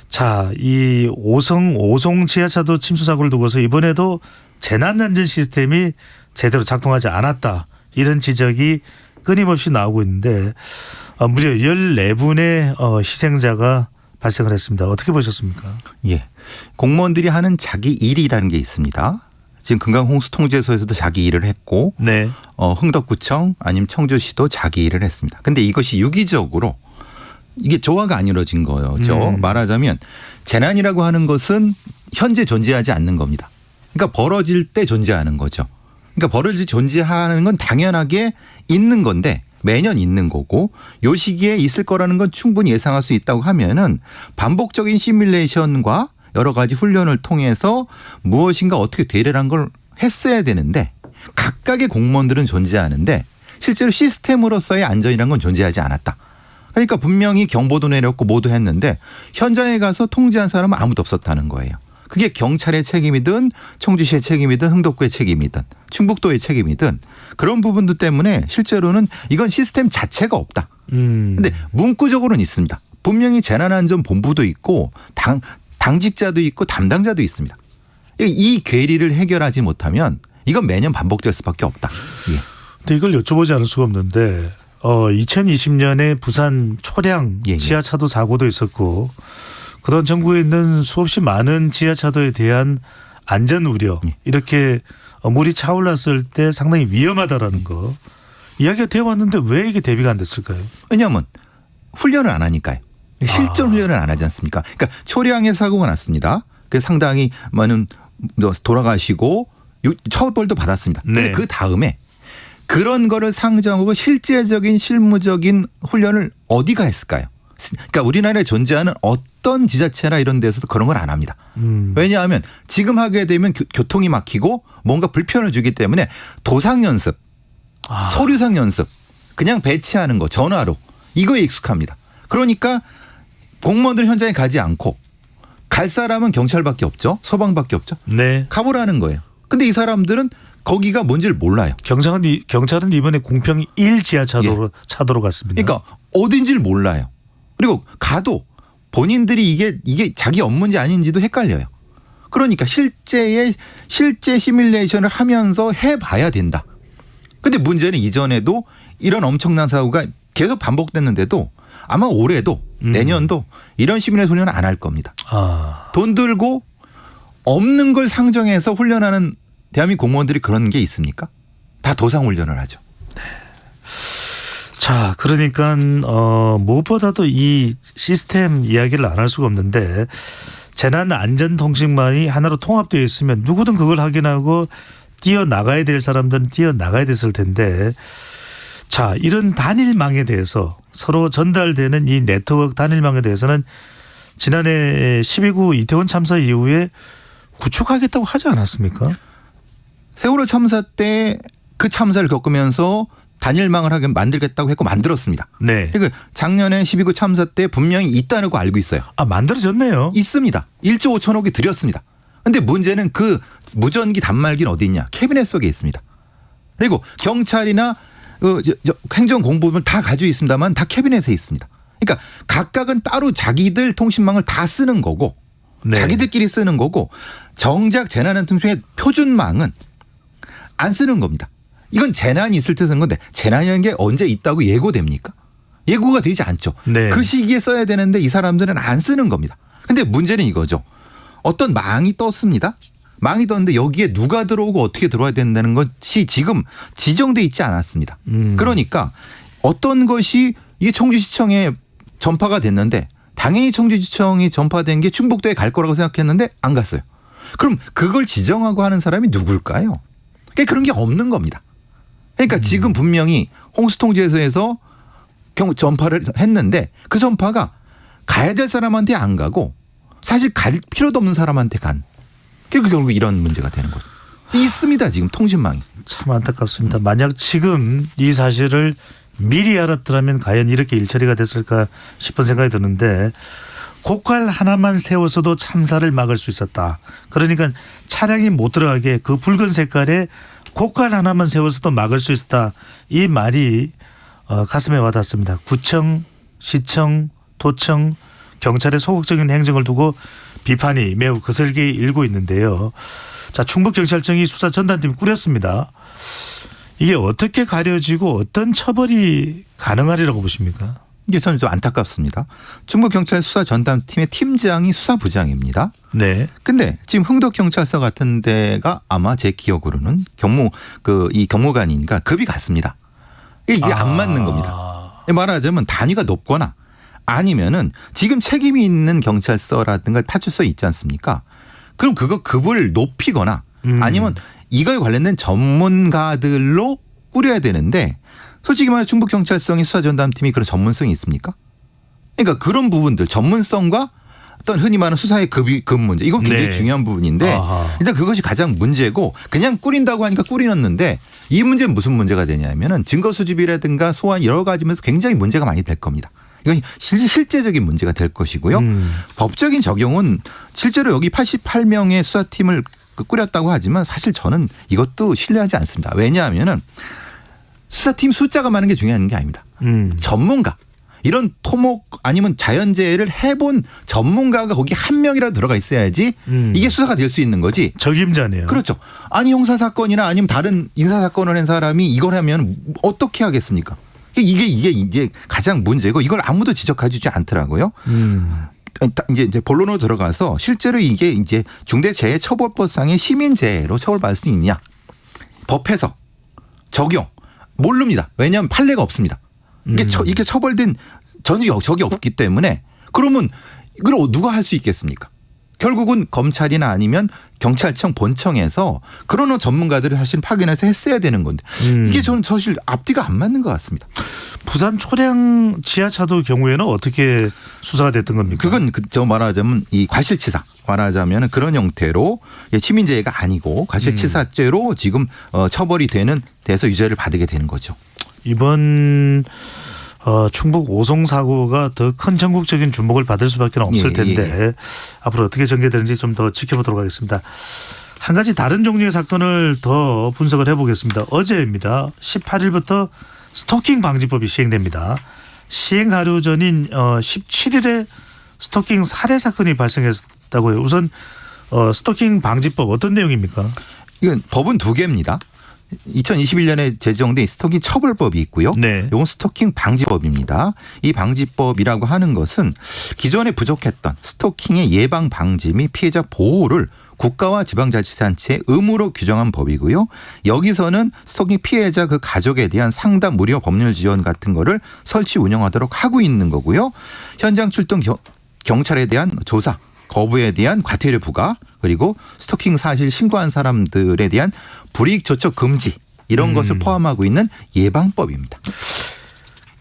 자, 이 오송 지하차도 침수 사고를 두고서 이번에도 재난안전 시스템이 제대로 작동하지 않았다. 이런 지적이 끊임없이 나오고 있는데 무려 14분의 희생자가 발생을 했습니다. 어떻게 보셨습니까? 예. 공무원들이 하는 자기 일이라는 게 있습니다. 지금 금강홍수통제소에서도 자기 일을 했고 네. 흥덕구청 아니면 청주시도 자기 일을 했습니다. 근데 이것이 유기적으로 이게 조화가 안 이루어진 거죠. 말하자면 재난이라고 하는 것은 현재 존재하지 않는 겁니다. 그러니까 벌어질 때 존재하는 거죠. 그러니까 벌어질 때 존재하는 건 당연하게 있는 건데 매년 있는 거고 요 시기에 있을 거라는 건 충분히 예상할 수 있다고 하면은 반복적인 시뮬레이션과 여러 가지 훈련을 통해서 무엇인가 어떻게 되리라는 걸 했어야 되는데 각각의 공무원들은 존재하는데 실제로 시스템으로서의 안전이라는 건 존재하지 않았다. 그러니까 분명히 경보도 내렸고 모두 했는데 현장에 가서 통제한 사람은 아무도 없었다는 거예요. 그게 경찰의 책임이든 청주시의 책임이든 흥덕구의 책임이든 충북도의 책임이든 그런 부분들 때문에 실제로는 이건 시스템 자체가 없다. 근데 문구적으로는 있습니다. 분명히 재난안전본부도 있고 당직자도 있고 담당자도 있습니다. 이 괴리를 해결하지 못하면 이건 매년 반복될 수밖에 없다. 예. 근데 이걸 여쭤보지 않을 수가 없는데 2020년에 부산 초량 지하차도 사고도 있었고 그런 전국에 있는 수없이 많은 지하차도에 대한 안전 우려 이렇게 물이 차올랐을 때 상당히 위험하다라는 거 이야기가 되어 왔는데 왜 이게 대비가 안 됐을까요? 왜냐하면 훈련을 안 하니까요. 실전 훈련을 안 하지 않습니까? 그러니까 초량에 사고가 났습니다. 그래서 상당히 많은 돌아가시고 처벌도 받았습니다. 그런데 그 다음에 그런 거를 상정하고 실제적인 실무적인 훈련을 어디가 했을까요? 그러니까 우리나라에 존재하는 어떤 지자체나 이런 데서도 그런 걸 안 합니다. 왜냐하면 지금 하게 되면 교통이 막히고 뭔가 불편을 주기 때문에 도상 연습, 서류상 연습, 그냥 배치하는 거 전화로 이거에 익숙합니다. 그러니까 공무원들 현장에 가지 않고 갈 사람은 경찰밖에 없죠. 소방밖에 없죠. 네. 가보라는 거예요. 근데 이 사람들은 거기가 뭔지를 몰라요. 경찰은 이번에 공평 1 지하차도로 차도로 갔습니다. 그러니까 어딘지를 몰라요. 그리고 가도 본인들이 이게 자기 업무인지 아닌지도 헷갈려요. 그러니까 실제 시뮬레이션을 하면서 해봐야 된다. 근데 문제는 이전에도 이런 엄청난 사고가 계속 반복됐는데도 아마 올해도 내년도 이런 시뮬레이션 훈련을 안 할 겁니다. 돈 들고 없는 걸 상정해서 훈련하는 대한민국 공무원들이 그런 게 있습니까? 다 도상 훈련을 하죠. 자, 그러니까 무엇보다도 이 시스템 이야기를 안 할 수가 없는데 재난안전통신망이 하나로 통합되어 있으면 누구든 그걸 확인하고 뛰어나가야 될 사람들은 뛰어나가야 됐을 텐데 자, 이런 단일망에 대해서 서로 전달되는 이 네트워크 단일망에 대해서는 지난해 12구 이태원 참사 이후에 구축하겠다고 하지 않았습니까? 세월호 참사 때 그 참사를 겪으면서 단일망을 하게 만들겠다고 했고 만들었습니다. 네. 그러니까 작년에 12구 참사 때 분명히 있다는 거 알고 있어요. 만들어졌네요. 있습니다. 1조 5천억이 들였습니다. 그런데 문제는 그 무전기 단말기는 어디 있냐. 캐비넷 속에 있습니다. 그리고 경찰이나 행정공보부는 다 가지고 있습니다만 다 캐비넷에 있습니다. 그러니까 각각은 따로 자기들 통신망을 다 쓰는 거고 자기들끼리 쓰는 거고 정작 재난안전통신의 표준망은 안 쓰는 겁니다. 이건 재난이 있을 때 쓰는 건데 재난이라는 게 언제 있다고 예고됩니까? 예고가 되지 않죠. 그 시기에 써야 되는데 이 사람들은 안 쓰는 겁니다. 근데 문제는 이거죠. 어떤 망이 떴습니다. 망이 떴는데 여기에 누가 들어오고 어떻게 들어와야 된다는 것이 지금 지정돼 있지 않았습니다. 그러니까 어떤 것이 이게 청주시청에 전파가 됐는데 당연히 청주시청이 전파된 게 충북도에 갈 거라고 생각했는데 안 갔어요. 그럼 그걸 지정하고 하는 사람이 누굴까요? 그러니까 그런 게 없는 겁니다. 그러니까 지금 분명히 홍수통제소에서 전파를 했는데 그 전파가 가야 될 사람한테 안 가고 사실 갈 필요도 없는 사람한테 간. 그리고 결국 이런 문제가 되는 거죠. 있습니다. 지금 통신망이. 참 안타깝습니다. 만약 지금 이 사실을 미리 알았더라면 과연 이렇게 일처리가 됐을까 싶은 생각이 드는데 고칼 하나만 세워서도 참사를 막을 수 있었다. 그러니까 차량이 못 들어가게 그 붉은 색깔의 고칼 하나만 세워서도 막을 수 있었다. 이 말이 가슴에 와닿습니다. 구청, 시청, 도청, 경찰의 소극적인 행정을 두고 비판이 매우 거슬게 일고 있는데요. 자, 충북경찰청이 수사 전담팀 꾸렸습니다. 이게 어떻게 가려지고 어떤 처벌이 가능하리라고 보십니까? 이게 저는 좀 안타깝습니다. 충북경찰 수사전담팀의 팀장이 수사부장입니다. 네. 근데 지금 흥덕경찰서 같은 데가 아마 제 기억으로는 이 경무관이니까 급이 같습니다. 이게 안 맞는 겁니다. 말하자면 단위가 높거나 아니면은 지금 책임이 있는 경찰서라든가 파출소 있지 않습니까? 그럼 그거 급을 높이거나 아니면 이거에 관련된 전문가들로 꾸려야 되는데 솔직히 말해 충북경찰청의 수사전담팀이 그런 전문성이 있습니까? 그러니까 그런 부분들 전문성과 어떤 흔히 말하는 수사의 급 문제 이건 굉장히 중요한 부분인데 일단 그것이 가장 문제고 그냥 꾸린다고 하니까 꾸리놨는데 이 문제는 무슨 문제가 되냐면은 증거 수집이라든가 소환 여러 가지 면에서 굉장히 문제가 많이 될 겁니다. 이건 실제적인 문제가 될 것이고요. 법적인 적용은 실제로 여기 88명의 수사팀을 꾸렸다고 하지만 사실 저는 이것도 신뢰하지 않습니다. 왜냐하면은 수사팀 숫자가 많은 게 중요한 게 아닙니다. 전문가. 이런 토목 아니면 자연재해를 해본 전문가가 거기 한 명이라도 들어가 있어야지 이게 수사가 될 수 있는 거지. 적임자네요. 그렇죠. 아니 형사사건이나 아니면 다른 인사사건을 한 사람이 이걸 하면 어떻게 하겠습니까? 이게 이제 가장 문제고 이걸 아무도 지적해 주지 않더라고요. 이제 본론으로 들어가서 실제로 이게 이제 중대재해처벌법상의 시민재해로 처벌받을 수 있느냐. 법에서 적용. 모릅니다. 왜냐하면 판례가 없습니다. 이게 처벌된 전혀 적이 없기 때문에 그러면 이걸 누가 할 수 있겠습니까? 결국은 검찰이나 아니면 경찰청 본청에서 그런 전문가들을 사실 파견해서 했어야 되는 건데 이게 저는 사실 앞뒤가 안 맞는 것 같습니다. 부산 초량 지하차도 경우에는 어떻게 수사가 됐던 겁니까? 그건 저 말하자면 이 과실치사 말하자면 그런 형태로 시민재해가 아니고 과실치사죄로 지금 처벌이 돼서 유죄를 받게 되는 거죠. 이번 충북 오송 사고가 더 큰 전국적인 주목을 받을 수밖에 없을 텐데 앞으로 어떻게 전개되는지 좀 더 지켜보도록 하겠습니다. 한 가지 다른 종류의 사건을 더 분석을 해보겠습니다. 어제입니다. 18일부터 스토킹 방지법이 시행됩니다. 시행 하루 전인 17일에 스토킹 살해 사건이 발생했다고 해요. 우선 스토킹 방지법 어떤 내용입니까? 이건 법은 두 개입니다. 2021년에 제정된 스토킹 처벌법이 있고요. 이건 스토킹 방지법입니다. 이 방지법이라고 하는 것은 기존에 부족했던 스토킹의 예방 방지 및 피해자 보호를 국가와 지방자치단체의 의무로 규정한 법이고요. 여기서는 스토킹 피해자 그 가족에 대한 상담 무료 법률 지원 같은 거를 설치 운영하도록 하고 있는 거고요. 현장 출동 경찰에 대한 조사 거부에 대한 과태료 부과 그리고 스토킹 사실 신고한 사람들에 대한 불이익 조처 금지 이런 것을 포함하고 있는 예방법입니다.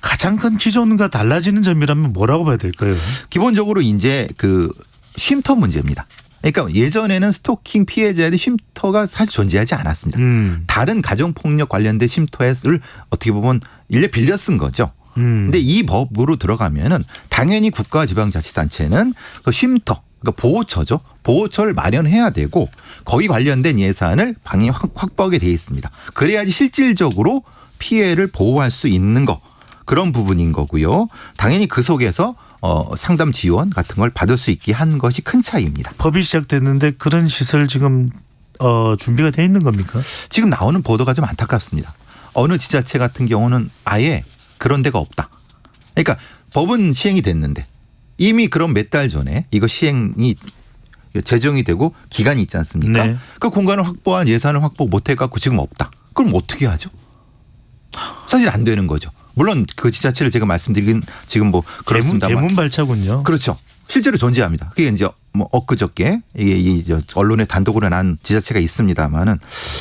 가장 큰 기존과 달라지는 점이라면 뭐라고 봐야 될까요? 기본적으로 이제 쉼터 문제입니다. 그러니까 예전에는 스토킹 피해자에 대한 쉼터가 사실 존재하지 않았습니다. 다른 가정폭력 관련된 쉼터를 어떻게 보면 일례 빌려 쓴 거죠. 근데 이 법으로 들어가면은 당연히 국가 지방자치단체는 그 쉼터 그러니까 보호처죠. 보호처를 마련해야 되고 거기 관련된 예산을 방에 확보하게 돼 있습니다. 그래야지 실질적으로 피해를 보호할 수 있는 거 그런 부분인 거고요. 당연히 그 속에서 상담 지원 같은 걸 받을 수 있게 한 것이 큰 차이입니다. 법이 시작됐는데 그런 시설 지금 준비가 돼 있는 겁니까? 지금 나오는 보도가 좀 안타깝습니다. 어느 지자체 같은 경우는 아예 그런 데가 없다. 그러니까 법은 시행이 됐는데 이미 그런 몇 달 전에 이거 시행이 제정이 되고 기간이 있지 않습니까? 그 공간을 확보한 예산을 확보 못 해갖고 지금 없다. 그럼 어떻게 하죠? 사실 안 되는 거죠. 물론 그 지자체를 제가 말씀드리긴 지금 뭐 그렇습니다만. 개문발차군요. 그렇죠. 실제로 존재합니다. 그게 이제 뭐 엊그저께 이 언론에 단독으로 난 지자체가 있습니다만은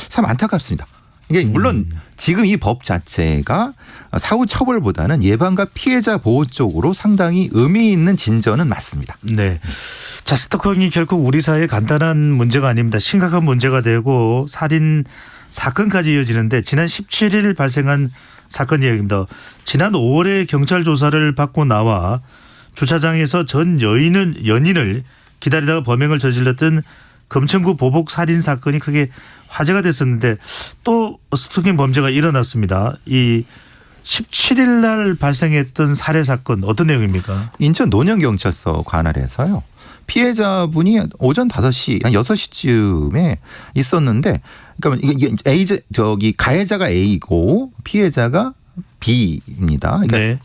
참 안타깝습니다. 이게 물론 지금 이 법 자체가 사후 처벌보다는 예방과 피해자 보호 쪽으로 상당히 의미 있는 진전은 맞습니다. 네. 자, 스토킹이 결국 우리 사회에 간단한 문제가 아닙니다. 심각한 문제가 되고 살인 사건까지 이어지는데 지난 17일 발생한 사건 이야기입니다. 지난 5월에 경찰 조사를 받고 나와 주차장에서 전 연인을 기다리다가 범행을 저질렀던 금천구 보복 살인 사건이 크게 화제가 됐었는데 또 스토킹 범죄가 일어났습니다. 이 17일 날 발생했던 살해 사건 어떤 내용입니까? 인천 논현경찰서 관할에서요. 피해자분이 오전 5시, 한 6시쯤에 있었는데, 그러니까 이게 가해자가 A고 피해자가 B입니다. 그러니까 네.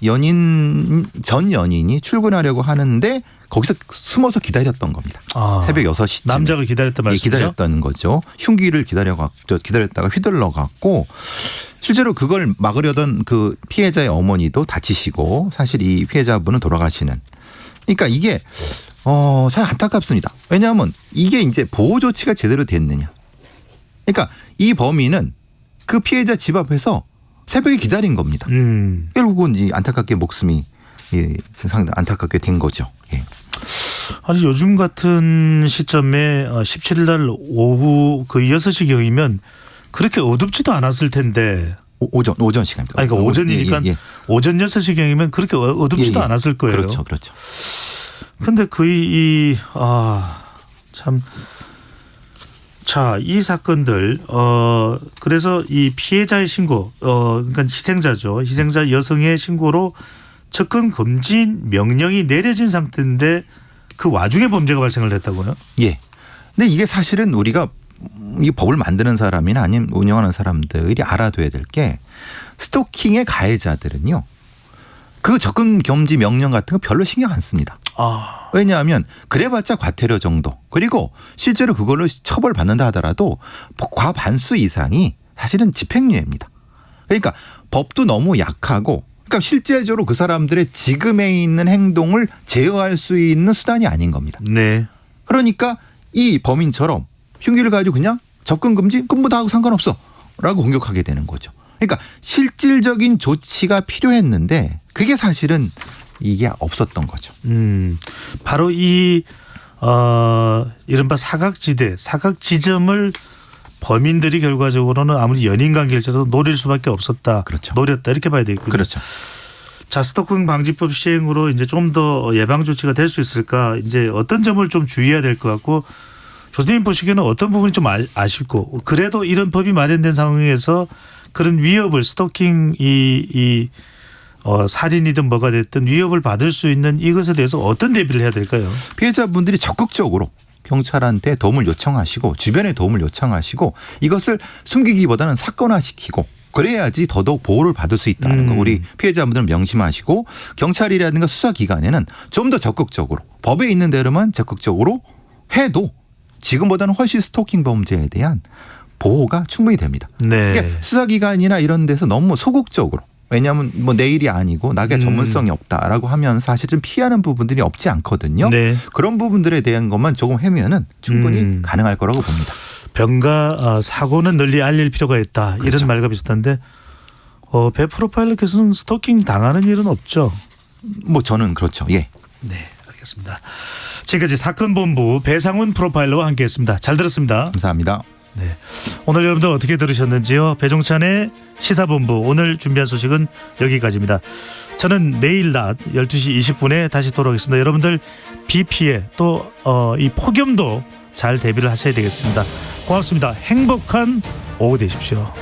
전 연인이 출근하려고 하는데 거기서 숨어서 기다렸던 겁니다. 새벽 6시쯤. 남자가 기다렸단 말씀이죠? 기다렸다는 거죠. 흉기를 기다렸다가 휘둘러 갔고 실제로 그걸 막으려던 그 피해자의 어머니도 다치시고 사실 이 피해자분은 돌아가시는. 그러니까 이게 참 안타깝습니다. 왜냐하면 이게 이제 보호 조치가 제대로 됐느냐. 그러니까 이 범인은 그 피해자 집 앞에서 새벽에 기다린 겁니다. 결국은 이제 안타깝게 목숨이 상당히 안타깝게 된 거죠. 예. 아니 요즘 같은 시점에 17일 날 오후 그 6시경이면 그렇게 어둡지도 않았을 텐데. 오전 시간입니다. 아니, 그러니까 오전이니까 예. 오전 6시경이면 그렇게 어둡지도 않았을 거예요. 그렇죠. 그런데 거의 참. 자, 이 사건들 그래서 이 피해자의 신고 그러니까 희생자죠. 희생자 여성의 신고로 접근 금지 명령이 내려진 상태인데 그 와중에 범죄가 발생을 했다고요? 예. 근데 이게 사실은 우리가 이 법을 만드는 사람이나 아니면 운영하는 사람들이 알아둬야 될 게 스토킹의 가해자들은요. 그 접근 금지 명령 같은 거 별로 신경 안 씁니다. 왜냐하면 그래봤자 과태료 정도. 그리고 실제로 그걸로 처벌받는다 하더라도 과반수 이상이 사실은 집행유예입니다. 그러니까 법도 너무 약하고 그러니까 실제적으로 그 사람들의 지금에 있는 행동을 제어할 수 있는 수단이 아닌 겁니다. 네. 그러니까 이 범인처럼 흉기를 가지고 그냥 접근 금지 근무 다 하고 상관없어 라고 공격하게 되는 거죠. 그러니까 실질적인 조치가 필요했는데 그게 사실은 이게 없었던 거죠. 바로 이 이른바 사각지점을 범인들이 결과적으로는 아무리 연인 관계를 쳐도 노릴 수밖에 없었다. 그렇죠. 노렸다 이렇게 봐야 되겠군요. 그렇죠. 자, 스토킹 방지법 시행으로 이제 좀 더 예방 조치가 될 수 있을까? 이제 어떤 점을 좀 주의해야 될 것 같고 교수님 보시기에는 어떤 부분이 좀 아쉽고 그래도 이런 법이 마련된 상황에서 그런 위협을 스토킹 살인이든 뭐가 됐든 위협을 받을 수 있는 이것에 대해서 어떤 대비를 해야 될까요? 피해자분들이 적극적으로 경찰한테 도움을 요청하시고 주변에 도움을 요청하시고 이것을 숨기기보다는 사건화시키고 그래야지 더더욱 보호를 받을 수 있다는 거 우리 피해자분들은 명심하시고 경찰이라든가 수사기관에는 좀 더 적극적으로 법에 있는 대로만 적극적으로 해도 지금보다는 훨씬 스토킹 범죄에 대한 보호가 충분히 됩니다. 네. 그러니까 수사기관이나 이런 데서 너무 소극적으로 왜냐하면 뭐 내 일이 아니고 나게 전문성이 없다라고 하면 사실 좀 피하는 부분들이 없지 않거든요. 네. 그런 부분들에 대한 것만 조금 해면은 충분히 가능할 거라고 봅니다. 병가 사고는 널리 알릴 필요가 있다. 그렇죠. 이런 말과 비슷한데 배 프로파일러께서는 스토킹 당하는 일은 없죠? 뭐 저는 그렇죠. 예. 네, 알겠습니다. 지금까지 사건본부 배상훈 프로파일러와 함께했습니다. 잘 들었습니다. 감사합니다. 네, 오늘 여러분들 어떻게 들으셨는지요? 배종찬의 시사본부 오늘 준비한 소식은 여기까지입니다. 저는 내일 낮 12시 20분에 다시 돌아오겠습니다. 여러분들 비 피해 또 이 폭염도 잘 대비를 하셔야 되겠습니다. 고맙습니다. 행복한 오후 되십시오.